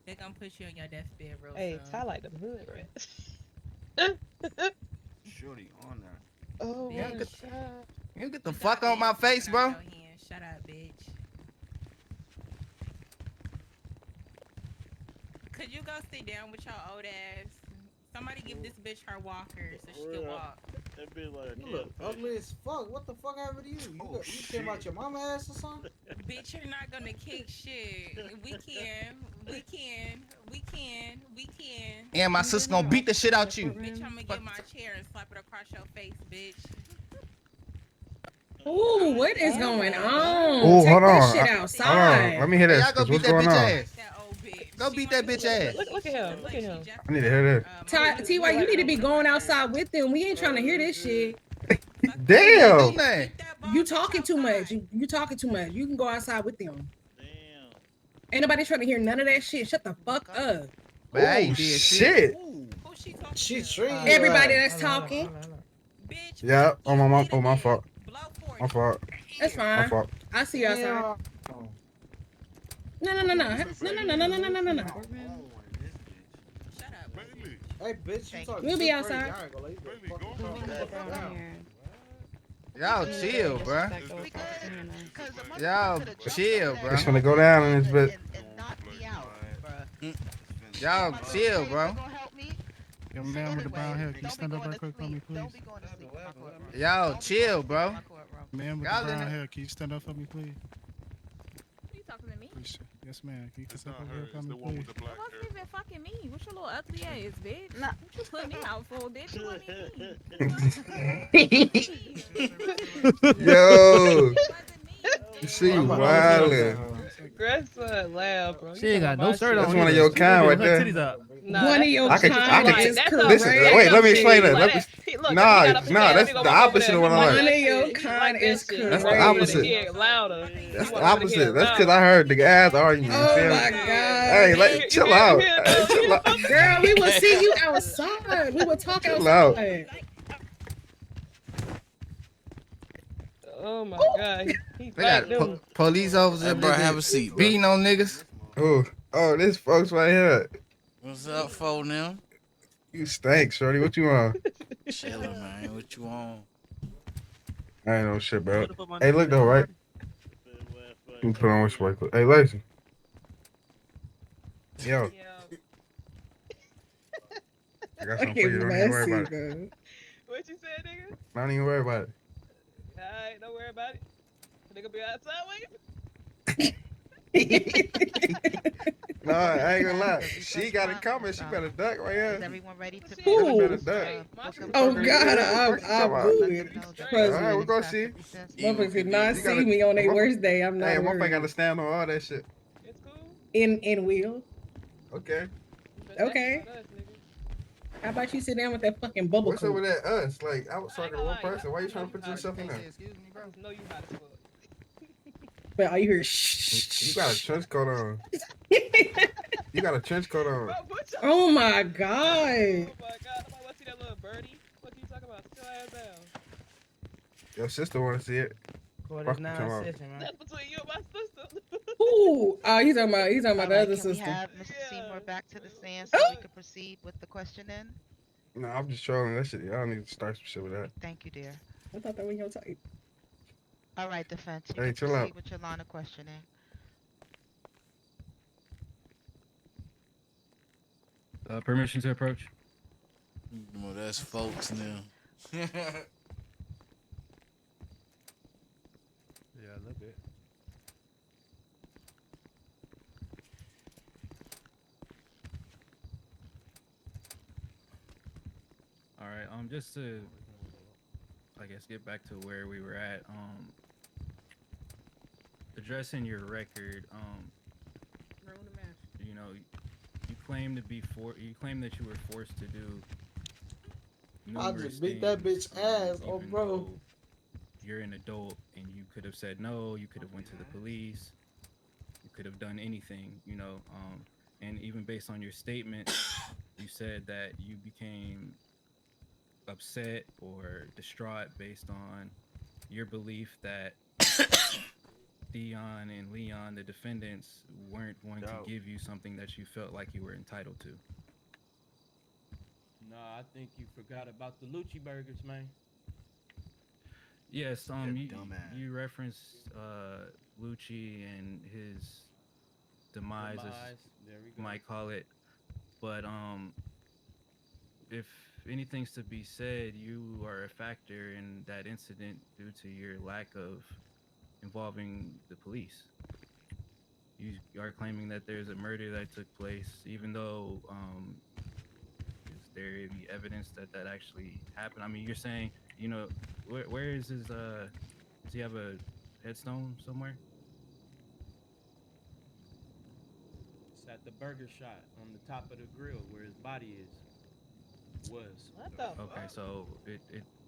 They gonna put you on your deathbed real Hey, soon. Ty like them hood rats. Shorty on that. Oh Yeah, my get- God. You get the fuck on my face, bro. Shut up, bitch. Could you go sit down with your old ass? Somebody give this bitch her walker so she can walk. That bitch like You look ugly as fuck. What the fuck happened to you? You came out your mama ass or something? Bitch, you're not gonna kick shit. We can. And my sister gonna beat the shit out you. Bitch, I'm gonna get my chair and slap it across your face, bitch. Ooh, what is going on? Oh, Take hold that on. shit Hold outside. on. Let me hear Hey, this. y'all go 'Cause beat what's that going bitch on? ass. Go beat that bitch ass. Look at him. Look at him. I need to hear this. Ty, you need to be going outside with them. We ain't trying to hear this shit. Damn. You talking too much. You talking too much. You can go outside with them. Ain't nobody trying to hear none of that shit. Shut the fuck up. But I ain't Oh, did shit. She's treating Everybody that's talking. Yeah. Oh, my fault. My fault. That's My fine. fault. I see you outside. No. Hey, bitch, you talking We'll be too outside. crazy. I ain't gonna let you fucking calm the fuck down. Y'all chill, bro. Y'all chill, bro. It's finna go down in this bitch. Y'all chill, bro. Young man with the brown hair, can you stand up right quick for me, please? Y'all chill, bro. Man with Y'all the brown in hair, can you stand up for me, please? You talking to me? Yes, ma'am. Can you step up here for me, please? What wasn't even fucking me? What's your little ugly ass, bitch? Nah. What you put me out for, bitch? You wasn't me. Yo. You see you wildin'. Grandson laugh, bro. She ain't got no shirt on. That's one of your kind right there. Nah, One of your I could, kind is listen, correct. wait, let me explain that. Like Let that. me, Look, he nah, got up here, that's he go the back over opposite there. of what He I like like. One that of your shit. He kind like that is shit. correct. That's the He wanted to opposite. hear it louder. That's the opposite. That's because I heard the guys arguing. You Oh feel my me? God. Hey, like, chill out. Hey, chill out. Girl, we will see you outside. We will talk Chill out. outside. Oh my God. He They got fight them. police officers up bro, there have a seat, bro. beating on niggas. Oh, this folks right here. What's up, fo now? You stink, shorty. What you on? Chillin', man. What you on? I ain't no shit, bro. Hey, look though, right? Let me put on which way. Hey, Lacey. Yo. I got something for you. Don't even worry about it. What you said, nigga? Don't even worry about it. Alright, don't worry about it. Nigga be outside waiting. No, I ain't gonna lie. She got it coming. She better duck right here. Is everyone ready to She better duck. Oh God, I'm good. Trust me. Alright, we're gonna see. Motherfuckers did not You see gotta- me on their motherfucker- worst day. I'm not Hey, motherfucker worried. gotta stand on all that shit. In wheel. Okay. Okay. How about you sit down with that fucking bubble What's up with coat? that us? Like, I was talking to one person. Why you trying to put yourself in there? No, you hot as fuck. But all you hear is shh. You got a trench coat on. You got a trench coat on. Oh my God. Oh my God, I'm about to see that little birdie. What you talking about? Sit your ass down. Your sister wanna see it. Court Fuck is you now talking about. session, man. That's between you and my sister. Ooh, he's talking about the other Can we sister. have Mr. Seymour back to the stand so we can proceed with the questioning? No, I'm just trolling that shit. Y'all need to start some shit with that. Thank you, dear. I thought that was your type. All right, defense. You Hey, can chill proceed out. with your line of questioning. Permission to approach. Well, that's folks now. Yeah, a little bit. All right. Just to, I guess, get back to where we were at. Addressing your record. You know, you claim that you were forced to do. I just beat that bitch ass, oh bro. You're an adult, and you could have said no. You could have went to the police. You could have done anything, you know. And even based on your statement, you said that you became upset or distraught based on your belief that Dion and Leon, the defendants, weren't going to give you something that you felt like you were entitled to. Nah, I think you forgot about the Lucci burgers, man. Yes, you referenced Lucci and his demise, as There we you go. might call it. But if anything's to be said, you are a factor in that incident due to your lack of involving the police. You are claiming that there's a murder that took place, even though is there any evidence that that actually happened? I mean, you're saying, you know, where is his? Does he have a headstone somewhere? It's at the burger shot on the top of the grill where his body is. Was. What the Okay, fuck? so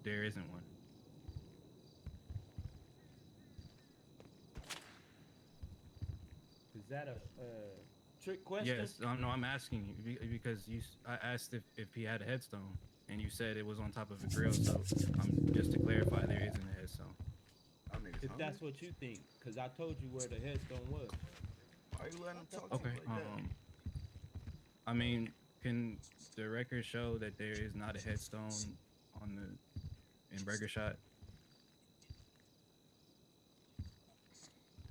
there isn't one. Is that a trick question? Yes, no, I'm asking you because I asked if he had a headstone, and you said it was on top of a grill. So just to clarify, there isn't a headstone. If that's what you think, because I told you where the headstone was. Why you letting him talk Okay. to you like that? I mean, can the record show that there is not a headstone in Burger Shot?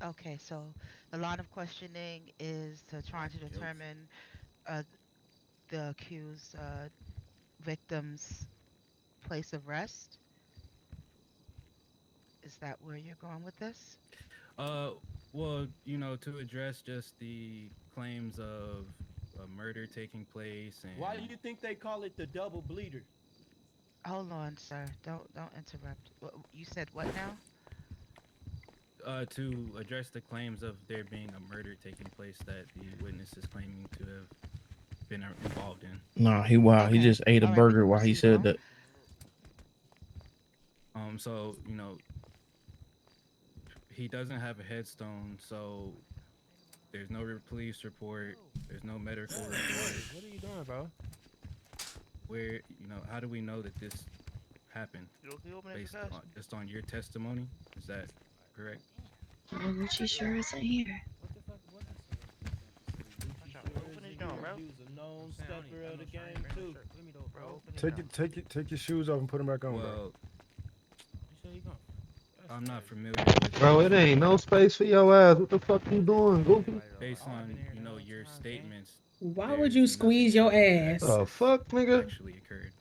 Okay, so a lot of questioning is to trying to determine the accused victim's place of rest. Is that where you're going with this? Well, you know, to address just the claims of a murder taking place and Why do you think they call it the double bleeder? Hold on, sir. Don't interrupt. You said what now? to address the claims of there being a murder taking place that the witness is claiming to have been involved in. No, he wow, he just ate a burger while he said that. So you know, he doesn't have a headstone, so there's no police report, there's no medical report. What are you doing, bro? Where, you know, how do we know that this happened? Based on, just on your testimony, is that correct? Well, she sure isn't here. He was a known stepper of the game too. Take your shoes off and put them back on, bro. I'm not familiar with Bro, it ain't no space for your ass. What the fuck you doing, goofy? based on, you know, your statements. Why would you squeeze your ass? Oh fuck, nigga. Actually occurred.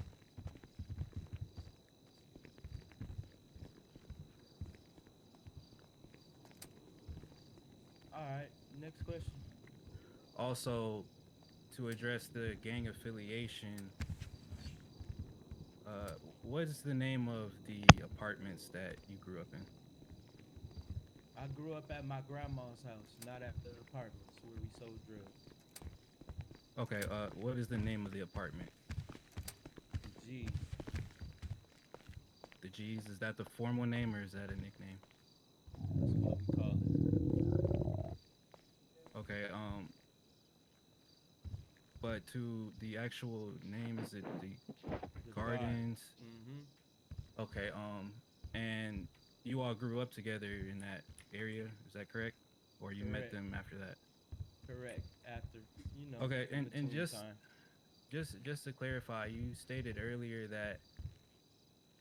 All right, next question. Also, to address the gang affiliation, what is the name of the apartments that you grew up in? I grew up at my grandma's house, not at the apartments where we sold drugs. Okay, what is the name of the apartment? G. The G's, is that the formal name or is that a nickname? That's what we call it. Okay, but to the actual name, is it the Gardens? Mm-hmm. Okay, and you all grew up together in that area, is that correct? Or you met them after that? Correct. After, you know. Okay, and between just to clarify, you stated earlier that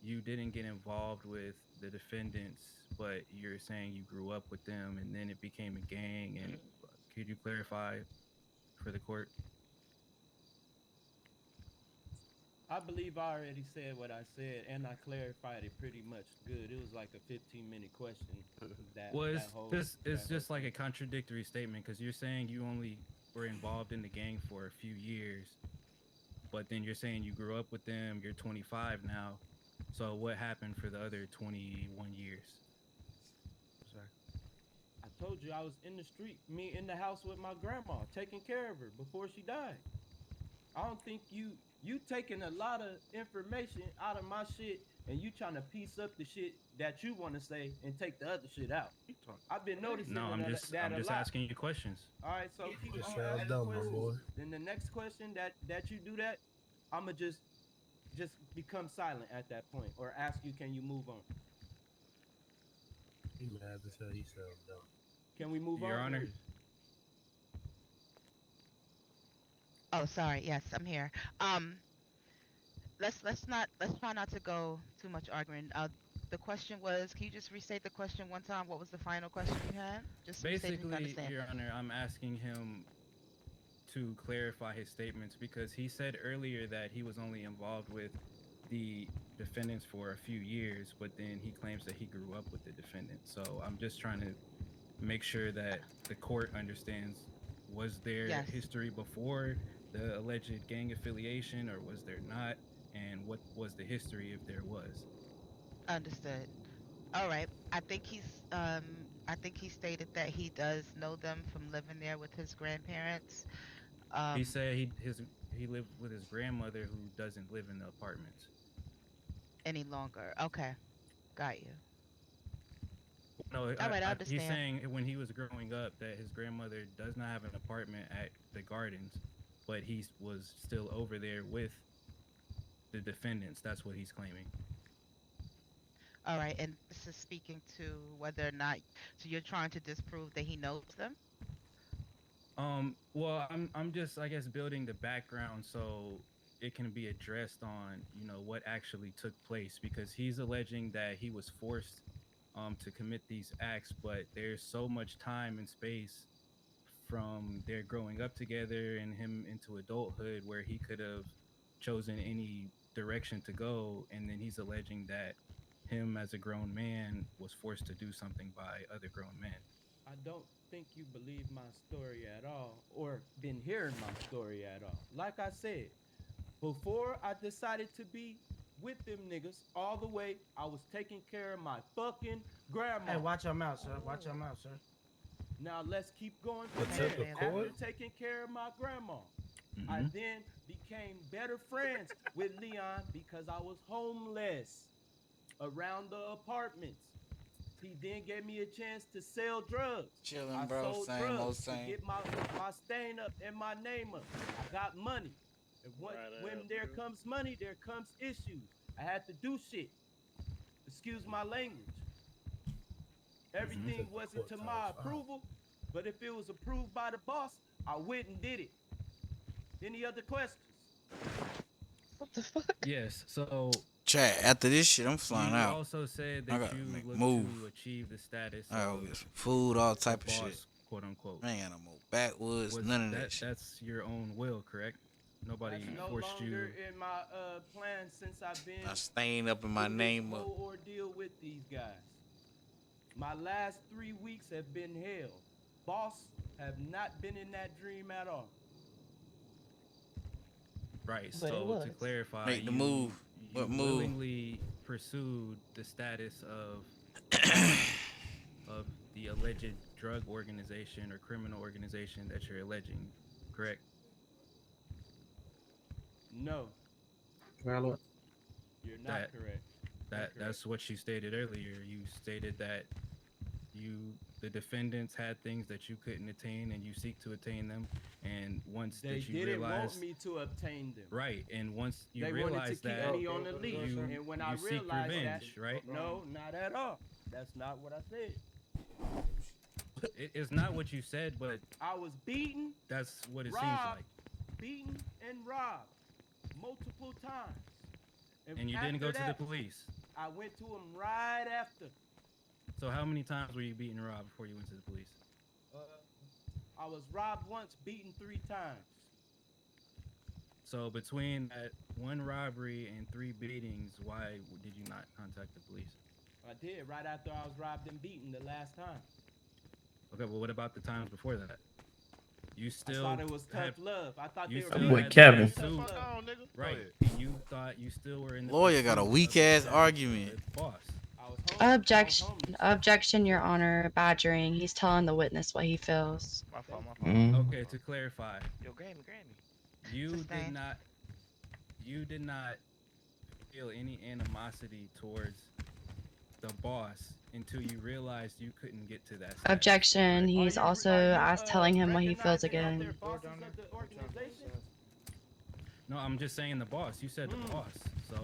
you didn't get involved with the defendants, but you're saying you grew up with them and then it became a gang. And could you clarify for the court? I believe I already said what I said, and I clarified it pretty much good. It was like a 15-minute question. Well, That whole, it's just like a contradictory statement because you're saying you only were involved in the gang for a few years, but then you're saying you grew up with them. You're 25 now. So what happened for the other 21 years? I told you I was in the street, me in the house with my grandma, taking care of her before she died. I don't think you taking a lot of information out of my shit and you trying to piece up the shit that you want to say and take the other shit out. I've been noticing I'm just asking you questions. All right, so keep on sound asking dumb, my questions. boy. Then the next question that you do that, I'ma just become silent at that point or ask you, can you move on? He mad as hell. He sound dumb. Can we move on? Your Honor. Oh, sorry. Yes, I'm here. Let's try not to go too much arguing. The question was, can you just restate the question one time? What was the final question you had? Just Basically, Your Honor, I'm asking him to clarify his statements because he said earlier that he was only involved with the defendants for a few years, but then he claims that he grew up with the defendants. So I'm just trying to make sure that the court understands, was there history before the alleged gang affiliation or was there not? And what was the history if there was? Understood. All right. I think he stated that he does know them from living there with his grandparents. He said he lived with his grandmother who doesn't live in the apartments any longer. Okay. Got you. No, all right, I understand. He's saying when he was growing up that his grandmother does not have an apartment at the Gardens, but he was still over there with the defendants. That's what he's claiming. All right, and this is speaking to whether or not, so you're trying to disprove that he knows them? Well, I'm just, I guess, building the background so it can be addressed on, what actually took place, because he's alleging that he was forced to commit these acts, but there's so much time and space from their growing up together and him into adulthood where he could have chosen any direction to go, and then he's alleging that him as a grown man was forced to do something by other grown men. I don't think you believe my story at all or been hearing my story at all. Like I said, before I decided to be with them niggas all the way, I was taking care of my fucking grandma. Hey, watch your mouth, sir. Watch your mouth, sir. Now let's keep going from there. After taking care of my grandma, I then became better friends with Leon because I was homeless around the apartments. He then gave me a chance to sell drugs. Chilling, bro. Sold Same drugs old to same. get my stain up and my name up. I got money. And when there comes money, there comes issues. I had to do shit. Excuse my language. Everything wasn't to my approval, but if it was approved by the boss, I went and did it. Any other questions? What the fuck? Yes, so... Chat, after this shit, I'm flying out. You also said that you look to achieve the status of food, all type of boss, shit. Quote unquote. I ain't got no more backwoods, none of that shit. That's your own will, correct? Nobody forced you. No longer in my plan since I've been. I staying up in my name up. Whole ordeal with these guys. My last 3 weeks have been hell. Boss have not been in that dream at all. Right. So to clarify, make the move. What move? Willingly pursued the status of the alleged drug organization or criminal organization that you're alleging, correct? No. Valid. You're not correct. That's what you stated earlier. You stated that the defendants had things that you couldn't attain and you seek to attain them, and once they that you didn't realized want me to obtain them. Right, and once you they realized wanted to keep me on the leash, and when I seek realized revenge, that, right? No, not at all. That's not what I said. It's not what you said, but I was beaten. That's what it robbed, seems like. Beaten and robbed multiple times. And you didn't go to the police. I went to them right after. So how many times were you beaten and robbed before you went to the police? I was robbed once, beaten 3 times. So between that one robbery and 3 beatings, why did you not contact the police? I did right after I was robbed and beaten the last time. Okay, well, what about the times before that? You still I thought it was tough love. I thought you they were still being had Kevin. the suit. Right. And you thought you still were in the Lawyer got a pursuit of weak the ass boss. argument. Objection, Your Honor. Badgering. He's telling the witness what he feels. My fault. Okay, to clarify, Yo, Granny. you did not feel any animosity towards the boss until you realized you couldn't get to that stage. Objection. He's also telling him what he feels again. No, I'm just saying the boss. You said the boss, so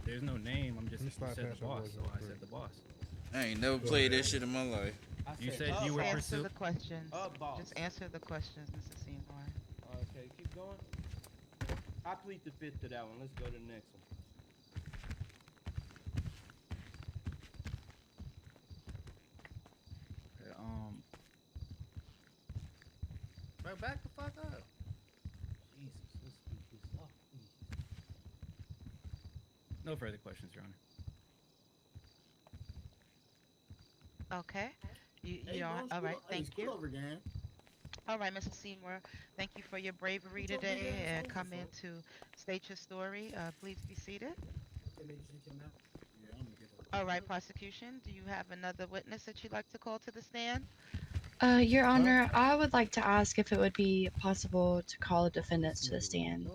there's no name. I'm just you said the boss, so I said the boss. I ain't never played that shit in my life. You said you were Answer pursuing. the questions. Just answer the questions, Mr. Seymour. Okay, keep going. I plead the fifth to that one. Let's go to the next one. Bro, back the fuck up. Jesus, let's speed this up. No further questions, Your Honor. Okay. All right. Thank you. All right, Mr. Seymour. Thank you for your bravery today and coming to state your story. Please be seated. All right, prosecution. Do you have another witness that you'd like to call to the stand? Your Honor, I would like to ask if it would be possible to call the defendants to the stand.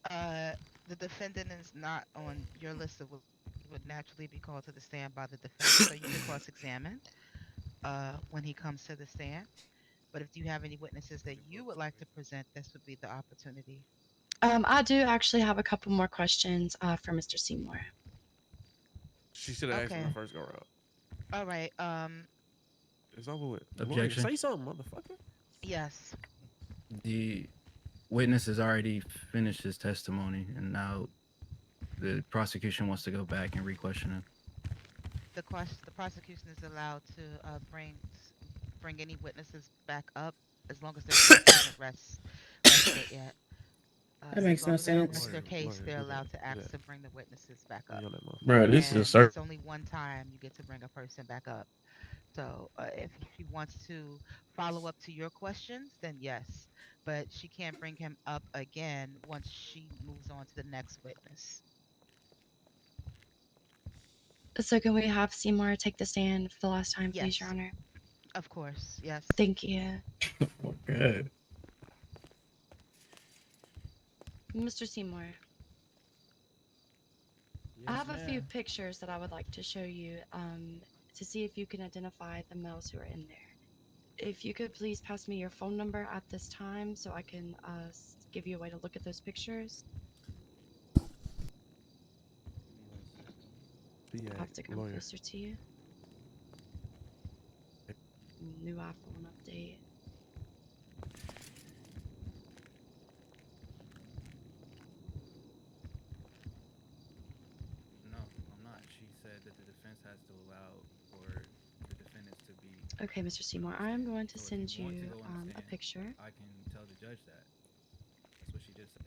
The defendant is not on your list of would naturally be called to the stand by the defense, so you can cross-examine when he comes to the stand. But if you have any witnesses that you would like to present, this would be the opportunity. I do actually have a couple more questions for Mr. Seymour. She should have asked me first go around. All right. It's over with. Objection. Say something, motherfucker. Yes. The witness has already finished his testimony, and now the prosecution wants to go back and re-question him. The prosecution is allowed to bring any witnesses back up as long as they're rested yet. That makes no sense. Their case, they're allowed to ask to bring the witnesses back up. Bro, this is It's only one time you get to bring a person back up. So if she wants to follow up to your questions, then yes. But she can't bring him up again once she moves on to the next witness. So can we have Seymour take the stand for the last time, please, Yes. Your Honor? Of course, yes. Thank you. Okay. Mr. Seymour. I have a few pictures that I would like to show you to see if you can identify the males who are in there. If you could please pass me your phone number at this time so I can give you a way to look at those pictures. I have to come closer to you. New iPhone update. No, I'm not. She said that the defense has to allow for the defendants to be. Okay, Mr. Seymour, I am going to So if send you want you to go on the a stand, picture. I can tell the judge that. That's what she just said.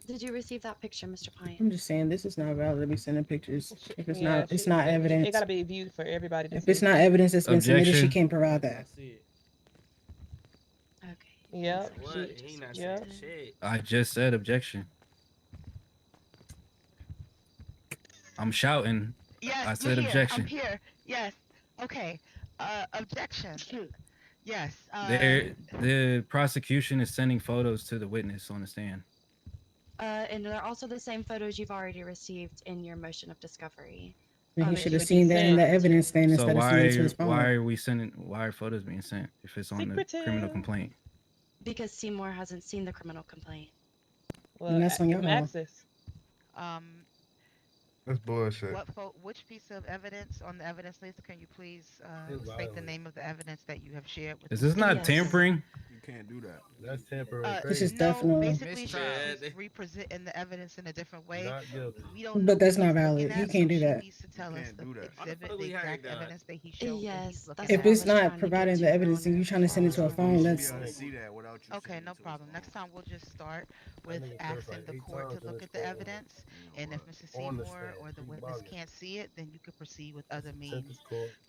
Did you receive that picture, Mr. Pine? I'm just saying this is not valid to be sending pictures. If it's Yeah, not, it's not evidence. It gotta be viewed for everybody to If see. it's not evidence that's been submitted, she Objection. can't provide that. Yep. What? He not Yep. saying shit. I just said objection. I'm shouting. Yes, I said you're here. objection. I'm here. Yes. Okay. Objection. Yes. The prosecution is sending photos to the witness on the stand. And they're also the same photos you've already received in your motion of discovery. And he It should have be seen that in the sent. evidence then So instead of sending it to his phone. why are photos being sent if it's on the criminal complaint? Because Seymour hasn't seen the criminal complaint. And that's on your give him own. access. That's bullshit. Which piece of evidence on the evidence list can you please state the name of the evidence that you have shared with Is us? this not tampering? You can't do that. That's temporary. This is No, definitely. basically she's representing the evidence in a different way. We don't know But that's what not he's looking valid. You at, can't so do she that. needs to tell us the exhibit, the exact evidence that he showed. that he's Yes, looking that's If at. what I it's was trying not to providing get the to, evidence and Your you trying to send it to a Honor. phone, that's Okay, no problem. Next time we'll just start with asking the court to look at the evidence, and if Mr. Seymour or the witness can't see it, then you could proceed with other means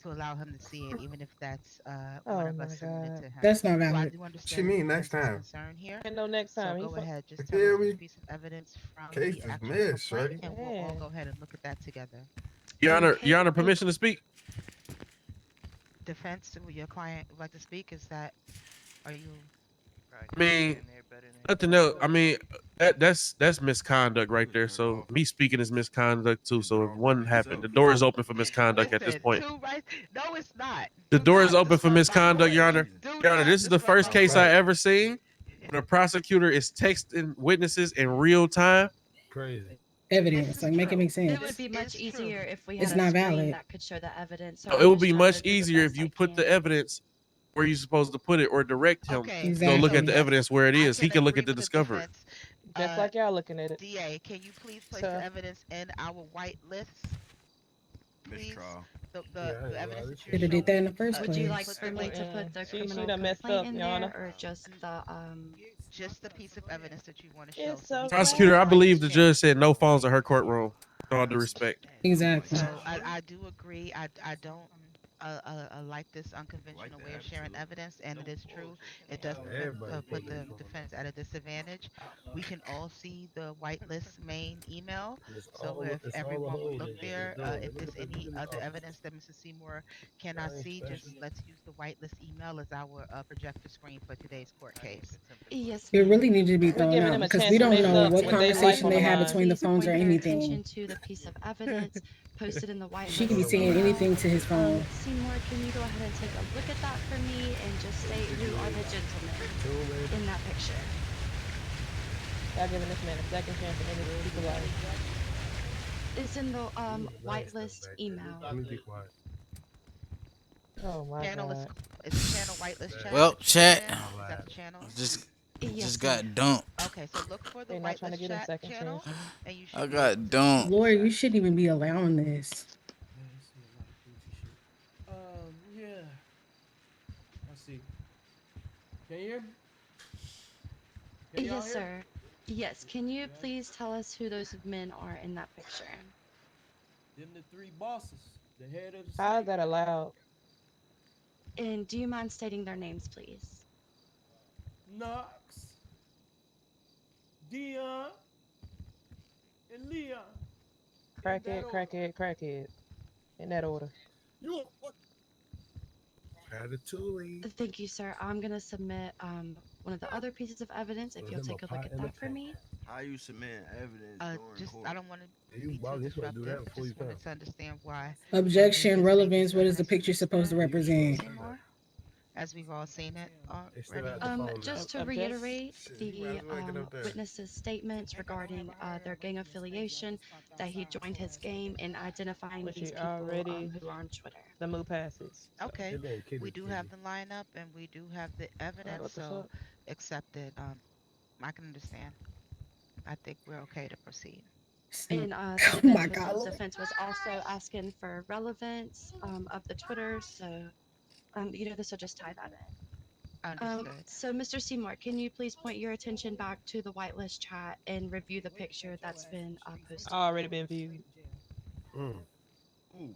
to allow him to see it, even if that's one of us sending it to him. That's not So I valid. do What you understand mean the next defense's time? concern here. And no, next So time. go ahead, just You tell feel us me? which piece of evidence from Case the is actual missed, complaint, right? and we'll all go ahead and look at that together. Your Honor, permission to speak? Defense, will your client would like to speak? Are you? I mean, nothing else. I mean, that's misconduct right there. So me speaking is misconduct too. So if one happened, the door is open for misconduct at this point. No, it's not. The door is open for misconduct, Your Honor. Your Honor, this is the first case I ever seen where the prosecutor is texting witnesses in real time. Crazy. Evidence. Like, make it make sense. It would be much easier if we It's had a not screen valid. that could show the evidence. So So I'm it would just be trying much to do the easier best if you I put the can. evidence where you're supposed to put it or direct him Okay, to go look at the so evidence where it is. He can look agree at the with the discovery. defense. Just like y'all looking at it. DA, can you please place Sir. the evidence in our white list? Please. The evidence that Should you're have did that in the showing. first Would you like place. for me to put the She criminal done messed complaint up, in Your there, Honor. or just the Just the piece of evidence that you want to show. It's okay. Prosecutor, I believe the judge said no phones in her courtroom. With all due respect. Exactly. So I do agree. I don't like this unconventional way of sharing evidence, and it is true. It does put the defense at a disadvantage. We can all see the whitelist main email, so if everyone would look there, if there's any other evidence that Mr. Seymour cannot see, just let's use the whitelist email as our projector screen for today's court case. Yes, It ma'am. really needed to be We're thrown giving out them a because chance we to don't mess know up what with their life conversation on they the had line. between the Please phones or point your attention anything. to the piece of evidence posted in the whitelist. She could be saying email. anything to his phone. Seymour, can you go ahead and take a look at that for me and just state who are the gentlemen in that picture? Y'all giving this man a second chance to end his people's life. It's in the whitelist email. Let me be quiet. Oh my Channel God. is the channel whitelist chat? Well, chat. Is that the channel? Just got dumped. Okay, so look for the They're not trying to whitelist get him chat second channel, chance. and you should I be got able to dumped. Lord, you shouldn't even be allowing this. Yeah. Let's see. Can you hear me? Can y'all Yes, hear? sir. Yes, can you please tell us who those men are in that picture? Them the three bosses, the head of the How state. is that allowed? And do you mind stating their names, please? Knox, Dion, and Leon. Crackhead, crackhead, crackhead. In that order. You what? Ratatouille. Thank you, sir. I'm gonna submit one of the other pieces of evidence if you'll take a look at that for me. How you submit evidence during Just court? I don't want to You be bug, too you supposed to do that disruptive. before you Just wanted come. to understand why. Objection, relevance. What is the picture supposed to represent? As we've all seen it still already. have the phone Just to Object- reiterate You might the as well get up there. witness's statements regarding their gang affiliation, that he joined his gang, and identifying Which these he people already who are on Twitter. the move passes. Okay, It ain't kidding, we do kidding. have the lineup and we do have the evidence, what the so fuck? accepted. I can understand. I think we're okay to proceed. And Oh my God, the Lord. defense was also asking for relevance of the Twitter, so this will just tie that in. Understood. So, Mr. Seymour, can you please point your attention back to the whitelist chat and review the picture that's been posted? Already been viewed. Mm. Ooh.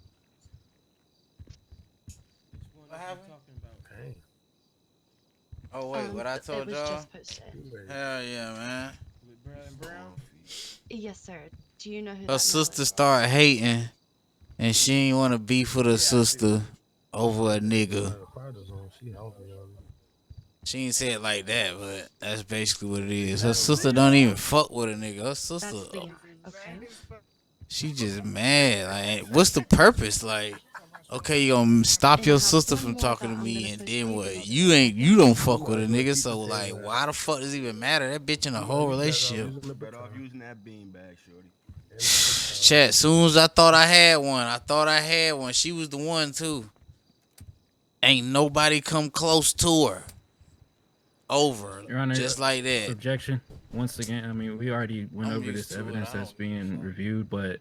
What happened? Talking about? Dang. Oh wait, what I It told was y'all? just posted. Hell yeah, man. With Brown and Brown? Yes, sir. Do you know who Her that sister started hating, and she ain't want to beef with her sister over a nigga. She healthy, yo. She ain't say it like that, but that's basically what it is. Her sister don't even fuck with a nigga. Her sister, That's Leon. Okay. she just mad. Like, what's the purpose? Like, okay, you gonna stop your sister from talking to me, and then what? You don't fuck with a nigga, so like, why the fuck does it even matter? That bitch in a whole relationship. Better off using that beanbag, shorty. Chat, soon as I thought I had one. She was the one too. Ain't nobody come close to her. Over. Your Honor, just like that. Objection. Once again, I mean, we already went over this evidence that's being reviewed, but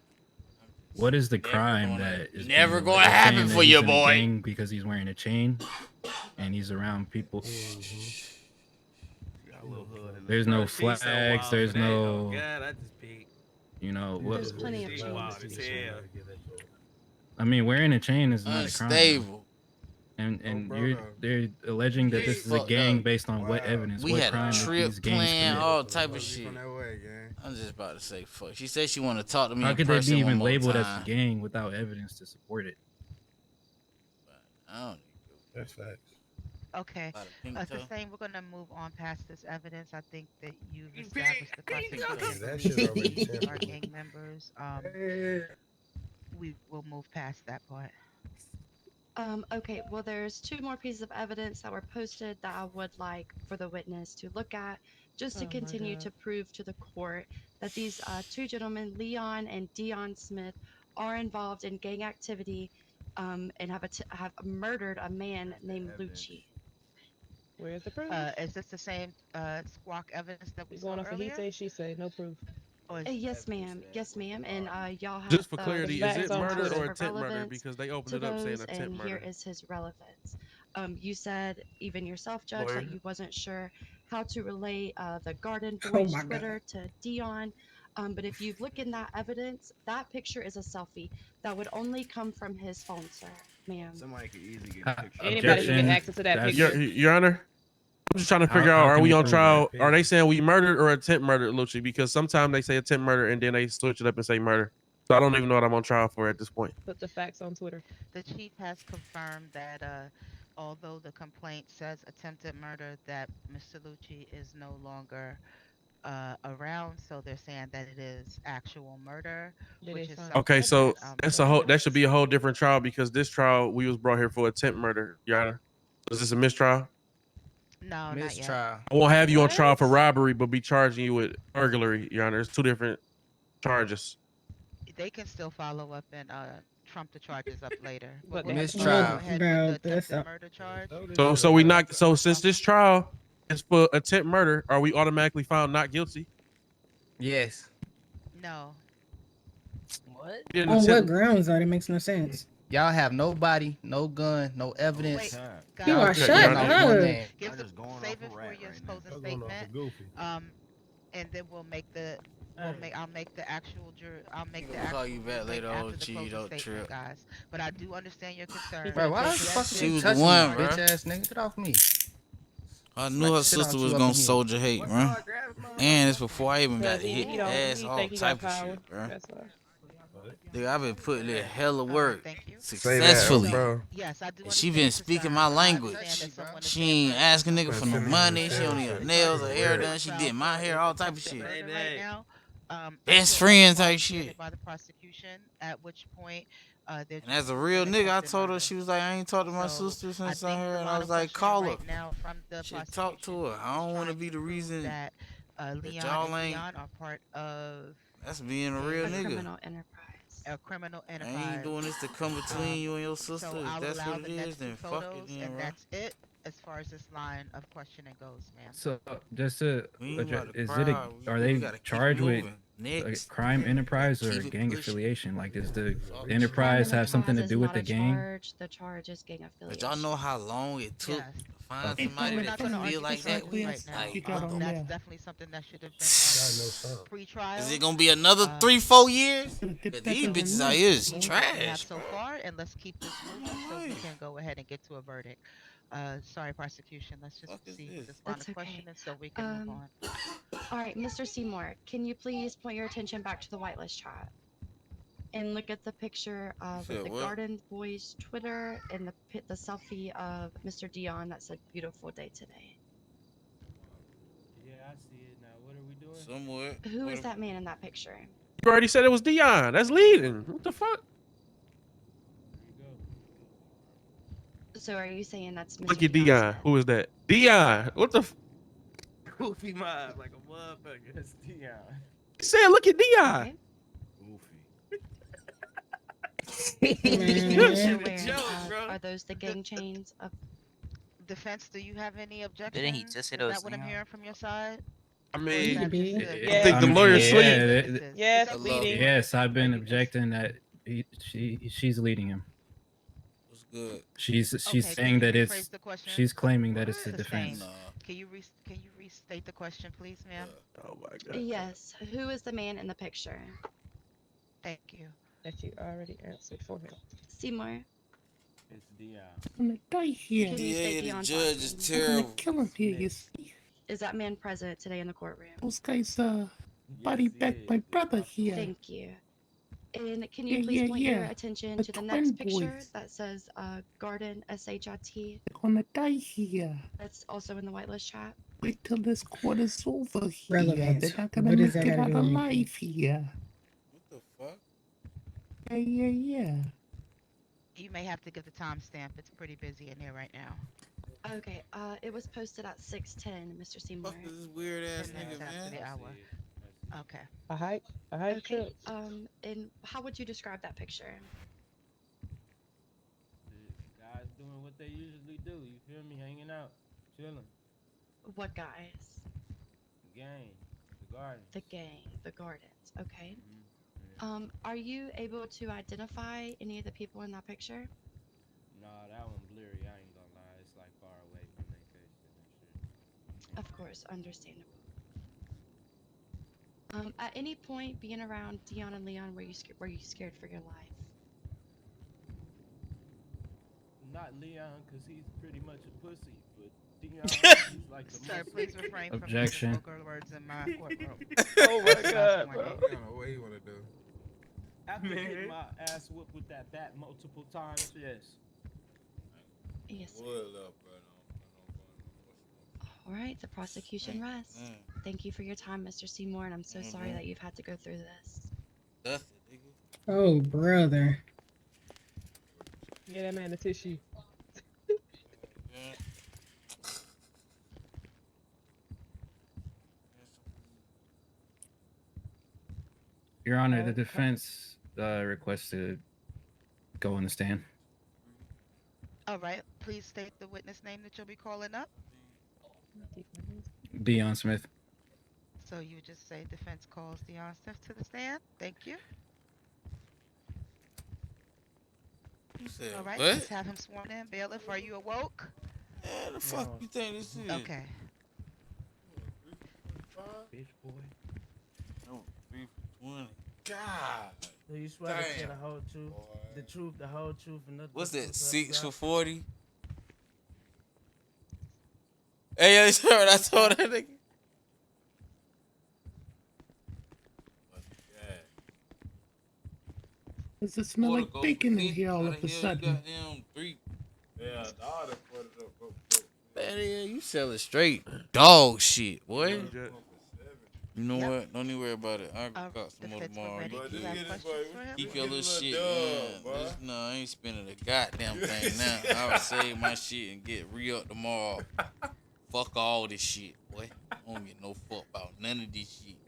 what is the crime that is never being- gonna they're happen saying that for he's you, in a boy. gang because he's wearing a chain and he's around people. There's no flags. There's no. You know what? There's plenty of chains. I mean, wearing a chain is not a crime. Unstable. And they're alleging that this is a gang based on what evidence? We what had crime a that trip these gangs plan, commit? all type of shit. I'm just about to say fuck. She said she want to talk to me How in could they person be even one more labeled as time. a gang without evidence to support it? I don't That's facts. Okay. pink It's the toe. same. We're gonna move on past this evidence. I think that you've established the prosecution That shit already these are tempered. gang members. We will move past that part. Okay, well, there's 2 more pieces of evidence that were posted that I would like for the witness to look at, just to Oh my continue God. to prove to the court that these 2 gentlemen, Leon and Dion Smith, are involved in gang activity and have murdered a man named Lucci. Where's the proof? Is this the same squawk evidence that we We're saw going off of he earlier? say, she say, no proof. Or is Yes, ma'am. Yes, ma'am. And y'all have Just for the clarity, is facts it on murder Twitter. or attempt murder? relevance Because they opened to it up saying those, attempt and murder. here is his relevance. You said, even yourself, Judge, Lawyer. that you wasn't sure how to relate the Garden Oh Boys my God. Twitter to Dion. But if you look in that evidence, that picture is a selfie that would only come from his phone, sir, ma'am. Somebody could easily get a picture. Anybody can get access to that That's- picture. Your Honor, I'm just trying to figure How out: are can we they on prove trial? that? Are they saying we murdered or attempt murder, Lucci? Because sometimes they say attempt murder and then they switch it up and say murder. So I don't even know what I'm on trial for at this point. Put the facts on Twitter. The chief has confirmed that although the complaint says attempted murder, that Mr. Lucci is no longer around, so they're saying that it is actual murder, Did which they is find- Okay, so something, that's a whole. That should be a whole different trial because this trial we was brought here for attempt murder, Your Honor. Is this a mistrial? No, not yet. Mistrial. I won't have you on trial What? for robbery, but be charging you with burglary, Your Honor. It's 2 different charges. They can still follow up and trump the charges up later. But we'll Mistrial. go ahead Bro, with the that's attempted a- murder charge. So we not. So since this trial is for attempt murder, are we automatically found not guilty? Yes. No. What? We didn't On what attempt- grounds though? That makes no sense. Y'all have no body, no gun, no evidence. Wait, You guys, are Okay, shut Your Honor. up. give the, save it for your opposing statement. And then we'll make the. I'll make the actual I'll make the We'll call actual you back later, after old the Cheeze, closing don't statement, trip. guys. But I do understand your concern. Bro, why the Yes, fuck She you was the touching one, me, bro. bitch ass nigga? Get off me. I knew her Sit down, sister you was up gonna in here. soldier hate, bro. And it's before I even got to hit He the don't- ass, he all think he got type of power. shit, bro. That's why. Nigga, I've been putting in hella work thank you. Say that, successfully. bro. Yes, I do. And she been speaking my language. She ain't asking nigga for no money. She don't need her nails or hair done. She did my hair, all type of shit. Right now, Best friend type shit. by the prosecution. At which point, they're And as a just real gonna nigga, I attempted told her, murder. she was like, I ain't talked to my So, sister since I think heard, the and I line was of like, questioning call her. right now from the Shit, talk to her. I don't want to be the reason that that Leon y'all and ain't. Dion are part of That's being a real A nigga. criminal enterprise. a criminal I enterprise. ain't doing this to come between you and your sister. So If I'll that's allow what it the is, next then two fuck it, photos, then, and bro. that's it as far as this line of questioning goes, ma'am. So just to We ain't about to is cry. it are they We gotta keep charged with moving. a Next. crime enterprise or Keep it gang pushing. affiliation? Like, does the Crime enterprise have something to Enterprise do is with not the a gang? charge. The charge is gang But affiliation. y'all know how long it took Yes. to find Okay. somebody We're that not gonna feel argue like this that. right now. Like, That's definitely something that should have been pre-trial. is it gonna be another 3-4 years? 'Cause these bitches out here is We have trash. so far, and let's keep this moving so we can go ahead and get to a verdict. Sorry, prosecution. Let's just proceed with this line That's of okay. questioning so we can move on. All right, Mr. Seymour, can you please point your attention back to the whitelist chat and look at the picture of Said the what? Garden Boys Twitter and the selfie of Mr. Dion that said "beautiful day today." Yeah, I see it now. What are we doing? Somewhere. Who is that man in that picture? You already said it was Dion. That's leading. What the fuck? So are you saying that's Mr. Look at Dion. Who is that? Dion. What the? Goofy mob like a motherfucker. That's Dion. He said, look at Dion. Mr. Ware, Joke, bro. are those the gang chains of? Defense, do you have any objections? Didn't he just say Is those that what I'm now? hearing from your side? I Or is mean, that just I a- think the lawyer's yeah, sleep. th- Yes, I love leading. it. yes, I've been objecting that she's leading him. What's good? She's Okay, saying can that you it's rephrase the question? she's claiming that it's the Sustained. defense. Can you restate the question, please, ma'am? Oh my god. Yes. Who is the man in the picture? Thank you. That you already answered for him. Seymour. It's Dion. I'm gonna die here. Can you say The Dion's judge last is name? I'm gonna terrible. kill him here, you see. Is that man present today in the courtroom? Those guys, body back my brother here. Thank you. And can you Yeah, please yeah, point your yeah. attention The to the twin next picture boys. that says Garden SHIT? They're gonna die here. That's also in the whitelist chat. Wait till this court is over here. Relevant. They're not gonna What make does that it gotta out do with anything? alive here. What the fuck? Yeah. You may have to give the timestamp. It's pretty busy in here right now. Okay, it was posted at 6:10, Mr. Seymour. Fuck is this weird ass 10 minutes nigga, after man? the hour. Okay. A hype Okay, trip. and how would you describe that picture? Guys doing what they usually do. You feel me? Hanging out, chilling. What guys? The gang, the garden. The gang, the gardens. Okay. Mm-hmm. Are you able to identify any of the people in that picture? Nah, that one blurry. I ain't gonna lie. It's like far away from their faces and shit. Of course, understandable. At any point being around Dion and Leon, were you scared for your life? Not Leon, cause he's pretty much a pussy, but Dion, he's like the Sir, most. please refrain from Objection. using vulgar words in my courtroom. Oh my god, I bro. don't know what he wanna do. After getting my ass whooped with that bat multiple times, yes. Yes. Wood up, bro. All right, the prosecution rests. Thank you for your time, Mr. Seymour, and I'm so sorry that you've had to go through this. That's it, nigga. Oh, brother. Get that man a tissue. Your Honor, the defense requests to go on the stand. All right. Please state the witness name that you'll be calling up. Dion Smith. So you would just say defense calls Dion Smith to the stand. Thank you. You said All right. what? Let's have him sworn in. Bailiff, are you awoke? Yeah, the fuck you think this is? Okay. Bitch boy. No, 3 for 20. God. So you swear to say Damn. the whole truth, the truth, the whole truth, and nothing. What's but the that? truth, 6 so for help you 40? Hey, yo, you heard what I told that nigga? Does it smell like bacon in here all of a sudden? Goddamn 3. Yeah, the order put it up. Man, yeah, you selling straight dog shit, boy. You know Yep. what? Don't even worry about it. I got some more defense, we're tomorrow. ready. Do you have questions for him? Keep your little shit, man. No, I ain't spending a goddamn thing now. I would save my shit and get re-up tomorrow. Fuck all this shit, boy. I don't get no fuck about none of this shit.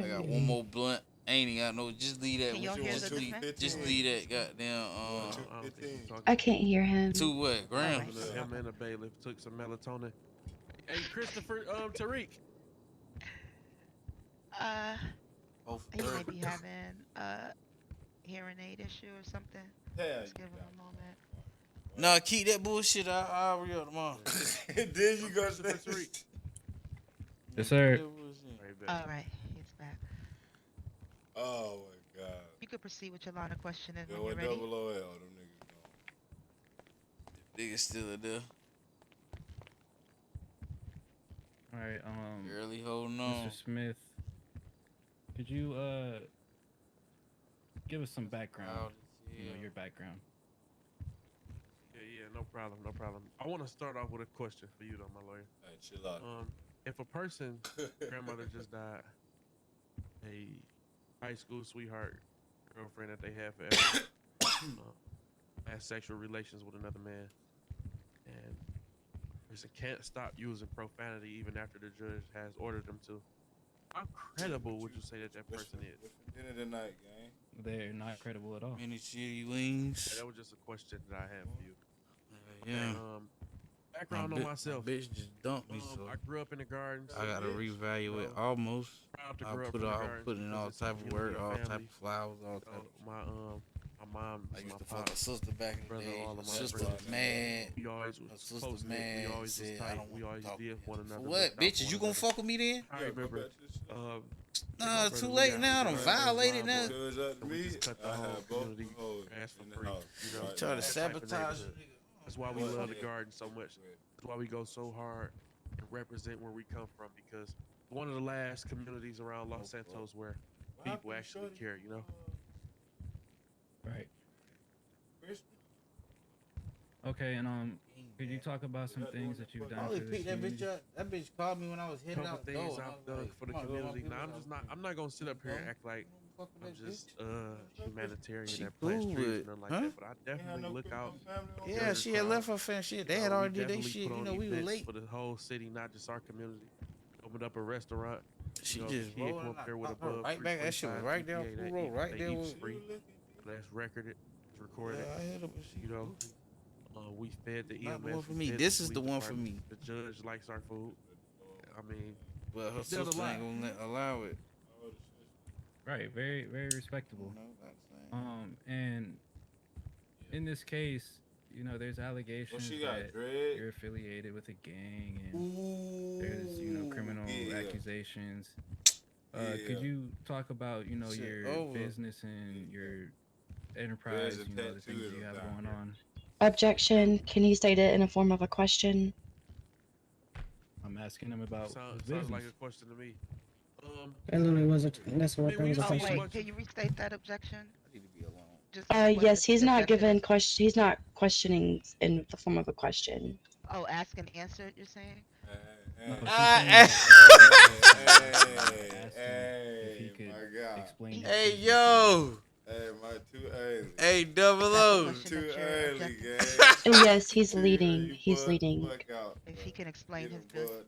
I got one more blunt. I ain't even got no. Just leave that. Can y'all hear the defense? Just leave that goddamn. I can't hear him. 2 what grams? Him and the bailiff took some melatonin. Hey, Christopher, Tariq. He may be having a hearing aid issue or something. Just give him a moment. Nah, keep that bullshit. I'll re-up tomorrow. Then you go to Tariq. Yes, sir. All right, he's back. Oh my god. You could proceed with your line of questioning Yo, when you're what ready. double OL, them niggas Nigga still there. All right. Barely holding on. Mr. Smith, could you give us some background? You know, your background. Yeah, no problem. I want to start off with a question for you, though, my lawyer. Hey, chill out. If a person, grandmother just died, a high school sweetheart, girlfriend that they had forever, had sexual relations with another man, and person can't stop using profanity even after the judge has ordered them to. How credible would you say that person is? Dinner tonight, gang. They're not credible at all. Mini chili wings. That was just a question that I have for you. Yeah. Background on myself. My bitch just dumped me, so I grew up in the gardens. I gotta reevaluate almost. Proud to I grow up put in the all gardens put in because all it's a type of community work, of all type family. of flowers, all type of. My mom, I used my to fuck pops, a sister back in the brother, day. all of my Sister brothers. was mad. We always Her was sister close knit. mad. We always was Said, I tight. don't We want always to talk did one For another. what, looked out bitches? for You one gonna another. fuck with me then? I remember. Nah, too late now. I done violated now. We just cut the whole community grass for free. You know, Try to that type of sabotage neighborhood. That's why we love the garden so much. That's why we go so hard and represent where we come from, because one of the last communities around Los Santos where people actually care, you know? Right. Okay, and could you talk about some things that you've done I for only this picked that bitch community? up. That bitch called me when I was headed Couple out the things door. I've done for the community. Now I'm not gonna sit up here and act like I'm just humanitarian that plants cool trees with- and nothing like huh? that. But I definitely look out. Yeah, she had left her fan shit. They had we already did their definitely shit. put You on know, we were events late. for the whole city, not just our community. Opened up a restaurant. She you know, just the kid come rolling up there with a out, bub. right back. That shit was right there on Food Road, right there was. Free. That's recorded. It's recorded. Yeah, I hit up with You know, we fed the Not the EMS. one for we me. fed This the is the police one for department. me. The judge likes our food. I mean, Well, her we've done a sister lot. ain't gonna allow it. Right, very, very respectable. And in this case, you know, there's allegations she got that dread? you're affiliated with a gang, and there's, you know, criminal accusations. Could you talk about, you know, Shit your over. business and your enterprise, you know, the things you have going on? Objection. Can you state it in a form of a question? I'm asking him about his Sounds business. like a question to me. That literally was that's what that was a Oh question. wait, can you restate that objection? Just Yes, he's not objection given is- question. He's not questioning in the form of a question. Oh, ask and answer. You're saying? No, she's Ah, saying if he could explain. his Hey, business. yo. Hey, my too early. Hey, double O. Too early, gang. Yes, he's leading. He's leading. If he can explain his business.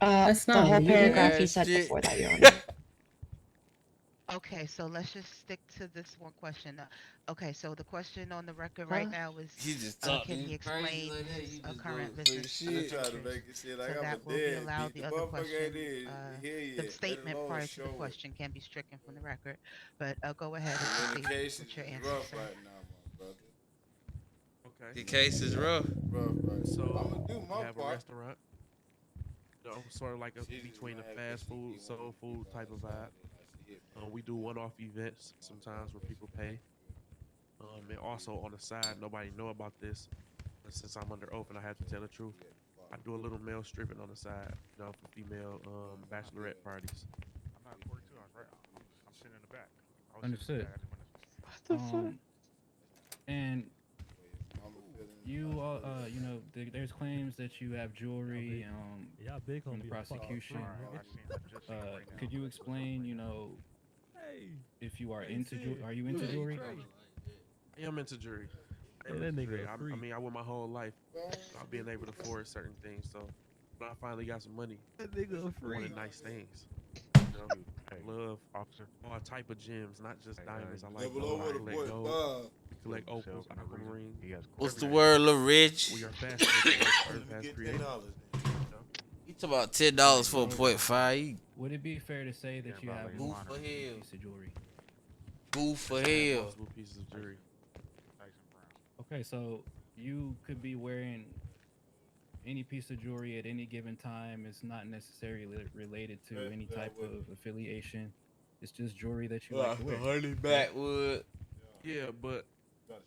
That's The not whole leading. paragraph he Yeah, said shit. before that, Your Honor. Okay, so let's just stick to this one question. Okay, so the question on the record right now is, He just can talking he crazy explain like that. his You just current doing fake business shit. Try to ventures? make it shit like So I'm that a will be dead allowed. beat. The The other motherfucker question, ain't here yet. the Let statement alone prior to show the it. question can be stricken from the record. But go ahead and proceed Communication with your is answer, rough sir. right now, my brother. Okay. The case is rough. Rough right So I'm gonna do we my have a part. restaurant. You know, sort of like between a fast food, soul food type of vibe. We do one-off events sometimes where people pay. And also on the side, nobody know about this, but since I'm under oath and I have to tell the truth, I do a little male stripping on the side, you know, for female bachelorette parties. I'm not 42 hours, right? I'm sitting in the back. I was Understood. Sitting in the back. I just wanted to And you, you know, there's claims that you have jewelry from the prosecution. Could you explain, you know, if you are into jewelry? Are you into jewelry? I am into jewelry. I am Hey, that into nigga jewelry. a I freak. mean, I went my whole life not being able to afford certain things. So when I finally got some money, That nigga a I freak. wanted nice things. You know, love all type of gems, not just diamonds. I like Double gold. O I with a collect boy, gold. Bob. Collect opals, aquamarine. What's the word, Lil Rich? We are fascinated by what Earth has created. You talk about $10 for a .5. Would it be fair to say that you have Boo one for hell. piece of jewelry? Boo for I have hell. multiple pieces of jewelry. Okay, so you could be wearing any piece of jewelry at any given time. It's not necessarily related to any type of affiliation. It's just jewelry that you like to wear. Honey backwood. Yeah, but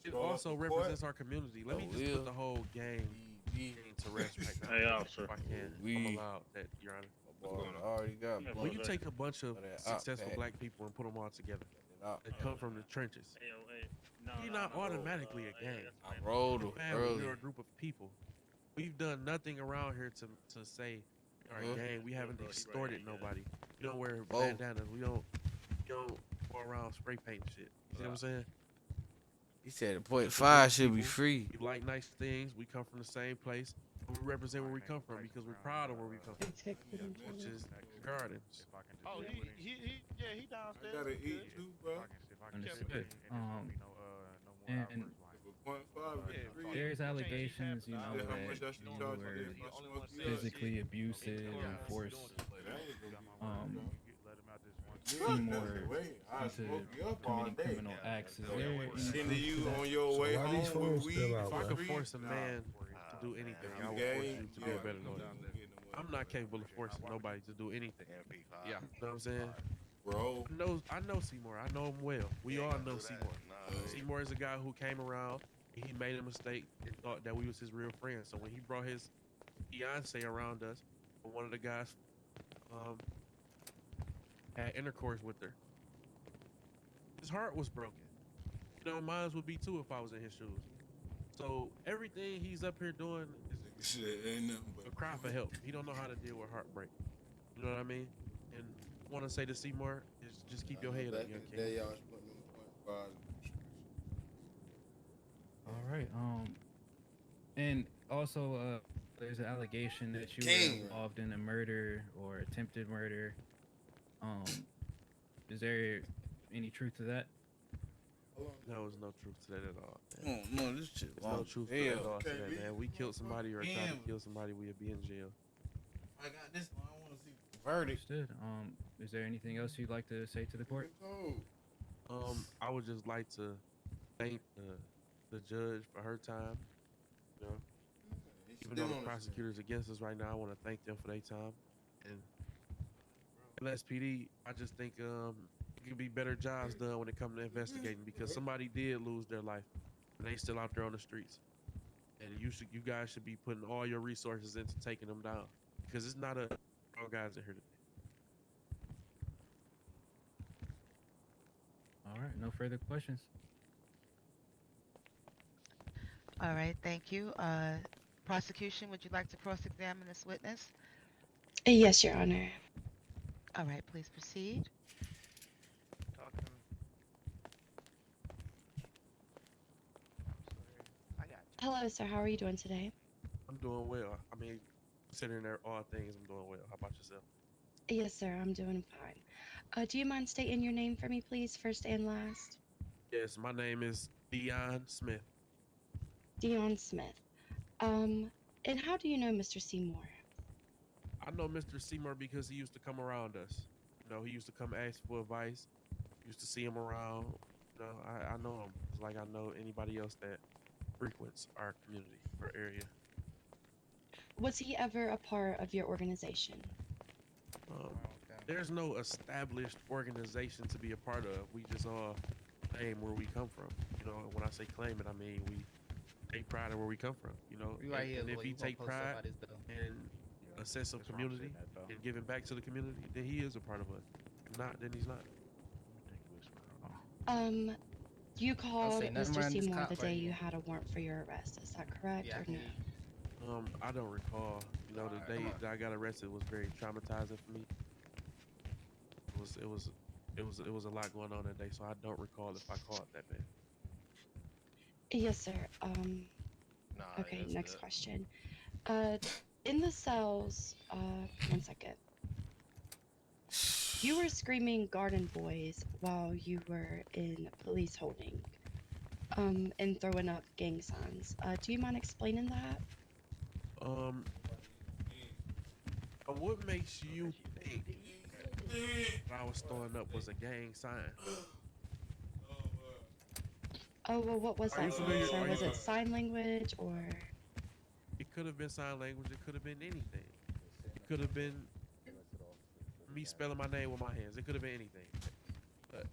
it also represents our community. Let me just put the whole gang to rest right now. Hey, officer. If I can, I'm allowed that, Your Honor. I already got When you take a bunch of that successful pack. black people and put them all together, that come from the trenches, you're not automatically a gang. I rolled early. We're a group of people. We've done nothing around here to say our gang. We haven't extorted nobody. We don't wear bandanas. We don't go around spray painting shit. You see what I'm saying? He said a .5 should be free. We like nice things. We come from the same place. We represent where we come from because we're proud of where we come from, which is Gardens. If I can just Oh, get with him. yeah, he downstairs. I gotta We eat good. too, bro. If I can get Understood. with him, and there's gonna be no more And outbursts like. If a point five is Yeah, three, there's you can't keep allegations, having you the know, yeah, how that much I should you charge were you if I only smoke one you saying up? physically shit. abusive and forced That ain't gonna Got be my word. bro. You let him out this one. Seymour Wait, I into smoke you up all committing day. criminal acts. Is there any Send proof to you that? on your So way why these home phones with still weed. out, If I bro? could force a Nah. man to do anything, I would force you to be a better lawyer. I'm not capable of forcing nobody to do anything. Yeah. You know what I'm saying? Bro. I know Seymour. I know him well. We all know Seymour. Seymour is a guy who came around. He made a mistake and thought that we was his real friends. So when he brought his fiance around us, one of the guys had intercourse with her. His heart was broken. You know, mine would be too if I was in his shoes. So everything he's up here doing is Shit, ain't nothing but a cry for help. He don't know how to deal with heartbreak. You know what I mean? And I want to say to Seymour is just keep your head up, back young in the king. day, y'all was putting them point fives. All right. And also, there's an allegation that you King. were involved in a murder or attempted murder. Is there any truth to that? There was no truth to that at all. Oh no, this shit. There's no truth to that at all to that, man. We killed somebody or tried to kill somebody, we'd be in jail. I got this one. I want to see the verdict. Understood. Is there anything else you'd like to say to the court? I would just like to thank the judge for her time. You know, even though the prosecutor's against us right now, I want to thank them for their time. And LSPD, I just think it could be better jobs done when it comes to investigating because somebody did lose their life and they still out there on the streets. And you guys should be putting all your resources into taking them down because it's not all guys in here today. All right. No further questions. All right, thank you. Prosecution, would you like to cross-examine this witness? Yes, Your Honor. All right, please proceed. Hello, sir. How are you doing today? I'm doing well. I mean, considering they're all things, I'm doing well. How about yourself? Yes, sir. I'm doing fine. Do you mind stating your name for me, please, first and last? Yes, my name is Dion Smith. Dion Smith. And how do you know Mr. Seymour? I know Mr. Seymour because he used to come around us. You know, he used to come ask for advice. Used to see him around. You know, I know him. It's like I know anybody else that frequents our community or area. Was he ever a part of your organization? There's no established organization to be a part of. We just all claim where we come from. You know, when I say claim it, I mean we take pride in where we come from. You know, and if he take pride in a sense of community and giving back to the community, then he is a part of us. If not, then he's not. You called say nothing Mr. around this Seymour cop the day right you here. had a warrant for your arrest. Is that correct or no? I don't recall. You know, the day that I got arrested was very traumatizing for me. It was a lot going on that day, so I don't recall if I called that day. Yes, sir. Okay, next question. In the cells, 1 second. You were screaming garden boys while you were in police holding, and throwing up gang signs. Do you mind explaining that? What makes you think what I was throwing up was a gang sign? Oh, well, what was Are you that, familiar- sir? are Was you- it sign language or? It could have been sign language. It could have been anything. It could have been me spelling my name with my hands. It could have been anything. But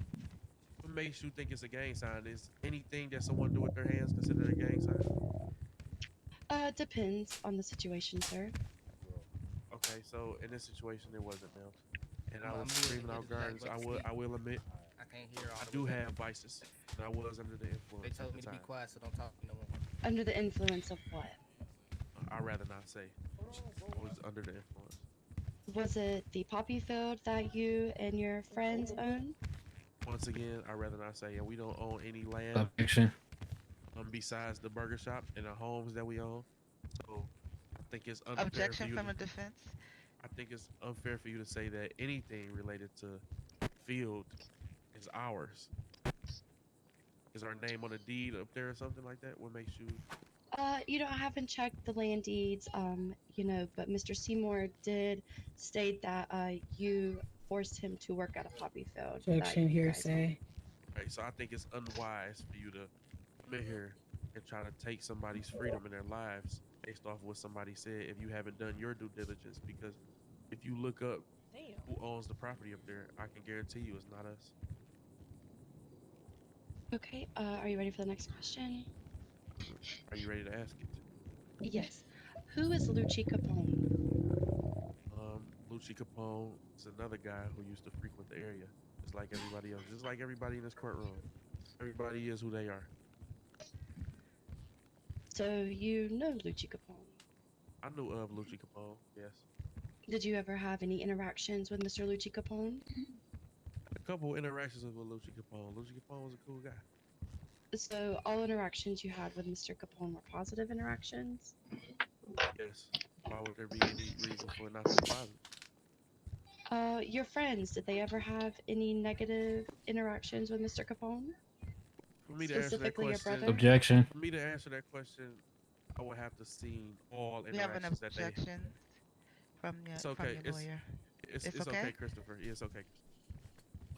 what makes you think it's a gang sign? Is anything that someone do with their hands considered a gang sign? Depends on the situation, sir. Okay, so in this situation, it wasn't, ma'am. And I I'm was moving screaming to out get this gardens. back I to will admit, I can't hear all I the do way have back. vices, and I was under the influence. They told at me the to be time. quiet, so don't talk no more. Under the influence of what? I'd rather not say. I was under the influence. Was it the poppy field that you and your friends own? Once again, I'd rather not say. And we don't own any land Objection. besides the burger shop and the homes that we own. So I think it's unfair Objection for you from to, the defense. I I think it's unfair for you to say that anything related to field is ours. Is our name on a deed up there or something like that? What makes you? You know, I haven't checked the land deeds, you know, but Mr. Seymour did state that you forced him to work at a poppy field that Objection, you guys own. hearsay. Right, so I think it's unwise for you to come in here and try to take somebody's freedom in their lives based off what somebody said if you haven't done your due diligence. Because if you look up who owns the property up there, I can guarantee you it's not us. Okay, are you ready for the next question? Are you ready to ask it? Yes. Who is Lucci Capone? Lucci Capone is another guy who used to frequent the area, just like everybody else, just like everybody in this courtroom. Everybody is who they are. So you know Lucci Capone? I knew of Lucci Capone, yes. Did you ever have any interactions with Mr. Lucci Capone? A couple interactions with Lucci Capone. Lucci Capone was a cool guy. So all interactions you had with Mr. Capone were positive interactions? Yes. Why would there be any reason for it not to be positive? Your friends, did they ever have any negative interactions with Mr. Capone? For me to answer that Specifically your question, brother? Objection. For me to answer that question, I would have to see all We have an interactions that they. objection from your, It's okay. from your lawyer. It's It's okay, okay? Christopher. Yeah, it's okay.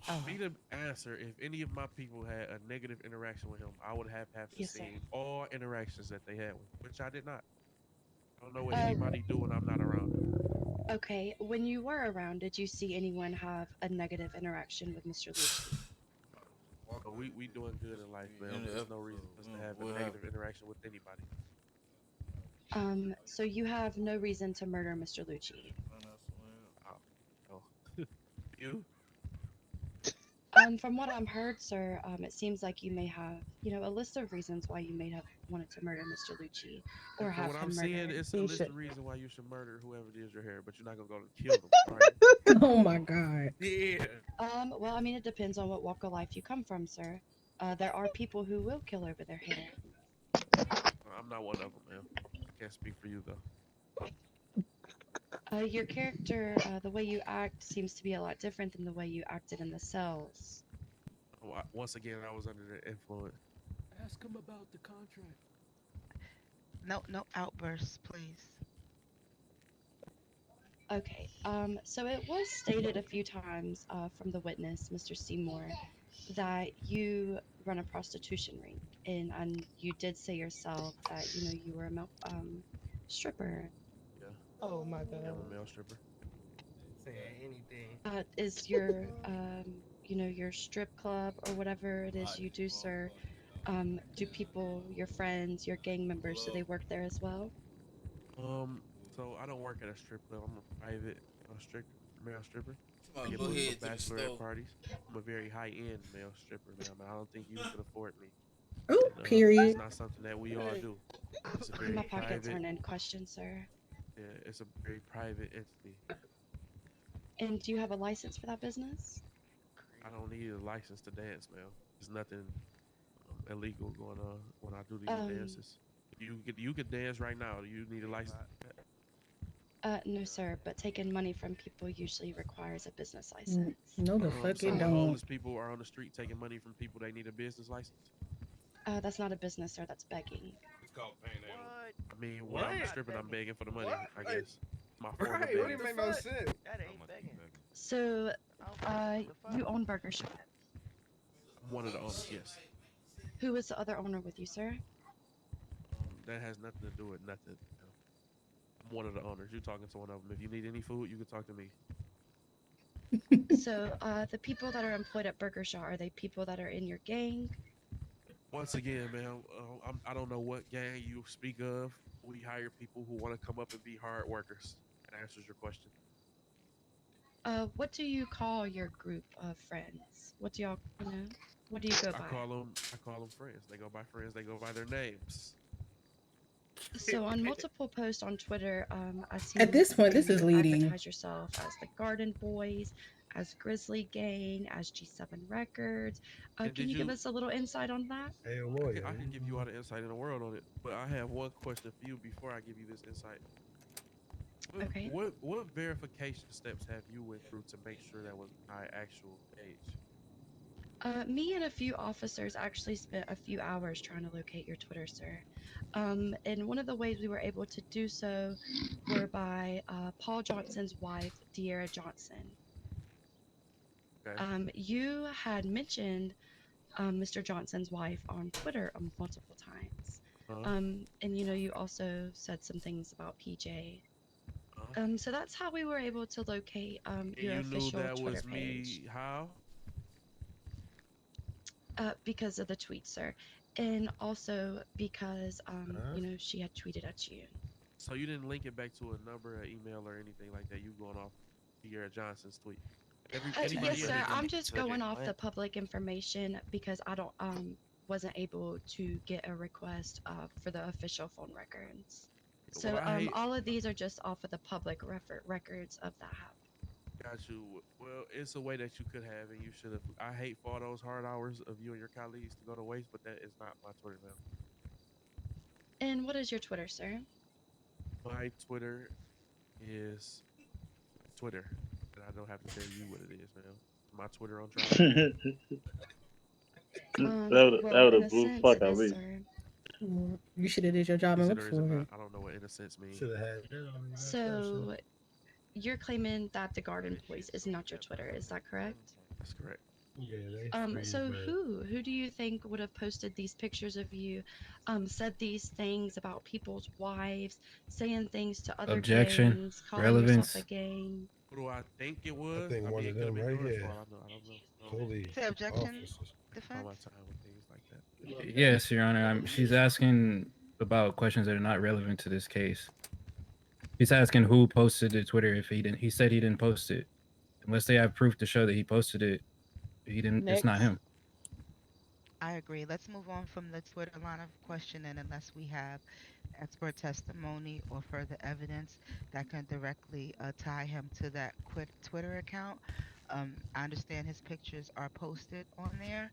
Oh. For me to answer if any of my people had a negative interaction with him, I would have to Yes, sir. see all interactions that they had with, which I did not. I don't know what anybody do when I'm not around. Okay, when you were around, did you see anyone have a negative interaction with Mr. Lucci? But we doing good in life, man. There's no reason for us to have a negative interaction with anybody. So you have no reason to murder Mr. Lucci? Oh. You? From what I've heard, sir, it seems like you may have, you know, a list of reasons why you may have wanted to murder Mr. Lucci, or From have what him I'm seeing, murdered. it's a list of reasons why you should murder whoever it is your hair, but you're not gonna go to kill them, right? Oh my god. Yeah. Well, I mean, it depends on what walk of life you come from, sir. There are people who will kill over their hair. I'm not one of them, man. I can't speak for you though. Your character, the way you act, seems to be a lot different than the way you acted in the cells. Once again, I was under the influence. Ask him about the contract. No outbursts, please. Okay, so it was stated a few times from the witness, Mr. Seymour, that you run a prostitution ring, and you did say yourself that, you know, you were a stripper. Yeah. Oh my god. I'm a male stripper. Say anything. Is your, you know, your strip club or whatever it is you do, sir, do people, your friends, your gang members, do they work there as well? So I don't work at a strip club. I'm a private male stripper. Come on, I get go booked ahead for to the bachelorette store. parties. I'm a very high-end male stripper, man. I don't think you could afford me. Oh, period. It's not something that we all do. It's a very My pockets private. aren't in question, sir. Yeah, it's a very private entity. And do you have a license for that business? I don't need a license to dance, man. There's nothing illegal going on when I do these dances. You could dance right now. You need a license. No, sir, but taking money from people usually requires a business license. No, the fuck So it when don't. homeless people are on the street taking money from people, they need a business license. That's not a business, sir. That's begging. It's called panhandling. I mean, when I'm stripping, I'm begging for the money. I guess my form of Right, begging. what do you make no sense? That ain't begging. So, you own Burger Shop. I'm one of the owners, yes. Who is the other owner with you, sir? That has nothing to do with nothing. I'm one of the owners. You're talking to one of them. If you need any food, you can talk to me. So, the people that are employed at Burger Shop, are they people that are in your gang? Once again, man, I don't know what gang you speak of. We hire people who want to come up and be hard workers. That answers your question. What do you call your group of friends? What do y'all, you know, what do you go by? I call them friends. They go by friends. They go by their names. So on multiple posts on Twitter, I see At this point, this you is leading. advertise yourself as the Garden Boys, as Grizzly Gang, as G7 Records. Can you give us a little insight on that? Hey, I can give you all the insight in the world on it, but I have one question for you before I give you this insight. Okay. What verification steps have you went through to make sure that was my actual age? Me and a few officers actually spent a few hours trying to locate your Twitter, sir. And one of the ways we were able to do so were by Paul Johnson's wife, De'Ara Johnson. Okay. You had mentioned Mr. Johnson's wife on Twitter multiple times. And you also said some things about PJ. So that's how we were able to locate your you official knew that Twitter was page. me? How? Because of the tweet, sir, and also because she had tweeted at you. So you didn't link it back to a number, an email, or anything like that. You going off De'Ara Johnson's tweet? Yes, sir. I'm just going off the public information because I don't wasn't able to get a request for the official phone records. So all of these are just off of the public records of the app. Got you. Well, it's a way that you could have, and you should have. I hate for all those hard hours of you and your colleagues to go to waste, but that is not my Twitter now. And what is your Twitter, sir? My Twitter is Twitter, and I don't have to tell you what it is, man. My Twitter on trial. That would have blew the fuck out of me. You should have did your job and looked for it. I don't know what innocence means. Should have had. So you're claiming that the Garden Boys is not your Twitter, is that correct? That's correct. Yeah, So who do you think would have posted these pictures of you, said these things about people's wives, saying things to other Objection. gangs, calling Relevance. yourself a gang? Who do I think it was? I think one of them right here. Police Say objection. officers. Defense. All my time with things like that. Yes, Your Honor. She's asking about questions that are not relevant to this case. He's asking who posted the Twitter if he didn't. He said he didn't post it. Unless they have proof to show that he posted it, he didn't. It's not him. I agree. Let's move on from the Twitter line of questioning unless we have expert testimony or further evidence that can directly tie him to that Twitter account. I understand his pictures are posted on there,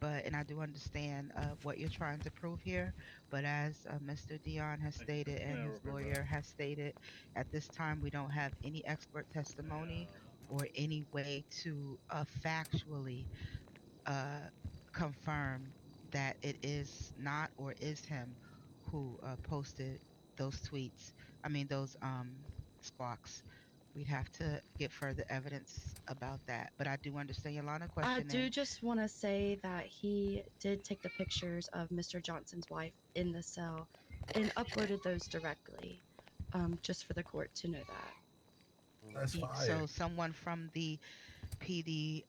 and I do understand what you're trying to prove here. But as Mr. Dion has stated and his lawyer has stated, at this time we don't have any expert testimony or any way to factually confirm that it is not or is him who posted those tweets. I mean those squawks. We'd have to get further evidence about that. But I do understand your line of questioning. I do just want to say that he did take the pictures of Mr. Johnson's wife in the cell and uploaded those directly, just for the court to know that. That's fire. So someone from the PD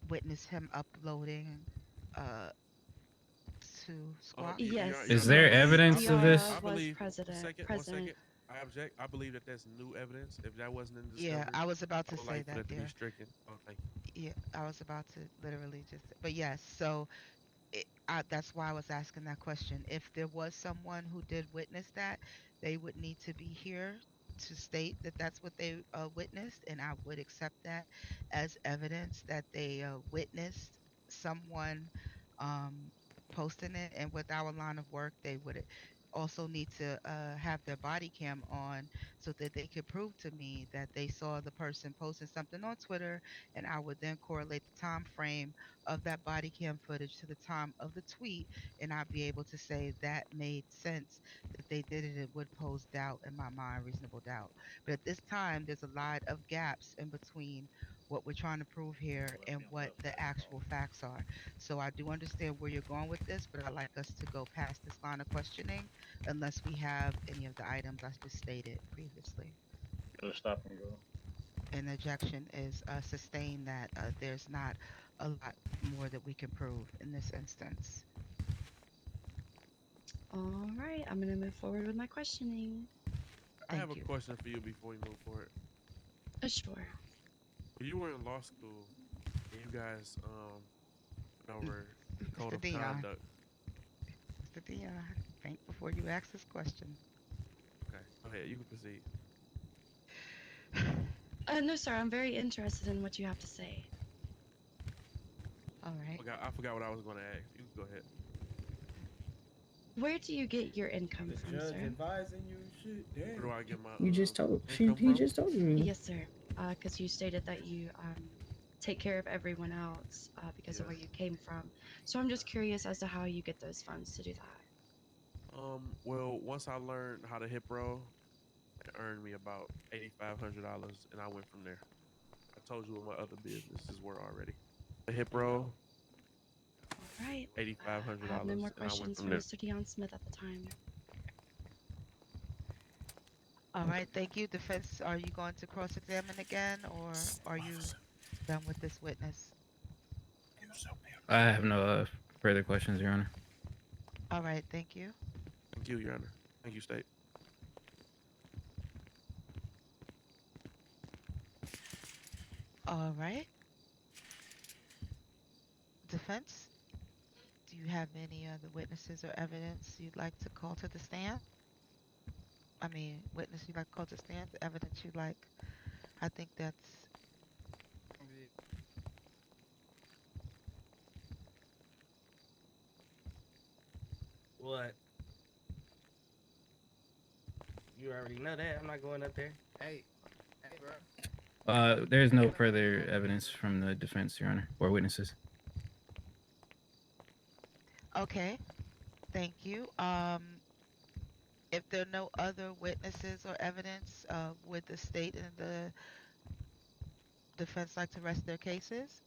witnessed him uploading to squawk? Yes. Is there evidence of this? I believe. President. One second. I object. I believe that that's new evidence. If that wasn't in the discovery, Yeah, I was about to say like that to be there. stricken. Oh, thank you. Yeah, I was about to literally just. But yes, so that's why I was asking that question. If there was someone who did witness that, they would need to be here to state that that's what they witnessed, and I would accept that as evidence that they witnessed someone posting it. And with our line of work, they would also need to have their body cam on so that they could prove to me that they saw the person posting something on Twitter, and I would then correlate the time frame of that body cam footage to the time of the tweet, and I'd be able to say that made sense that they did it. It would pose doubt in my mind, reasonable doubt. But at this time, there's a lot of gaps in between what we're trying to prove here and what the actual facts are. So I do understand where you're going with this, but I'd like us to go past this line of questioning unless we have any of the items I just stated previously. Stop and go. And the objection is sustained that there's not a lot more that we can prove in this instance. All right, I'm gonna move forward with my questioning. I have a question for you before we move forward. Sure. When you were in law school, and you guys went over code of Dion. conduct. Mr. Dion, think before you ask this question. Okay, go ahead. You can proceed. No, sir. I'm very interested in what you have to say. All right. I forgot what I was going to ask. You can go ahead. Where do you get your income The from, judge sir? advising you and shit. Damn. Where do I get my You just told income he from? just told you. Yes, sir. Because you stated that you take care of everyone else because of where you came from. So I'm just curious as to how you get those funds to do that. Well, once I learned how to hip roll, it earned me about $8,500, and I went from there. I told you what my other businesses were already. The hip roll, All right. $8,500, I have no more and I went questions from for there. Mr. Dion Smith at the time. All right, thank you. Defense, are you going to cross-examine again, or are you done with this witness? I have no further questions, Your Honor. All right, thank you. Thank you, Your Honor. Thank you, State. All right. Defense, do you have any other witnesses or evidence you'd like to call to the stand? I mean, witness you'd like to call to stand, evidence you'd like. I think that's. What? You already know that. I'm not going up there. Hey, bro. There's no further evidence from the defense, Your Honor, or witnesses. Okay, thank you. If there are no other witnesses or evidence, would the state and the defense like to rest their cases?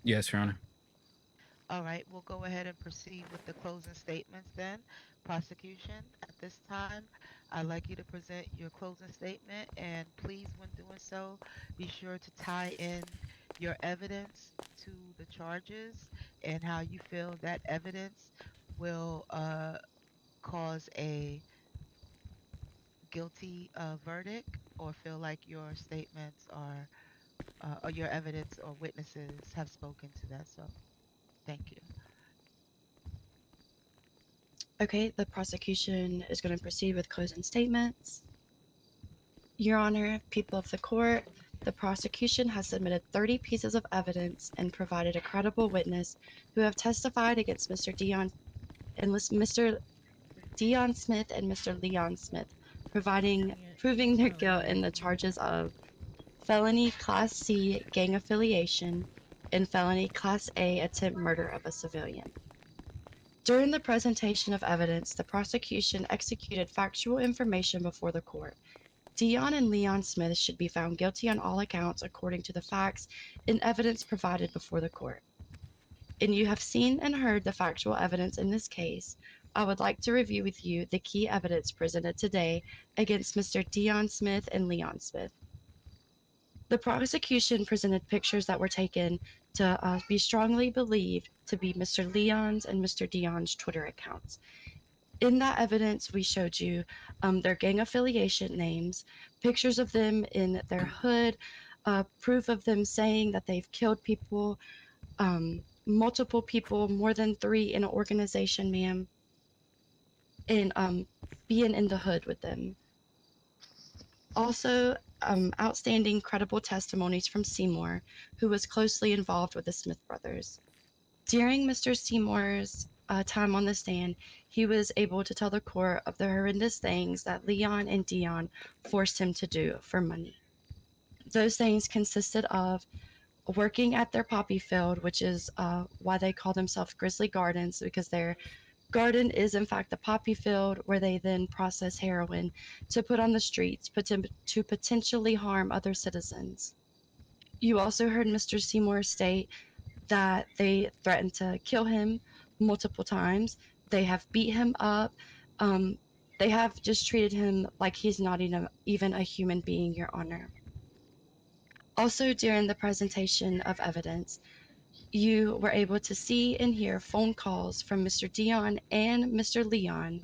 Yes, Your Honor. All right, we'll go ahead and proceed with the closing statements then. Prosecution, at this time, I'd like you to present your closing statement, and please, when doing so, be sure to tie in your evidence to the charges and how you feel that evidence will cause a guilty verdict, or feel like your statements are or your evidence or witnesses have spoken to that. So, thank you. Okay, the prosecution is going to proceed with closing statements. Your Honor, people of the court, the prosecution has submitted 30 pieces of evidence and provided a credible witness who have testified against Mr. Dion and Mr. Dion Smith and Mr. Leon Smith, proving their guilt in the charges of felony Class C gang affiliation and felony Class A attempt murder of a civilian. During the presentation of evidence, the prosecution executed factual information before the court. Dion and Leon Smith should be found guilty on all accounts according to the facts and evidence provided before the court. And you have seen and heard the factual evidence in this case. I would like to review with you the key evidence presented today against Mr. Dion Smith and Leon Smith. The prosecution presented pictures that were taken to be strongly believed to be Mr. Leon's and Mr. Dion's Twitter accounts. In that evidence, we showed you their gang affiliation names, pictures of them in their hood, proof of them saying that they've killed people, multiple people, more than 3 in an organization, ma'am, and being in the hood with them. Also, outstanding credible testimonies from Seymour, who was closely involved with the Smith brothers. During Mr. Seymour's time on the stand, he was able to tell the court of the horrendous things that Leon and Dion forced him to do for money. Those things consisted of working at their poppy field, which is why they call themselves Grizzley Gardens, because their garden is in fact the poppy field where they then process heroin to put on the streets to potentially harm other citizens. You also heard Mr. Seymour state that they threatened to kill him multiple times. They have beat him up. They have just treated him like he's not even a human being, Your Honor. Also, during the presentation of evidence, you were able to see and hear phone calls from Mr. Dion and Mr. Leon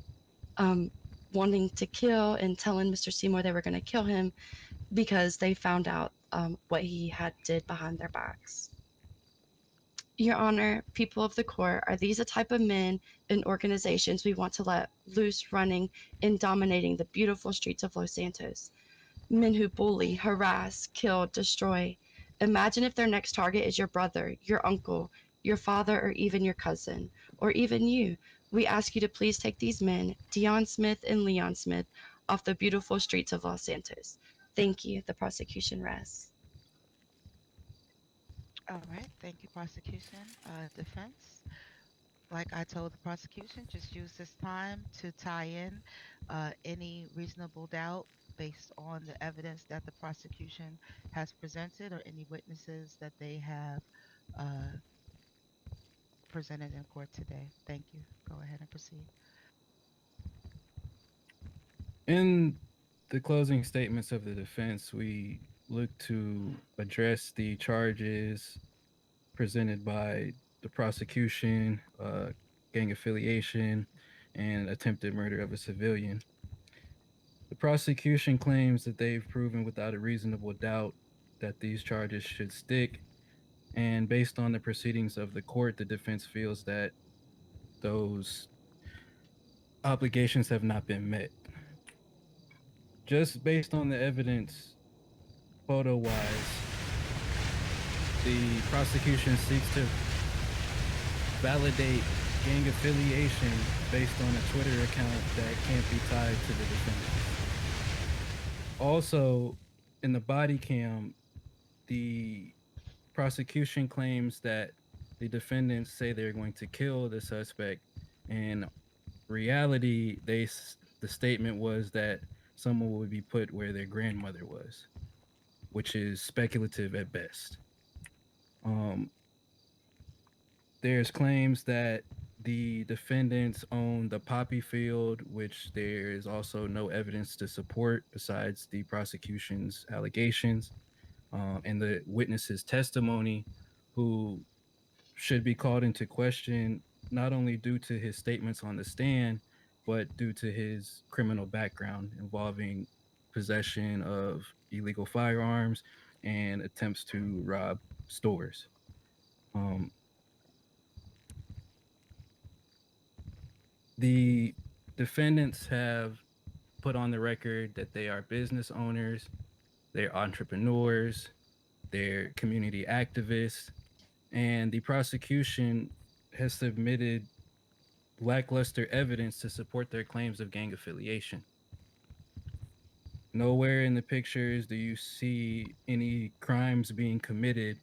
wanting to kill and telling Mr. Seymour they were going to kill him because they found out what he had did behind their backs. Your Honor, people of the court, are these the type of men and organizations we want to let loose running and dominating the beautiful streets of Los Santos? Men who bully, harass, kill, destroy. Imagine if their next target is your brother, your uncle, your father, or even your cousin, or even you. We ask you to please take these men, Dion Smith and Leon Smith, off the beautiful streets of Los Santos. Thank you. The prosecution rests. All right, thank you, prosecution. Defense, like I told the prosecution, just use this time to tie in any reasonable doubt based on the evidence that the prosecution has presented or any witnesses that they have uh, presented in court today. Thank you. Go ahead and proceed. In the closing statements of the defense, we look to address the charges presented by the prosecution, gang affiliation, and attempted murder of a civilian. The prosecution claims that they've proven without a reasonable doubt that these charges should stick, and based on the proceedings of the court, the defense feels that those obligations have not been met. Just based on the evidence, photo-wise, the prosecution seeks to validate gang affiliation based on a Twitter account that can't be tied to the defendants. Also, in the body cam, the prosecution claims that the defendants say they're going to kill the suspect. In reality, the statement was that someone would be put where their grandmother was, which is speculative at best. There's claims that the defendants own the poppy field, which there is also no evidence to support besides the prosecution's allegations and the witness's testimony, who should be called into question not only due to his statements on the stand, but due to his criminal background involving possession of illegal firearms and attempts to rob stores. The defendants have put on the record that they are business owners, they're entrepreneurs, they're community activists, and the prosecution has submitted lackluster evidence to support their claims of gang affiliation. Nowhere in the pictures do you see any crimes being committed.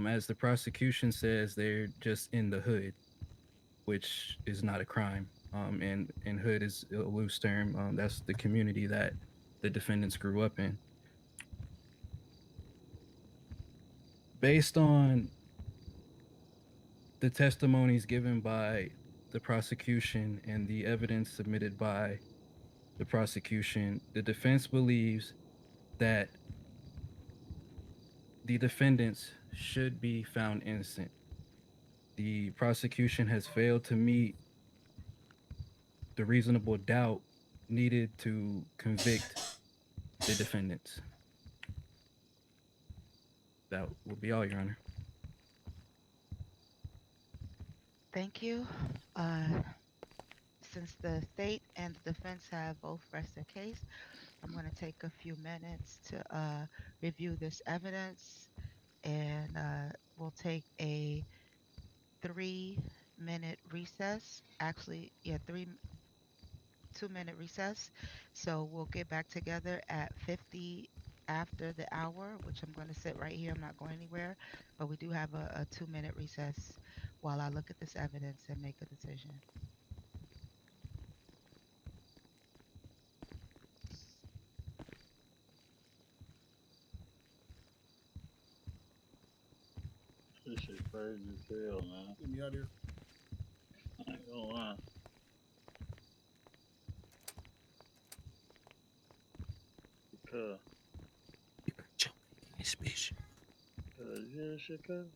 As the prosecution says, they're just in the hood, which is not a crime. And hood is a loose term. That's the community that the defendants grew up in. Based on the testimonies given by the prosecution and the evidence submitted by the prosecution, the defense believes that the defendants should be found innocent. The prosecution has failed to meet the reasonable doubt needed to convict the defendants. That will be all, Your Honor. Thank you. Since the state and the defense have both pressed their case, I'm going to take a few minutes to review this evidence, and we'll take a 3-minute recess. Actually, yeah, 2-minute recess. So we'll get back together at 50 after the hour, which I'm going to sit right here. I'm not going anywhere, but we do have a 2-minute recess while I look at this evidence and make a decision. This shit crazy as hell, man. Get me out of here. I ain't gonna lie. Because You got your in this bitch. yeah, shit, cuz.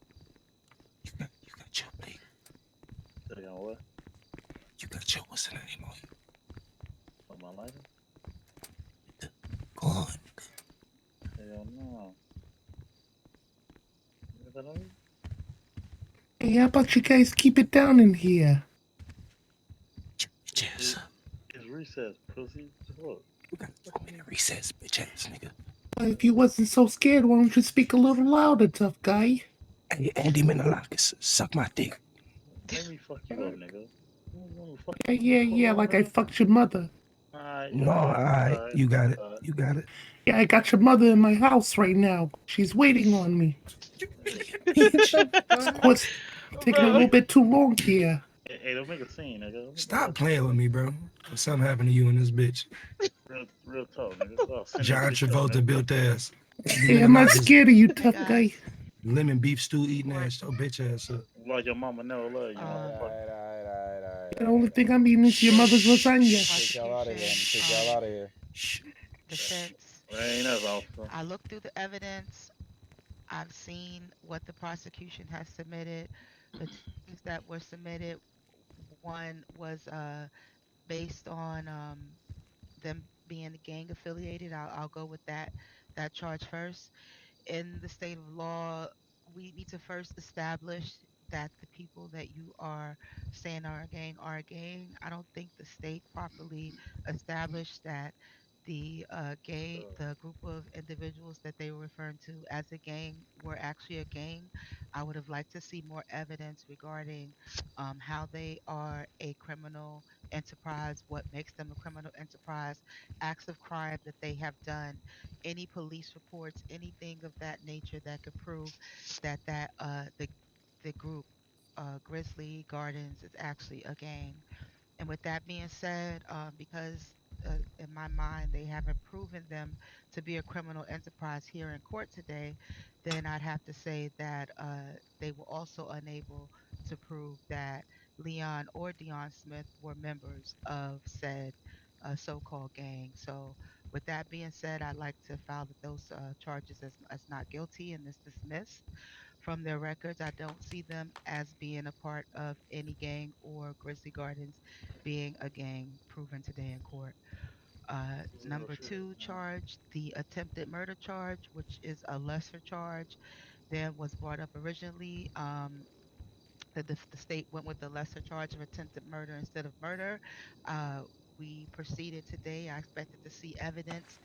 You got your blade. Say on what? You got your what's the name on you? On my lighter? Go on. Hell no. Is that on you? Hey, how about you guys keep it down in here? Bitch ass. It's recess, pussy. What? You got a 4-minute recess, bitch ass nigga. If you wasn't so scared, why don't you speak a little louder, tough guy? Hey, Andy Menalakis, suck my dick. Let me fuck you up, nigga. Yeah, like I fucked your mother. Alright. No, alright, you got it. You got it. Yeah, I got your mother in my house right now. She's waiting on me. What's taking a little bit too long here? Hey, don't make a scene, nigga. Stop playing with me, bro. Something happened to you and this bitch. Real talk, nigga. Oh, send John this to the show, Travolta nigga. built ass. Hey, I'm not scared of you, tough guy. Lemon beef stew eating ass, your bitch ass up. Like your mama never love you, motherfucker. The only thing I'm eating is your mother's lasagna. Take y'all out of here. Take y'all out of here. Defense. Ain't us, officer. I looked through the evidence. I've seen what the prosecution has submitted. The things that were submitted, one was based on them being gang affiliated. I'll go with that charge first. In the state of law, we need to first establish that the people that you are saying are a gang are a gang. I don't think the state properly established that the group of individuals that they were referring to as a gang were actually a gang. I would have liked to see more evidence regarding how they are a criminal enterprise, what makes them a criminal enterprise, acts of crime that they have done, any police reports, anything of that nature that could prove that the group Grizzly Gardens is actually a gang. And with that being said, because in my mind they haven't proven them to be a criminal enterprise here in court today, then I'd have to say that they were also unable to prove that Leon or Dion Smith were members of said so-called gang. So with that being said, I'd like to file those charges as not guilty and this dismissed. From their records, I don't see them as being a part of any gang or Grizzly Gardens being a gang proven today in court. Number two charge, the attempted murder charge, which is a lesser charge than was brought up originally. The state went with the lesser charge of attempted murder instead of murder. We proceeded today. I expected to see evidence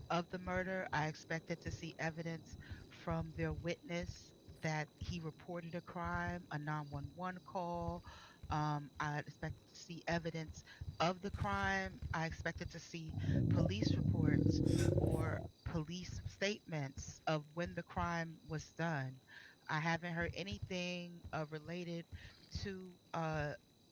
of the murder. I expected to see evidence from their witness that he reported a crime, a 911 call. I expected to see evidence of the crime. I expected to see police reports or police statements of when the crime was done. I haven't heard anything related to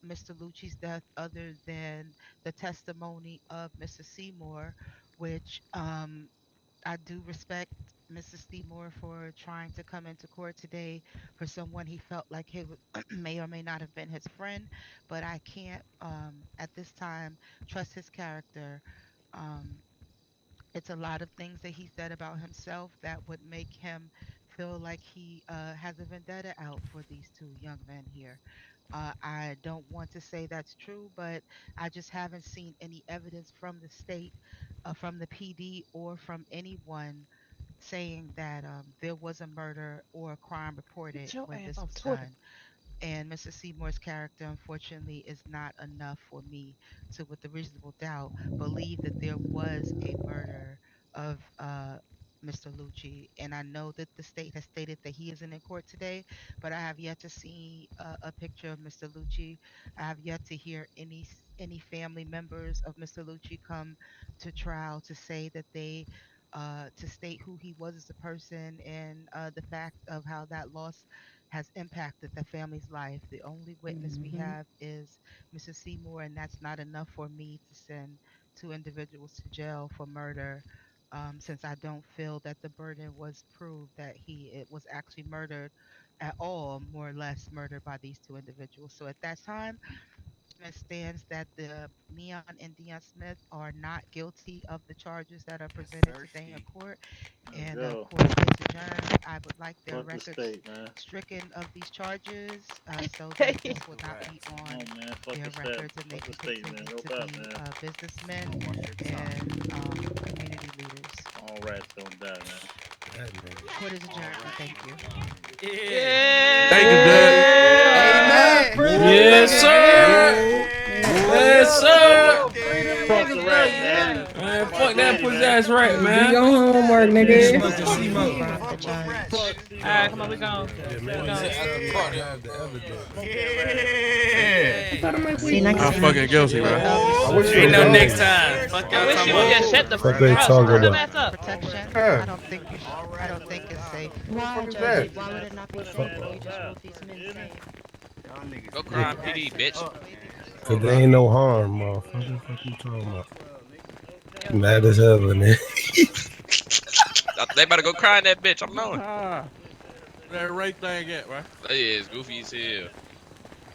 Mr. Lucci's death other than the testimony of Mr. Seymour, which I do respect Mrs. Seymour for trying to come into court today for someone he felt like he may or may not have been his friend, but I can't at this time trust his character. Um, it's a lot of things that he said about himself that would make him feel like he has a vendetta out for these two young men here. I don't want to say that's true, but I just haven't seen any evidence from the state, from the PD, or from anyone saying that there was a murder or a crime reported Get your when ass this off was Twitter. done. And Mr. Seymour's character, unfortunately, is not enough for me to, with a reasonable doubt, believe that there was a murder of Mr. Lucci. And I know that the state has stated that he isn't in court today, but I have yet to see a picture of Mr. Lucci. I have yet to hear any family members of Mr. Lucci come to trial to say that they to state who he was as a person and the fact of how that loss has impacted the family's life. The only witness we have is Mrs. Seymour, and that's not enough for me to send two individuals to jail for murder, since I don't feel that the burden was proved that it was actually murdered at all, more or less murdered by these two individuals. So at that time, stands that the Leon and Dion Smith are not guilty of the charges that are presented today in court, and Go. court is adjourned. I would like their Fuck the records state, man. stricken of these charges so that this will not be on man. Fuck their the state. records, and they Fuck the can state, man. continue Go to back, be man. businessmen and community leaders. All rats don't die, man. Court is adjourned. Thank you. Thank you, Dad. Yes, sir. Yes, sir. Fuck the rat, man. Man, fuck that pussy ass right, Do man. your homework, nigga. Alright, come on, we gone. I'm fucking guilty, bro. Ain't no next time. Fuck y'all talking about. Shut the What they talking about? Protection. Yeah. I don't think you should. I don't think it's safe. Why, is Judge? that? Why would it not be safe if you just ruled these men safe? Go crime PD, bitch. Cause there ain't no harm, motherfucker. What you talking about? Mad as hell, man. They better go cry in that bitch. I'm knowing. That right thing at, right? That is goofy as hell.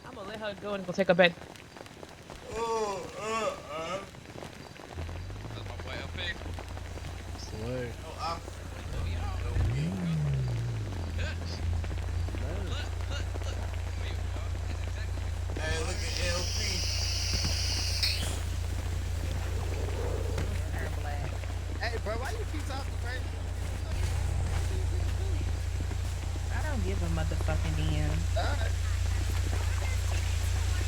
I'm gonna let her go and go take a bed. Slay. Hey, look at LP. Hey, bro, why you keep talking crazy? I don't give a motherfucking damn.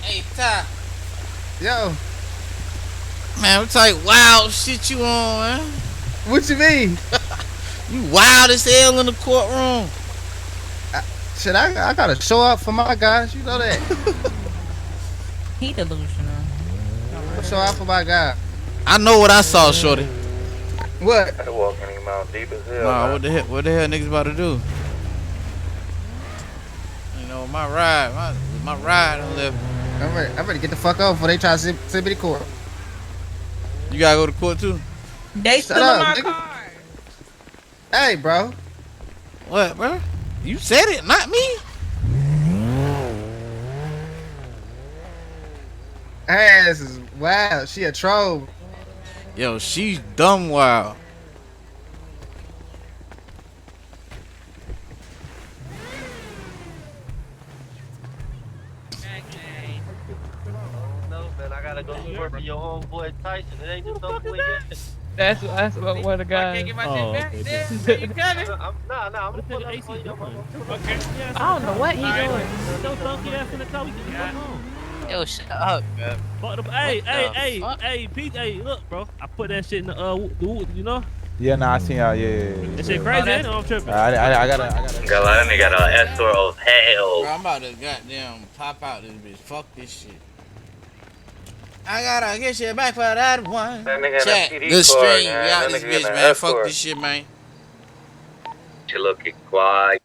Hey, Ty. Yo, Man, what type of wild shit you on, man? what you mean? You wild as hell in the courtroom. Shit, I gotta show up for my guys. You know that. He delusional. Show up for my guy. I know what I saw, shorty. What? I walking him out deep as hell. Nah, man. what the hell niggas about to do? You know, my ride on left. I'm ready to get the fuck out before they try to send me to court. You gotta go to court too? They Shut still in up, my nigga. car. Hey, bro. What, bro? You said it, not me. Her ass is wild. She a troll. Yo, she's dumb wild. No, man, I gotta go to work for your homeboy Tyson. It ain't just no play yet. That's what the guy. Can't get my Oh, shit back. okay. There, you coming? Nah, I'm gonna put up for you. Okay. I don't know what he doing. Don't funky ass in the car. We get the fuck home. Yo, shut up, man. Fuck them. Hey, Pete. Hey, look, bro. I put that shit in the you know. Yeah, nah, I seen y'all. Yeah. That shit crazy, ain't it? I'm tripping. I gotta. That nigga got an escort of hell. Bro, I'm about to goddamn pop out this bitch. Fuck this shit. I gotta get you back for that one. That nigga in a Chat, PD good car, stream. We man. out That this nigga in bitch, an man. escort. Fuck this shit, man. You looking quiet.